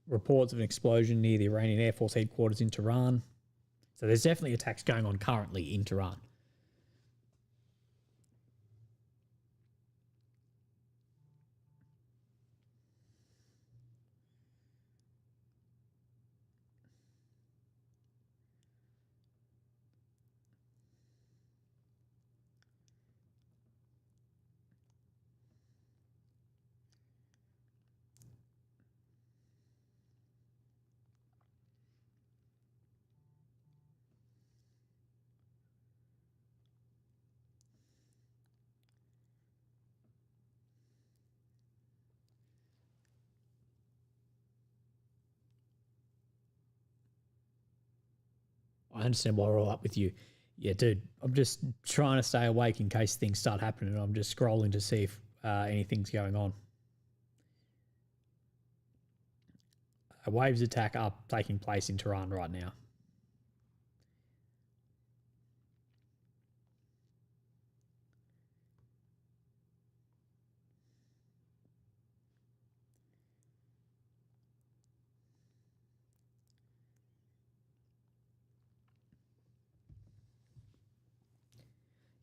Speaker 1: Reports of an explosion near the Iranian Air Force headquarters in Tehran. So there's definitely attacks going on currently in Tehran. I understand why we're all up with you. Yeah, dude, I'm just trying to stay awake in case things start happening. I'm just scrolling to see if anything's going on. A waves attack up taking place in Tehran right now.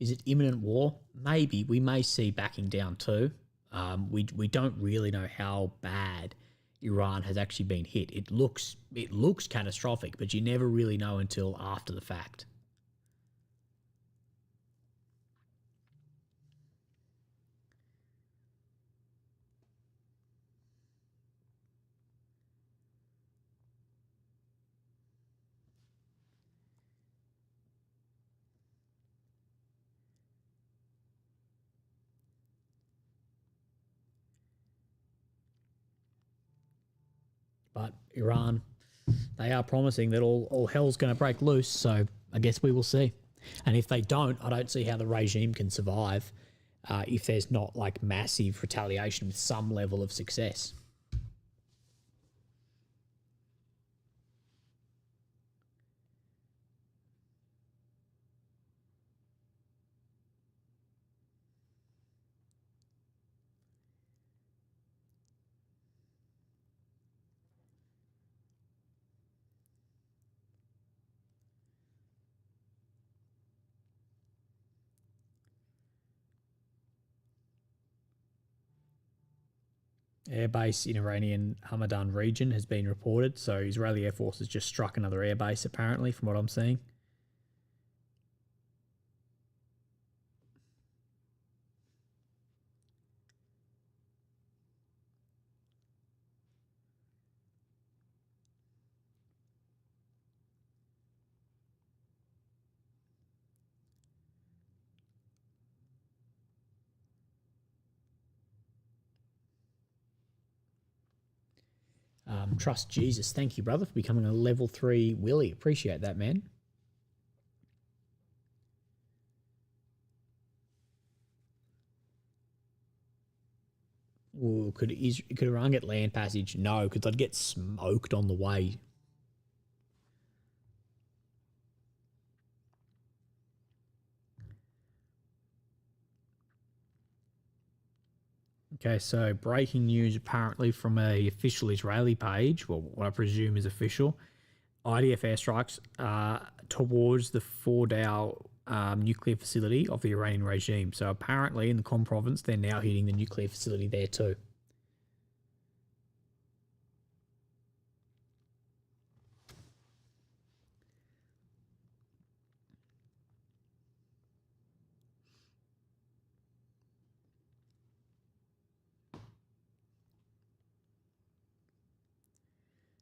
Speaker 1: Is it imminent war? Maybe. We may see backing down too. We don't really know how bad Iran has actually been hit. It looks catastrophic, but you never really know until after the fact. But Iran, they are promising that all hell's going to break loose. So I guess we will see. And if they don't, I don't see how the regime can survive if there's not like massive retaliation with some level of success. Airbase in Iranian Hamadan region has been reported. So Israeli Air Force has just struck another airbase, apparently, from what I'm seeing. Trust Jesus. Thank you, brother, for becoming a level 3 Willy. Appreciate that, man. Ooh, could Iran get land passage? No, because I'd get smoked on the way. Okay, so breaking news apparently from a official Israeli page, well, what I presume is official. IDF airstrikes towards the Fordow nuclear facility of the Iranian regime. So apparently in the Qom province, they're now hitting the nuclear facility there too.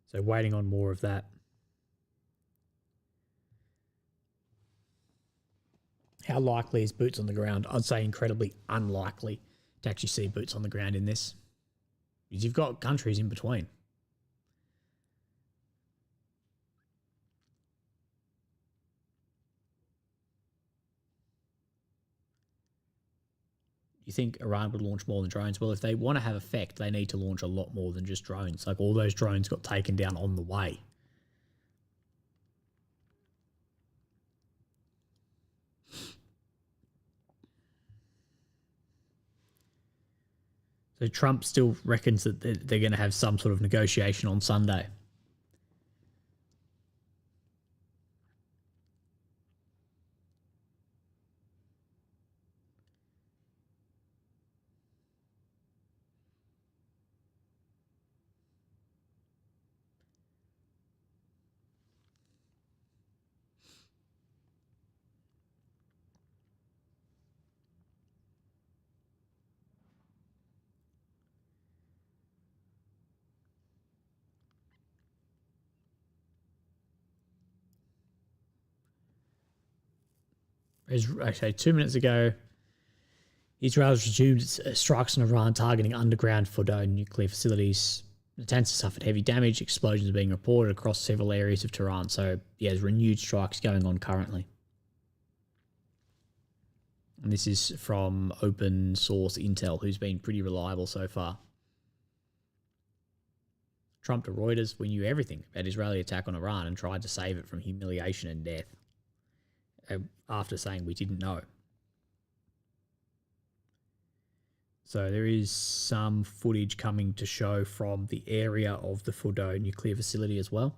Speaker 1: So waiting on more of that. How likely is boots on the ground? I'd say incredibly unlikely to actually see boots on the ground in this. Because you've got countries in between. You think Iran would launch more than drones? Well, if they want to have effect, they need to launch a lot more than just drones. Like all those drones got taken down on the way. So Trump still reckons that they're going to have some sort of negotiation on Sunday. Actually, 2 minutes ago, Israel has resumed its strikes on Iran targeting underground Fordow nuclear facilities. The tanks have suffered heavy damage. Explosions are being reported across several areas of Tehran. So, yeah, there's renewed strikes going on currently. And this is from open source intel, who's been pretty reliable so far. Trump to Reuters, we knew everything about Israeli attack on Iran and tried to save it from humiliation and death. After saying we didn't know. So there is some footage coming to show from the area of the Fordo nuclear facility as well.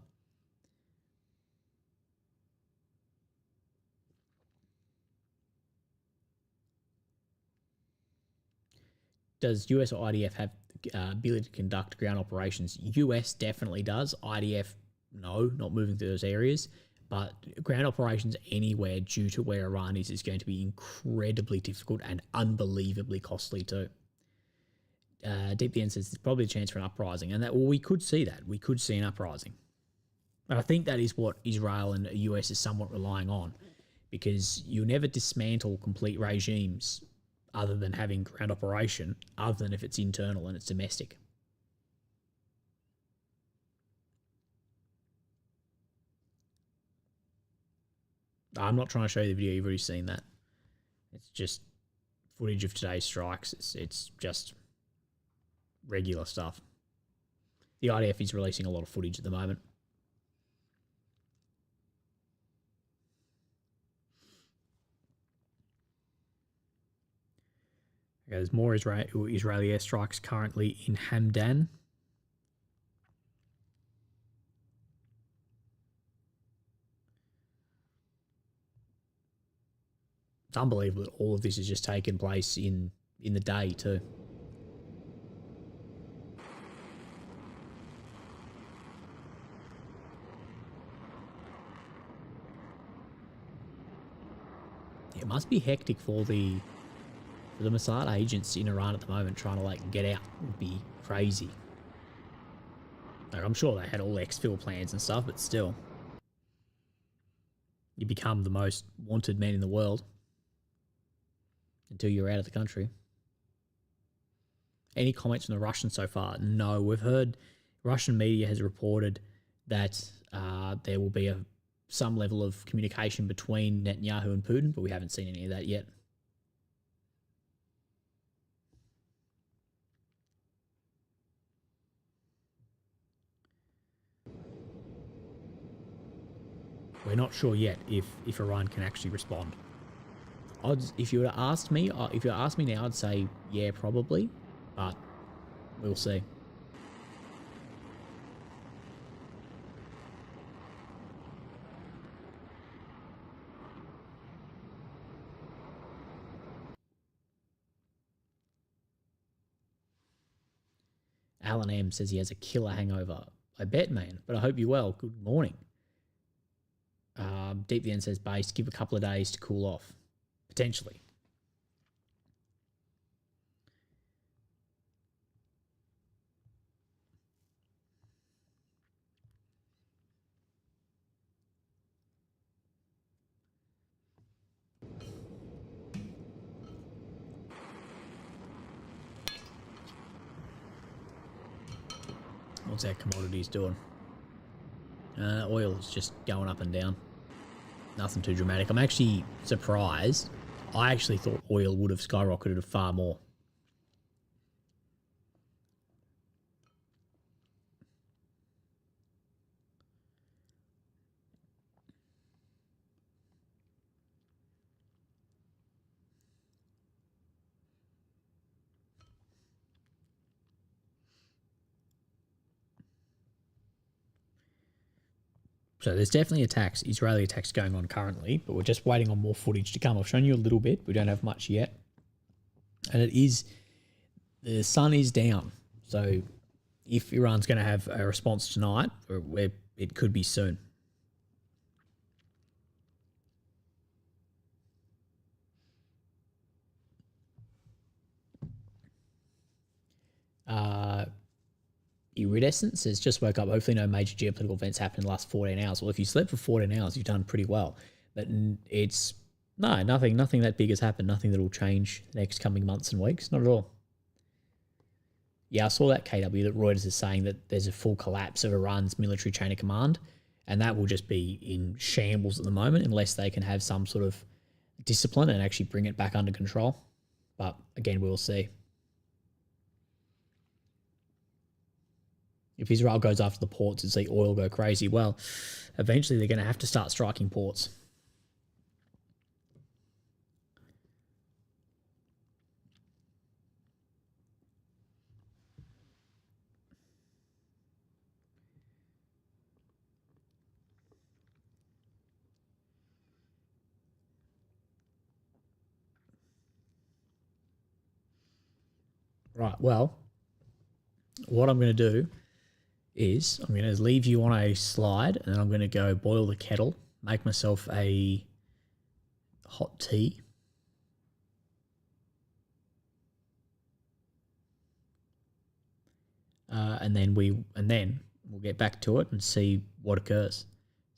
Speaker 1: Does US or IDF have ability to conduct ground operations? US definitely does. IDF, no, not moving through those areas. But ground operations anywhere due to where Iran is going to be incredibly difficult and unbelievably costly too. Deep the End says there's probably a chance for an uprising. And that, well, we could see that. We could see an uprising. And I think that is what Israel and the US is somewhat relying on, because you never dismantle complete regimes other than having ground operation, other than if it's internal and it's domestic. I'm not trying to show you the video, you've already seen that. It's just footage of today's strikes. It's just regular stuff. The IDF is releasing a lot of footage at the moment. Okay, there's more Israeli airstrikes currently in Hamdan. It's unbelievable that all of this has just taken place in the day too. It must be hectic for the Mossad agents in Iran at the moment trying to like get out. It would be crazy. Like, I'm sure they had all exfil plans and stuff, but still. You become the most wanted man in the world until you're out of the country. Any comments from the Russians so far? No. We've heard Russian media has reported that there will be some level of communication between Netanyahu and Putin, but we haven't seen any of that yet. We're not sure yet if Iran can actually respond. If you were to ask me, now, I'd say yeah, probably, but we'll see. Alan M says he has a killer hangover. I bet, man, but I hope you're well. Good morning. Deep the End says base, give a couple of days to cool off. Potentially. What's our commodities doing? Oil is just going up and down. Nothing too dramatic. I'm actually surprised. I actually thought oil would have skyrocketed far more. So there's definitely Israeli attacks going on currently, but we're just waiting on more footage to come. I've shown you a little bit. We don't have much yet. And the sun is down. So if Iran's going to have a response tonight, it could be soon. Iridescent says, just woke up. Hopefully no major geopolitical events happened in the last 14 hours. Well, if you slept for 14 hours, you've done pretty well. But it's, no, nothing that big has happened. Nothing that will change the next coming months and weeks. Not at all. Yeah, I saw that KW that Reuters is saying that there's a full collapse of Iran's military chain of command, and that will just be in shambles at the moment unless they can have some sort of discipline and actually bring it back under control. But again, we'll see. If Israel goes after the ports and see oil go crazy, well, eventually they're going to have to start striking ports. Right, well, what I'm going to do is I'm going to leave you on a slide and I'm going to go boil the kettle, make myself a hot tea. And then we'll get back to it and see what occurs.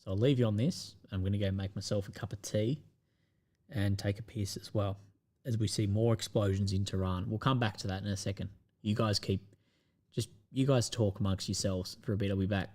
Speaker 1: So I'll leave you on this. I'm going to go make myself a cup of tea and take a piss as well as we see more explosions in Tehran. We'll come back to that in a second. You guys talk amongst yourselves for a bit. I'll be back.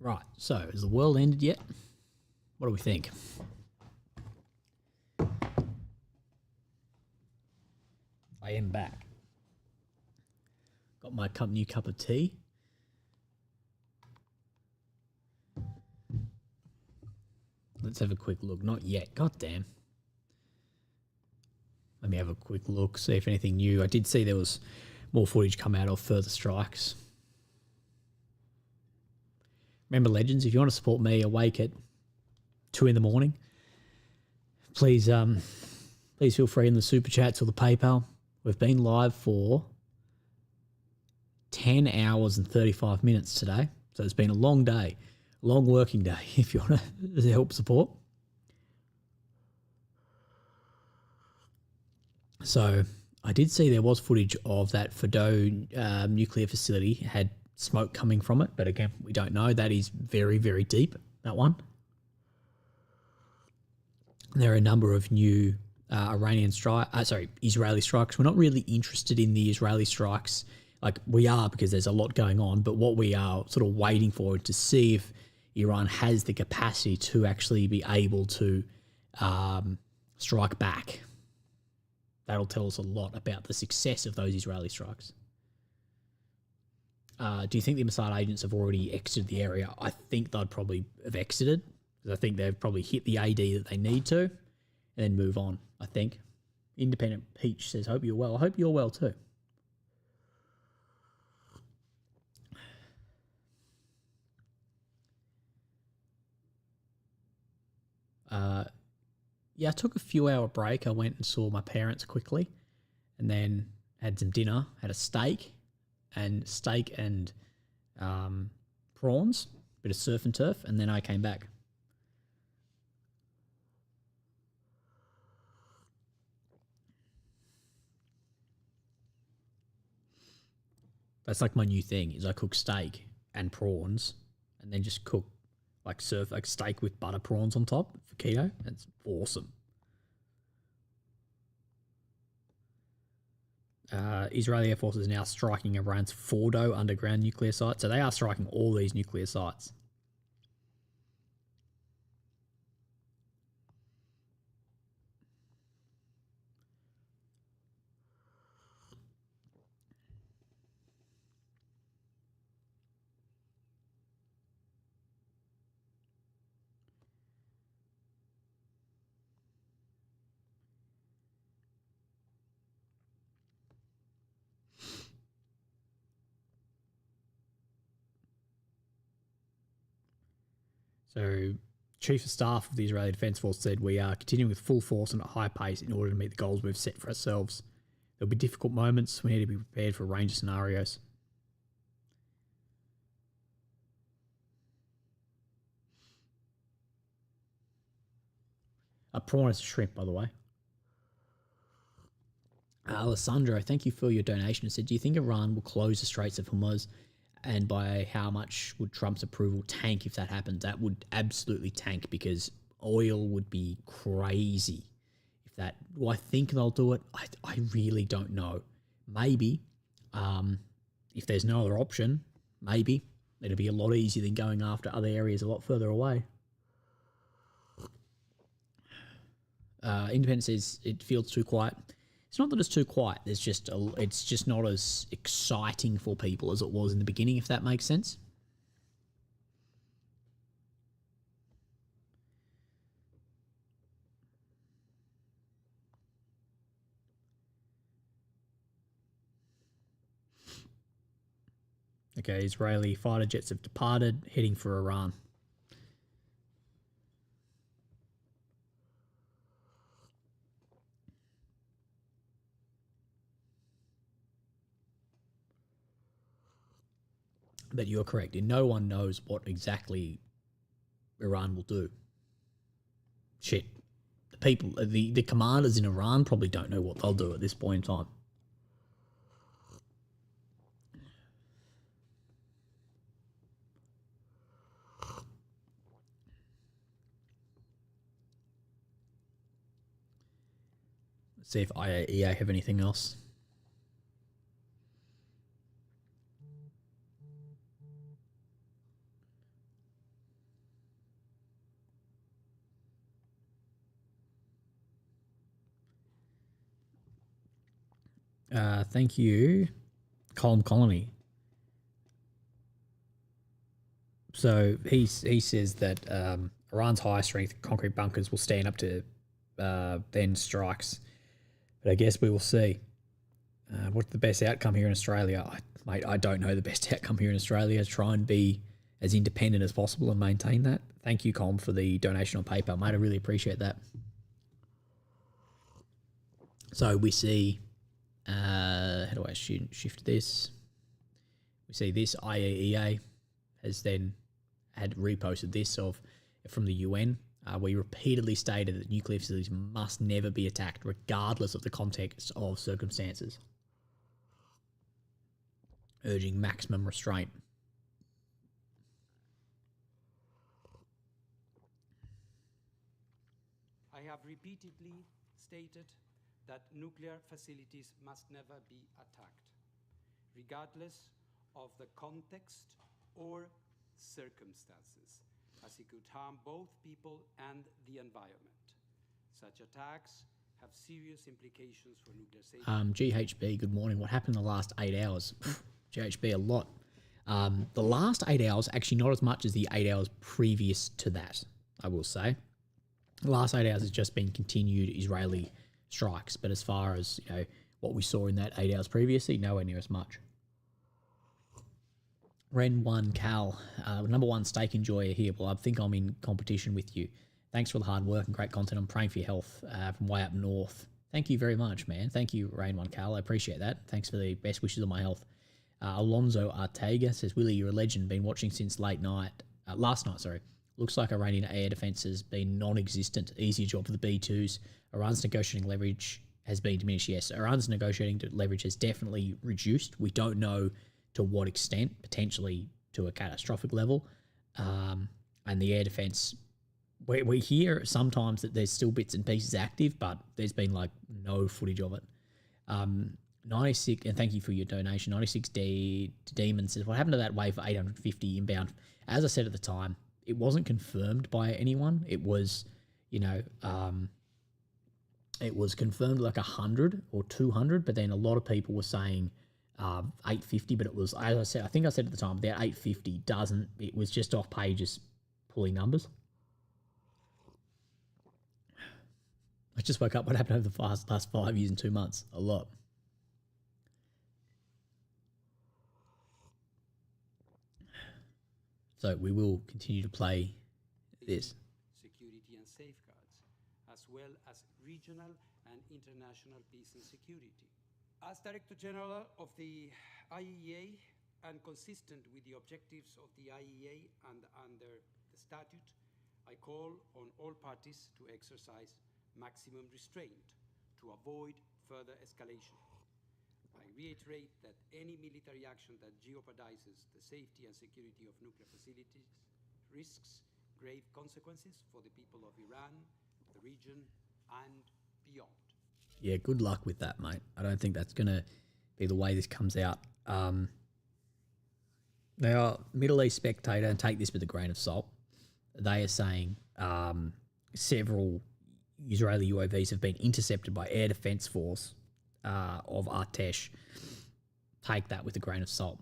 Speaker 1: Right, so has the world ended yet? What do we think? I am back. Got my new cup of tea. Let's have a quick look. Not yet. God damn. Let me have a quick look, see if anything new. I did see there was more footage come out of further strikes. Remember, Legends, if you want to support me awake at 2 in the morning, please please feel free in the super chats or the PayPal. We've been live for 10 hours and 35 minutes today. So it's been a long day, long working day if you want to help support. So I did see there was footage of that Fordo nuclear facility had smoke coming from it, but again, we don't know. That is very, very deep, that one. There are a number of new Israeli strikes. We're not really interested in the Israeli strikes. Like, we are, because there's a lot going on, but what we are sort of waiting for is to see if Iran has the capacity to actually be able to strike back. That'll tell us a lot about the success of those Israeli strikes. Do you think the Mossad agents have already exited the area? I think they'd probably have exited, because I think they've probably hit the AD that they need to, and then move on, I think. Independent Peach says, hope you're well. I hope you're well too. Yeah, I took a few hour break. I went and saw my parents quickly, and then had some dinner, had a steak and prawns, bit of surf and turf, and then I came back. That's like my new thing, is I cook steak and prawns and then just cook like steak with butter prawns on top for keto. It's awesome. Israeli Air Force is now striking Iran's Fordo underground nuclear site. So they are striking all these nuclear sites. So, Chief of Staff of the Israeli Defense Force said, we are continuing with full force and at high pace in order to meet the goals we've set for ourselves. There'll be difficult moments. We need to be prepared for a range of scenarios. A prawn is a shrimp, by the way. Alessandro, thank you for your donation. It said, do you think Iran will close the Straits of Hormuz? And by how much would Trump's approval tank if that happens? That would absolutely tank, because oil would be crazy. If that, do I think they'll do it? I really don't know. Maybe. If there's no other option, maybe. It'll be a lot easier than going after other areas a lot further away. Independent says it feels too quiet. It's not that it's too quiet. It's just not as exciting for people as it was in the beginning, if that makes sense. Okay, Israeli fighter jets have departed, heading for Iran. But you're correct. No one knows what exactly Iran will do. Shit. The commanders in Iran probably don't know what they'll do at this point in time. Let's see if IAEA have anything else. Thank you, Colm Colony. So he says that Iran's high strength concrete bunkers will stand up to then strikes, but I guess we will see. What's the best outcome here in Australia? Mate, I don't know the best outcome here in Australia. Try and be as independent as possible and maintain that. Thank you, Colm, for the donation on PayPal, mate. I really appreciate that. So we see, how do I shift this? We see this IAEA has then had reposted this from the UN. We repeatedly stated that nuclear facilities must never be attacked, regardless of the context of circumstances, urging maximum restraint.
Speaker 4: I have repeatedly stated that nuclear facilities must never be attacked, regardless of the context or circumstances, as it could harm both people and the environment. Such attacks have serious implications for nuclear safety.
Speaker 1: GHB, good morning. What happened in the last 8 hours? GHB, a lot. The last 8 hours, actually not as much as the 8 hours previous to that, I will say. The last 8 hours has just been continued Israeli strikes, but as far as what we saw in that 8 hours previously, nowhere near as much. Ren 1 Cal, number one steak enjoyer here. Well, I think I'm in competition with you. Thanks for the hard work and great content. I'm praying for your health from way up north. Thank you very much, man. Thank you, Rain 1 Cal. I appreciate that. Thanks for the best wishes on my health. Alonzo Artega says, Willie, you're a legend. Been watching since last night, sorry. Looks like Iranian air defense has been non-existent. Easier job for the B2s. Iran's negotiating leverage has been diminished. Yes, Iran's negotiating leverage has definitely reduced. We don't know to what extent, potentially to a catastrophic level. And the air defense, we hear sometimes that there's still bits and pieces active, but there's been like no footage of it. 96, and thank you for your donation. 96D Demon says, what happened to that wave for 850 inbound? As I said at the time, it wasn't confirmed by anyone. It was, it was confirmed like 100 or 200, but then a lot of people were saying 850, but it was, as I said, I think I said at the time, that 850 it was just off pages pulling numbers. I just woke up. What happened over the last 5 years and 2 months? A lot. So we will continue to play this.
Speaker 4: Security and safeguards, as well as regional and international peace and security. As Director General of the IEA and consistent with the objectives of the IEA and under the statute, I call on all parties to exercise maximum restraint to avoid further escalation. I reiterate that any military action that jeopardizes the safety and security of nuclear facilities risks grave consequences for the people of Iran, the region, and beyond.
Speaker 1: Yeah, good luck with that, mate. I don't think that's going to be the way this comes out. Now, Middle East Spectator, and take this with a grain of salt, they are saying several Israeli UAVs have been intercepted by Air Defense Force of Artesh. Take that with a grain of salt.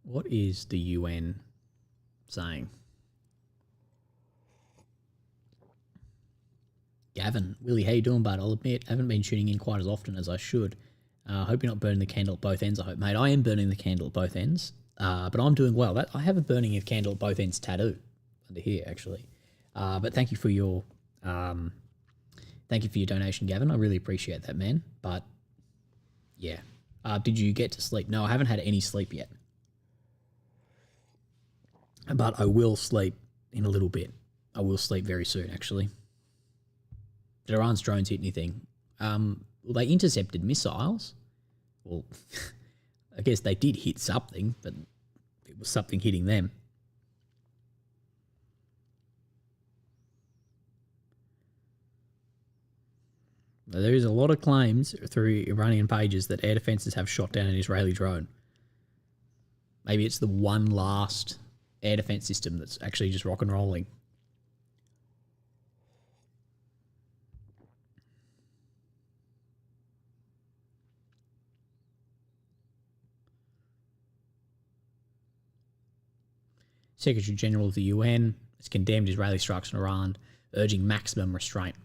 Speaker 1: What is the UN saying? Gavin, Willie, how you doing, bud? I'll admit, I haven't been tuning in quite as often as I should. Hope you're not burning the candle at both ends, I hope, mate. I am burning the candle at both ends, but I'm doing well. I have a burning a candle at both ends tattoo under here, actually. But thank you for your donation, Gavin. I really appreciate that, man. But yeah, did you get to sleep? No, I haven't had any sleep yet. But I will sleep in a little bit. I will sleep very soon, actually. Did Iran's drones hit anything? well, they intercepted missiles. Well, I guess they did hit something, but it was something hitting them. Now, there is a lot of claims through Iranian pages that air defences have shot down an Israeli drone. Maybe it's the one last air defence system that's actually just rock and rolling. Secretary General of the UN has condemned Israeli strikes on Iran, urging maximum restraint.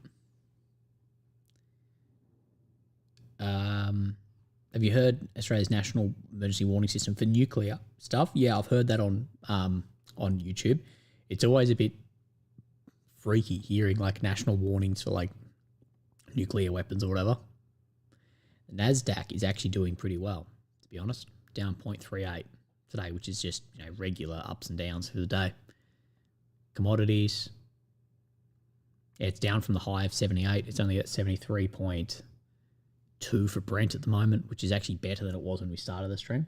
Speaker 1: Have you heard Australia's national emergency warning system for nuclear stuff? Yeah, I've heard that on YouTube. It's always a bit freaky hearing like national warnings for like nuclear weapons or whatever. The NASDAQ is actually doing pretty well, to be honest. Down 0.38 today, which is just, you know, regular ups and downs for the day. Commodities, yeah, it's down from the high of 78. It's only at 73.2 for Brent at the moment, which is actually better than it was when we started the stream.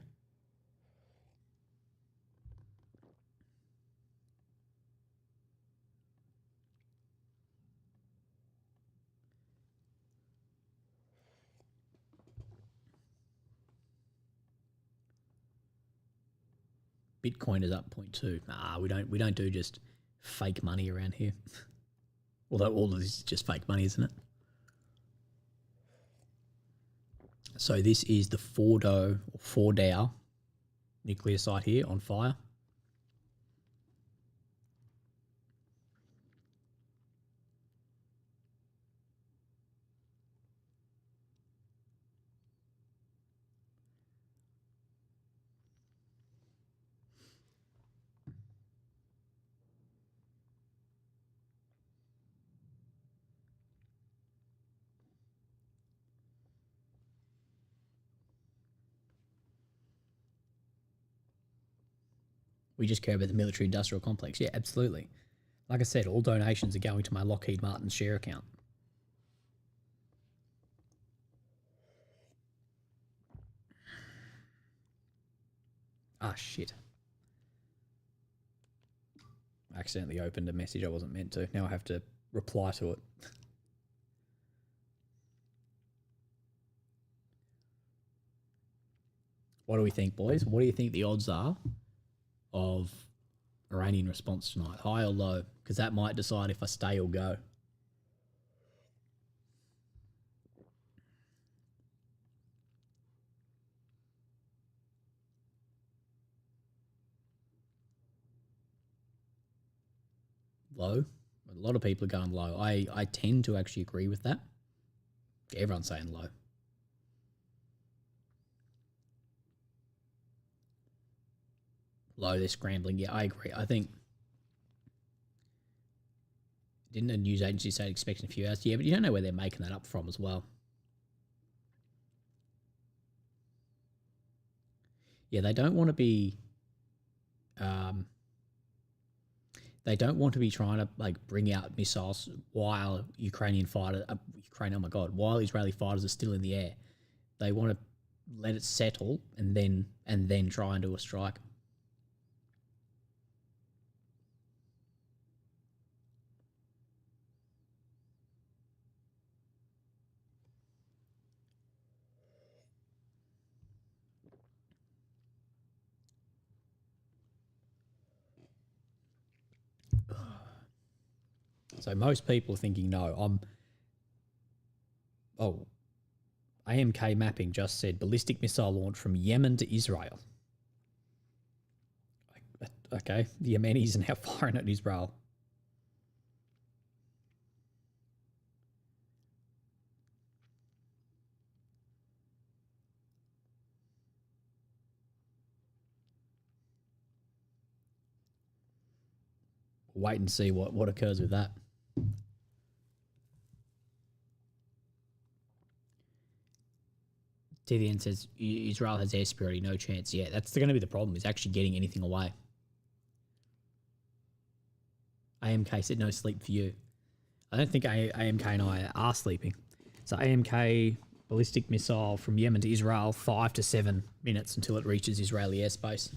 Speaker 1: Bitcoin is up 0.2. Nah, we don't do just fake money around here. Although all of this is just fake money, isn't it? So this is the Fordow nuclear site here on fire. We just care about the military industrial complex. Yeah, absolutely. Like I said, all donations are going to my Lockheed Martin share account. Ah, shit. I accidentally opened a message I wasn't meant to. Now I have to reply to it. What do we think, boys? What do you think the odds are of Iranian response tonight? High or low? Because that might decide if I stay or go. Low. A lot of people are going low. I tend to actually agree with that. Everyone's saying low. Low, they're scrambling. Yeah, I agree. I think, didn't a news agency say expecting a few hours? Yeah, but you don't know where they're making that up from as well. Yeah, they don't want to be trying to like bring out missiles while while Israeli fighters are still in the air. They want to let it settle and then try and do a strike. So most people are thinking no. AMK mapping just said ballistic missile launch from Yemen to Israel. Okay, the Yemenis are now firing at Israel. Wait and see what occurs with that. TVN says Israel has air superiority, no chance. Yeah, that's going to be the problem, is actually getting anything away. AMK said no sleep for you. I don't think AMK and I are sleeping. So AMK ballistic missile from Yemen to Israel, 5 to 7 minutes until it reaches Israeli airspace.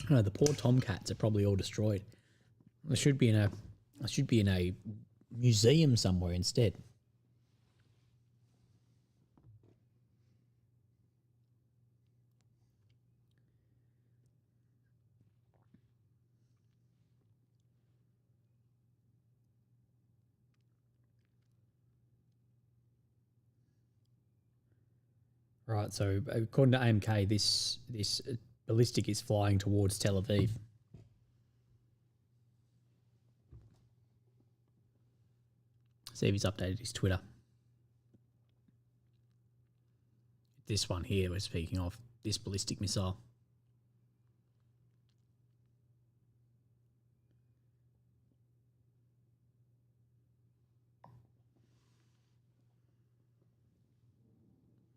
Speaker 1: I know, the poor tomcats are probably all destroyed. They should be in a museum somewhere instead. Right, so according to AMK, this ballistic is flying towards Tel Aviv. See if he's updated his Twitter. This one here we're speaking of, this ballistic missile.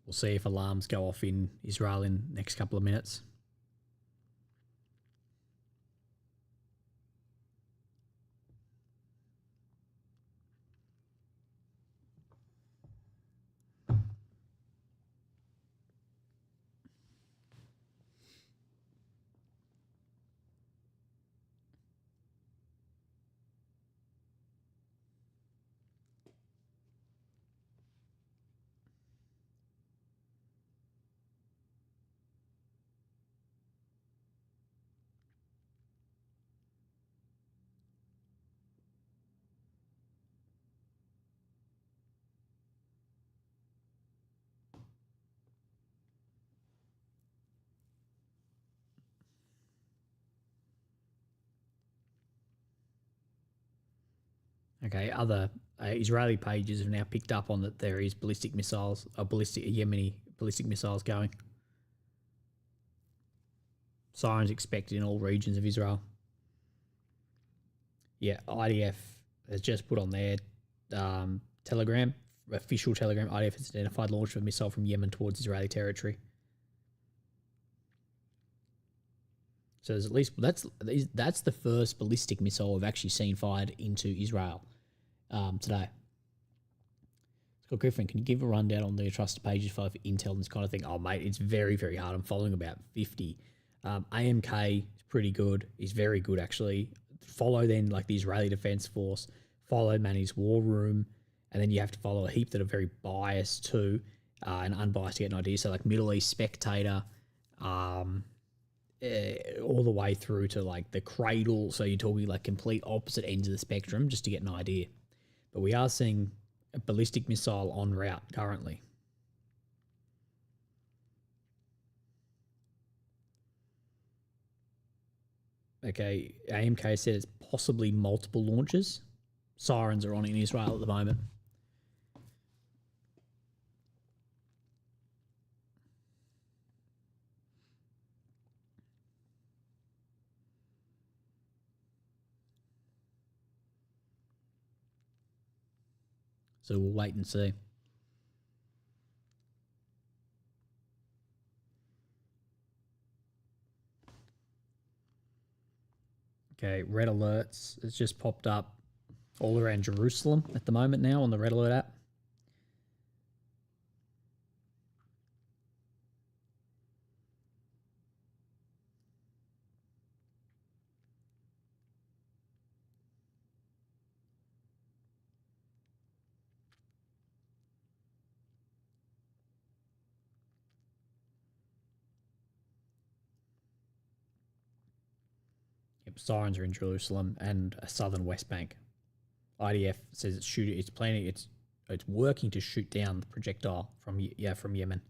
Speaker 1: We'll see if alarms go off in Israel in the next couple of minutes. Okay, other Israeli pages have now picked up on that there is Yemeni ballistic missiles going. Sirens expected in all regions of Israel. Yeah, IDF has just put on their Telegram, official Telegram. IDF has identified launch of a missile from Yemen towards Israeli territory. So there's at least that's the first ballistic missile I've actually seen fired into Israel today. Scott Griffin, can you give a rundown on the trusted pages for intel and this kind of thing? Oh, mate, it's very, very hard. I'm following about 50. AMK is pretty good. He's very good, actually. Follow then like the Israeli Defense Force. Follow Manny's War Room. And then you have to follow a heap that are very biased too and unbiased to get an idea. So like Middle East Spectator, all the way through to like the Cradle. So you're talking like complete opposite ends of the spectrum just to get an idea. But we are seeing a ballistic missile en route currently. Okay, AMK said it's possibly multiple launches. Sirens are on in Israel at the moment. So we'll wait and see. Okay, red alerts. It's just popped up all around Jerusalem at the moment now on the red alert app. Yep, sirens are in Jerusalem and a southern West Bank. IDF says it's working to shoot down the projectile from Yemen.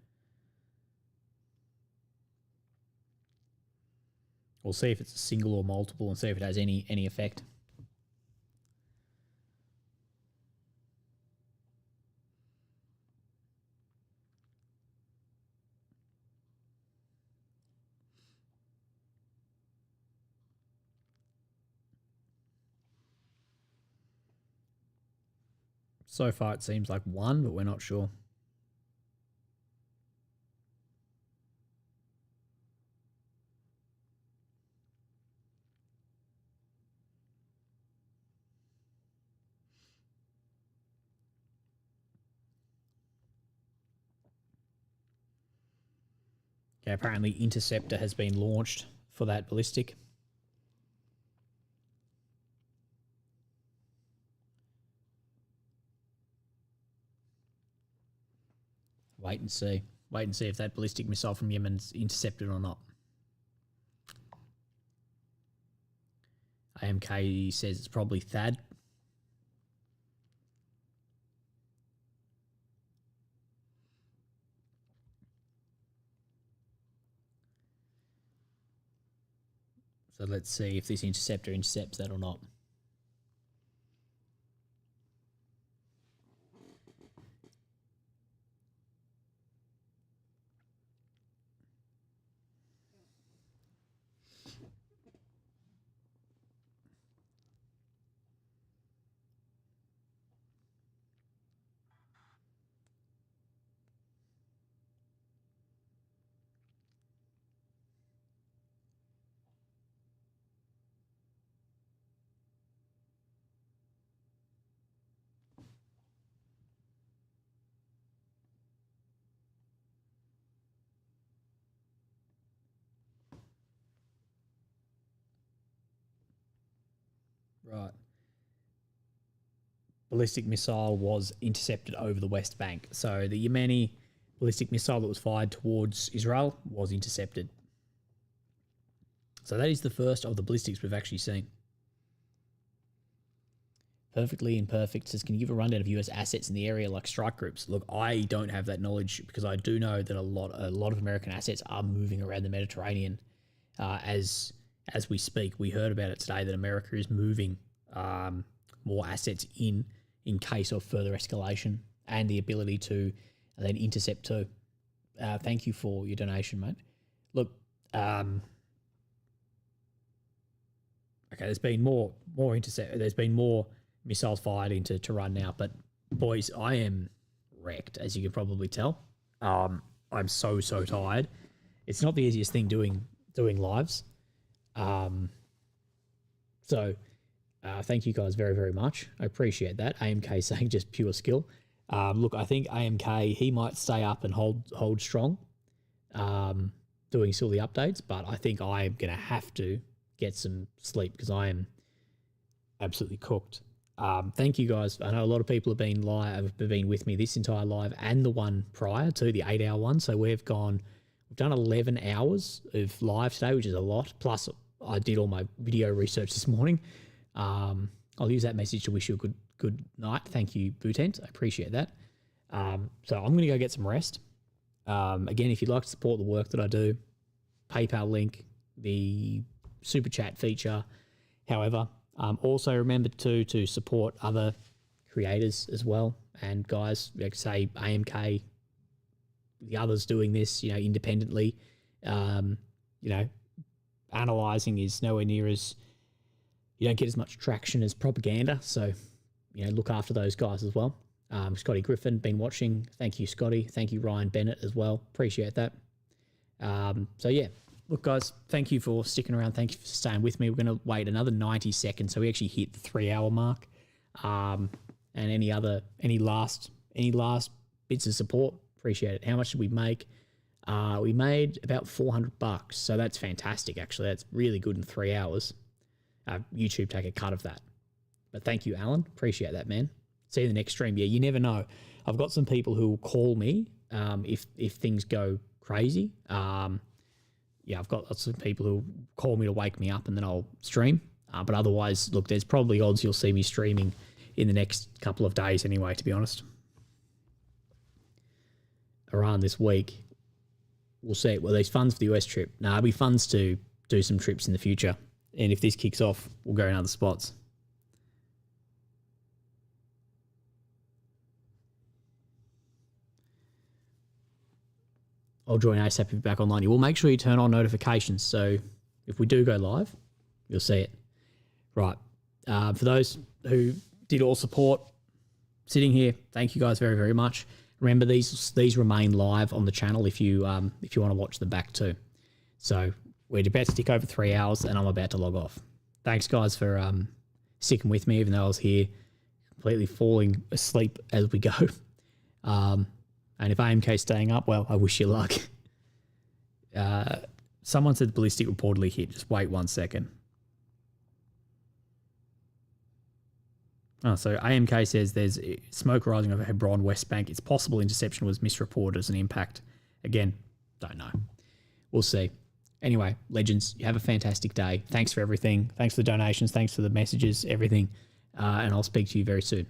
Speaker 1: We'll see if it's a single or multiple and see if it has any effect. So far it seems like one, but we're not sure. Okay, apparently Interceptor has been launched for that ballistic. Wait and see. Wait and see if that ballistic missile from Yemen's intercepted or not. AMK says it's probably THAAD. So let's see if this interceptor intercepts that or not. Right. Ballistic missile was intercepted over the West Bank. So the Yemeni ballistic missile that was fired towards Israel was intercepted. So that is the first of the ballistics we've actually seen. Perfectly Imperfect says, can you give a rundown of US assets in the area like strike groups? Look, I don't have that knowledge because I do know that a lot of American assets are moving around the Mediterranean as we speak. We heard about it today that America is moving more assets in case of further escalation and the ability to then intercept too. Thank you for your donation, mate. Look, okay, there's been more intercept. There's been more missiles fired into Tehran now, but boys, I am wrecked, as you can probably tell. I'm so tired. It's not the easiest thing doing lives. So thank you guys very, very much. I appreciate that. AMK saying just pure skill. Look, I think AMK, he might stay up and hold strong, doing still the updates, but I think I am going to have to get some sleep because I am absolutely cooked. Thank you guys. I know a lot of people have been with me this entire live and the one prior to the 8-hour one. So we've done 11 hours of live today, which is a lot. Plus I did all my video research this morning. I'll use that message to wish you a good night. Thank you, Bootent. I appreciate that. So I'm going to go get some rest. Again, if you'd like to support the work that I do, PayPal link, the super chat feature. However, also remember to support other creators as well. And guys, like say AMK, the others doing this, independently, analyzing is nowhere near as, you don't get as much traction as propaganda. So, look after those guys as well. Scotty Griffin, been watching. Thank you, Scotty. Thank you, Ryan Bennett as well. Appreciate that. So yeah, look guys, thank you for sticking around. Thank you for staying with me. We're going to wait another 90 seconds. So we actually hit the 3-hour mark. And any last bits of support, appreciate it. How much did we make? We made about $400. So that's fantastic. Actually, that's really good in 3 hours. YouTube take a cut of that. But thank you, Alan. Appreciate that, man. See you in the next stream. Yeah, you never know. I've got some people who will call me if things go crazy. I've got lots of people who call me to wake me up and then I'll stream. But otherwise, look, there's probably odds you'll see me streaming in the next couple of days anyway, to be honest. Around this week, we'll see. Well, there's funds for the US trip. There'll be funds to do some trips in the future. And if this kicks off, we'll go in other spots. I'll join ASAP if you're back online. You will make sure you turn on notifications. So if we do go live, you'll see it. Right. For those who did all support, sitting here, thank you guys very, very much. Remember, these remain live on the channel if you want to watch them back too. So we're about to stick over 3 hours, and I'm about to log off. Thanks, guys, for sticking with me, even though I was here completely falling asleep as we go. And if AMK's staying up, well, I wish you luck. Someone said ballistic reportedly hit. Just wait 1 second. Oh, so AMK says there's smoke rising over Hebron, West Bank. It's possible interception was misreported as an impact. Again, don't know. We'll see. Anyway, legends, you have a fantastic day. Thanks for everything. Thanks for the donations. Thanks for the messages, everything. And I'll speak to you very soon.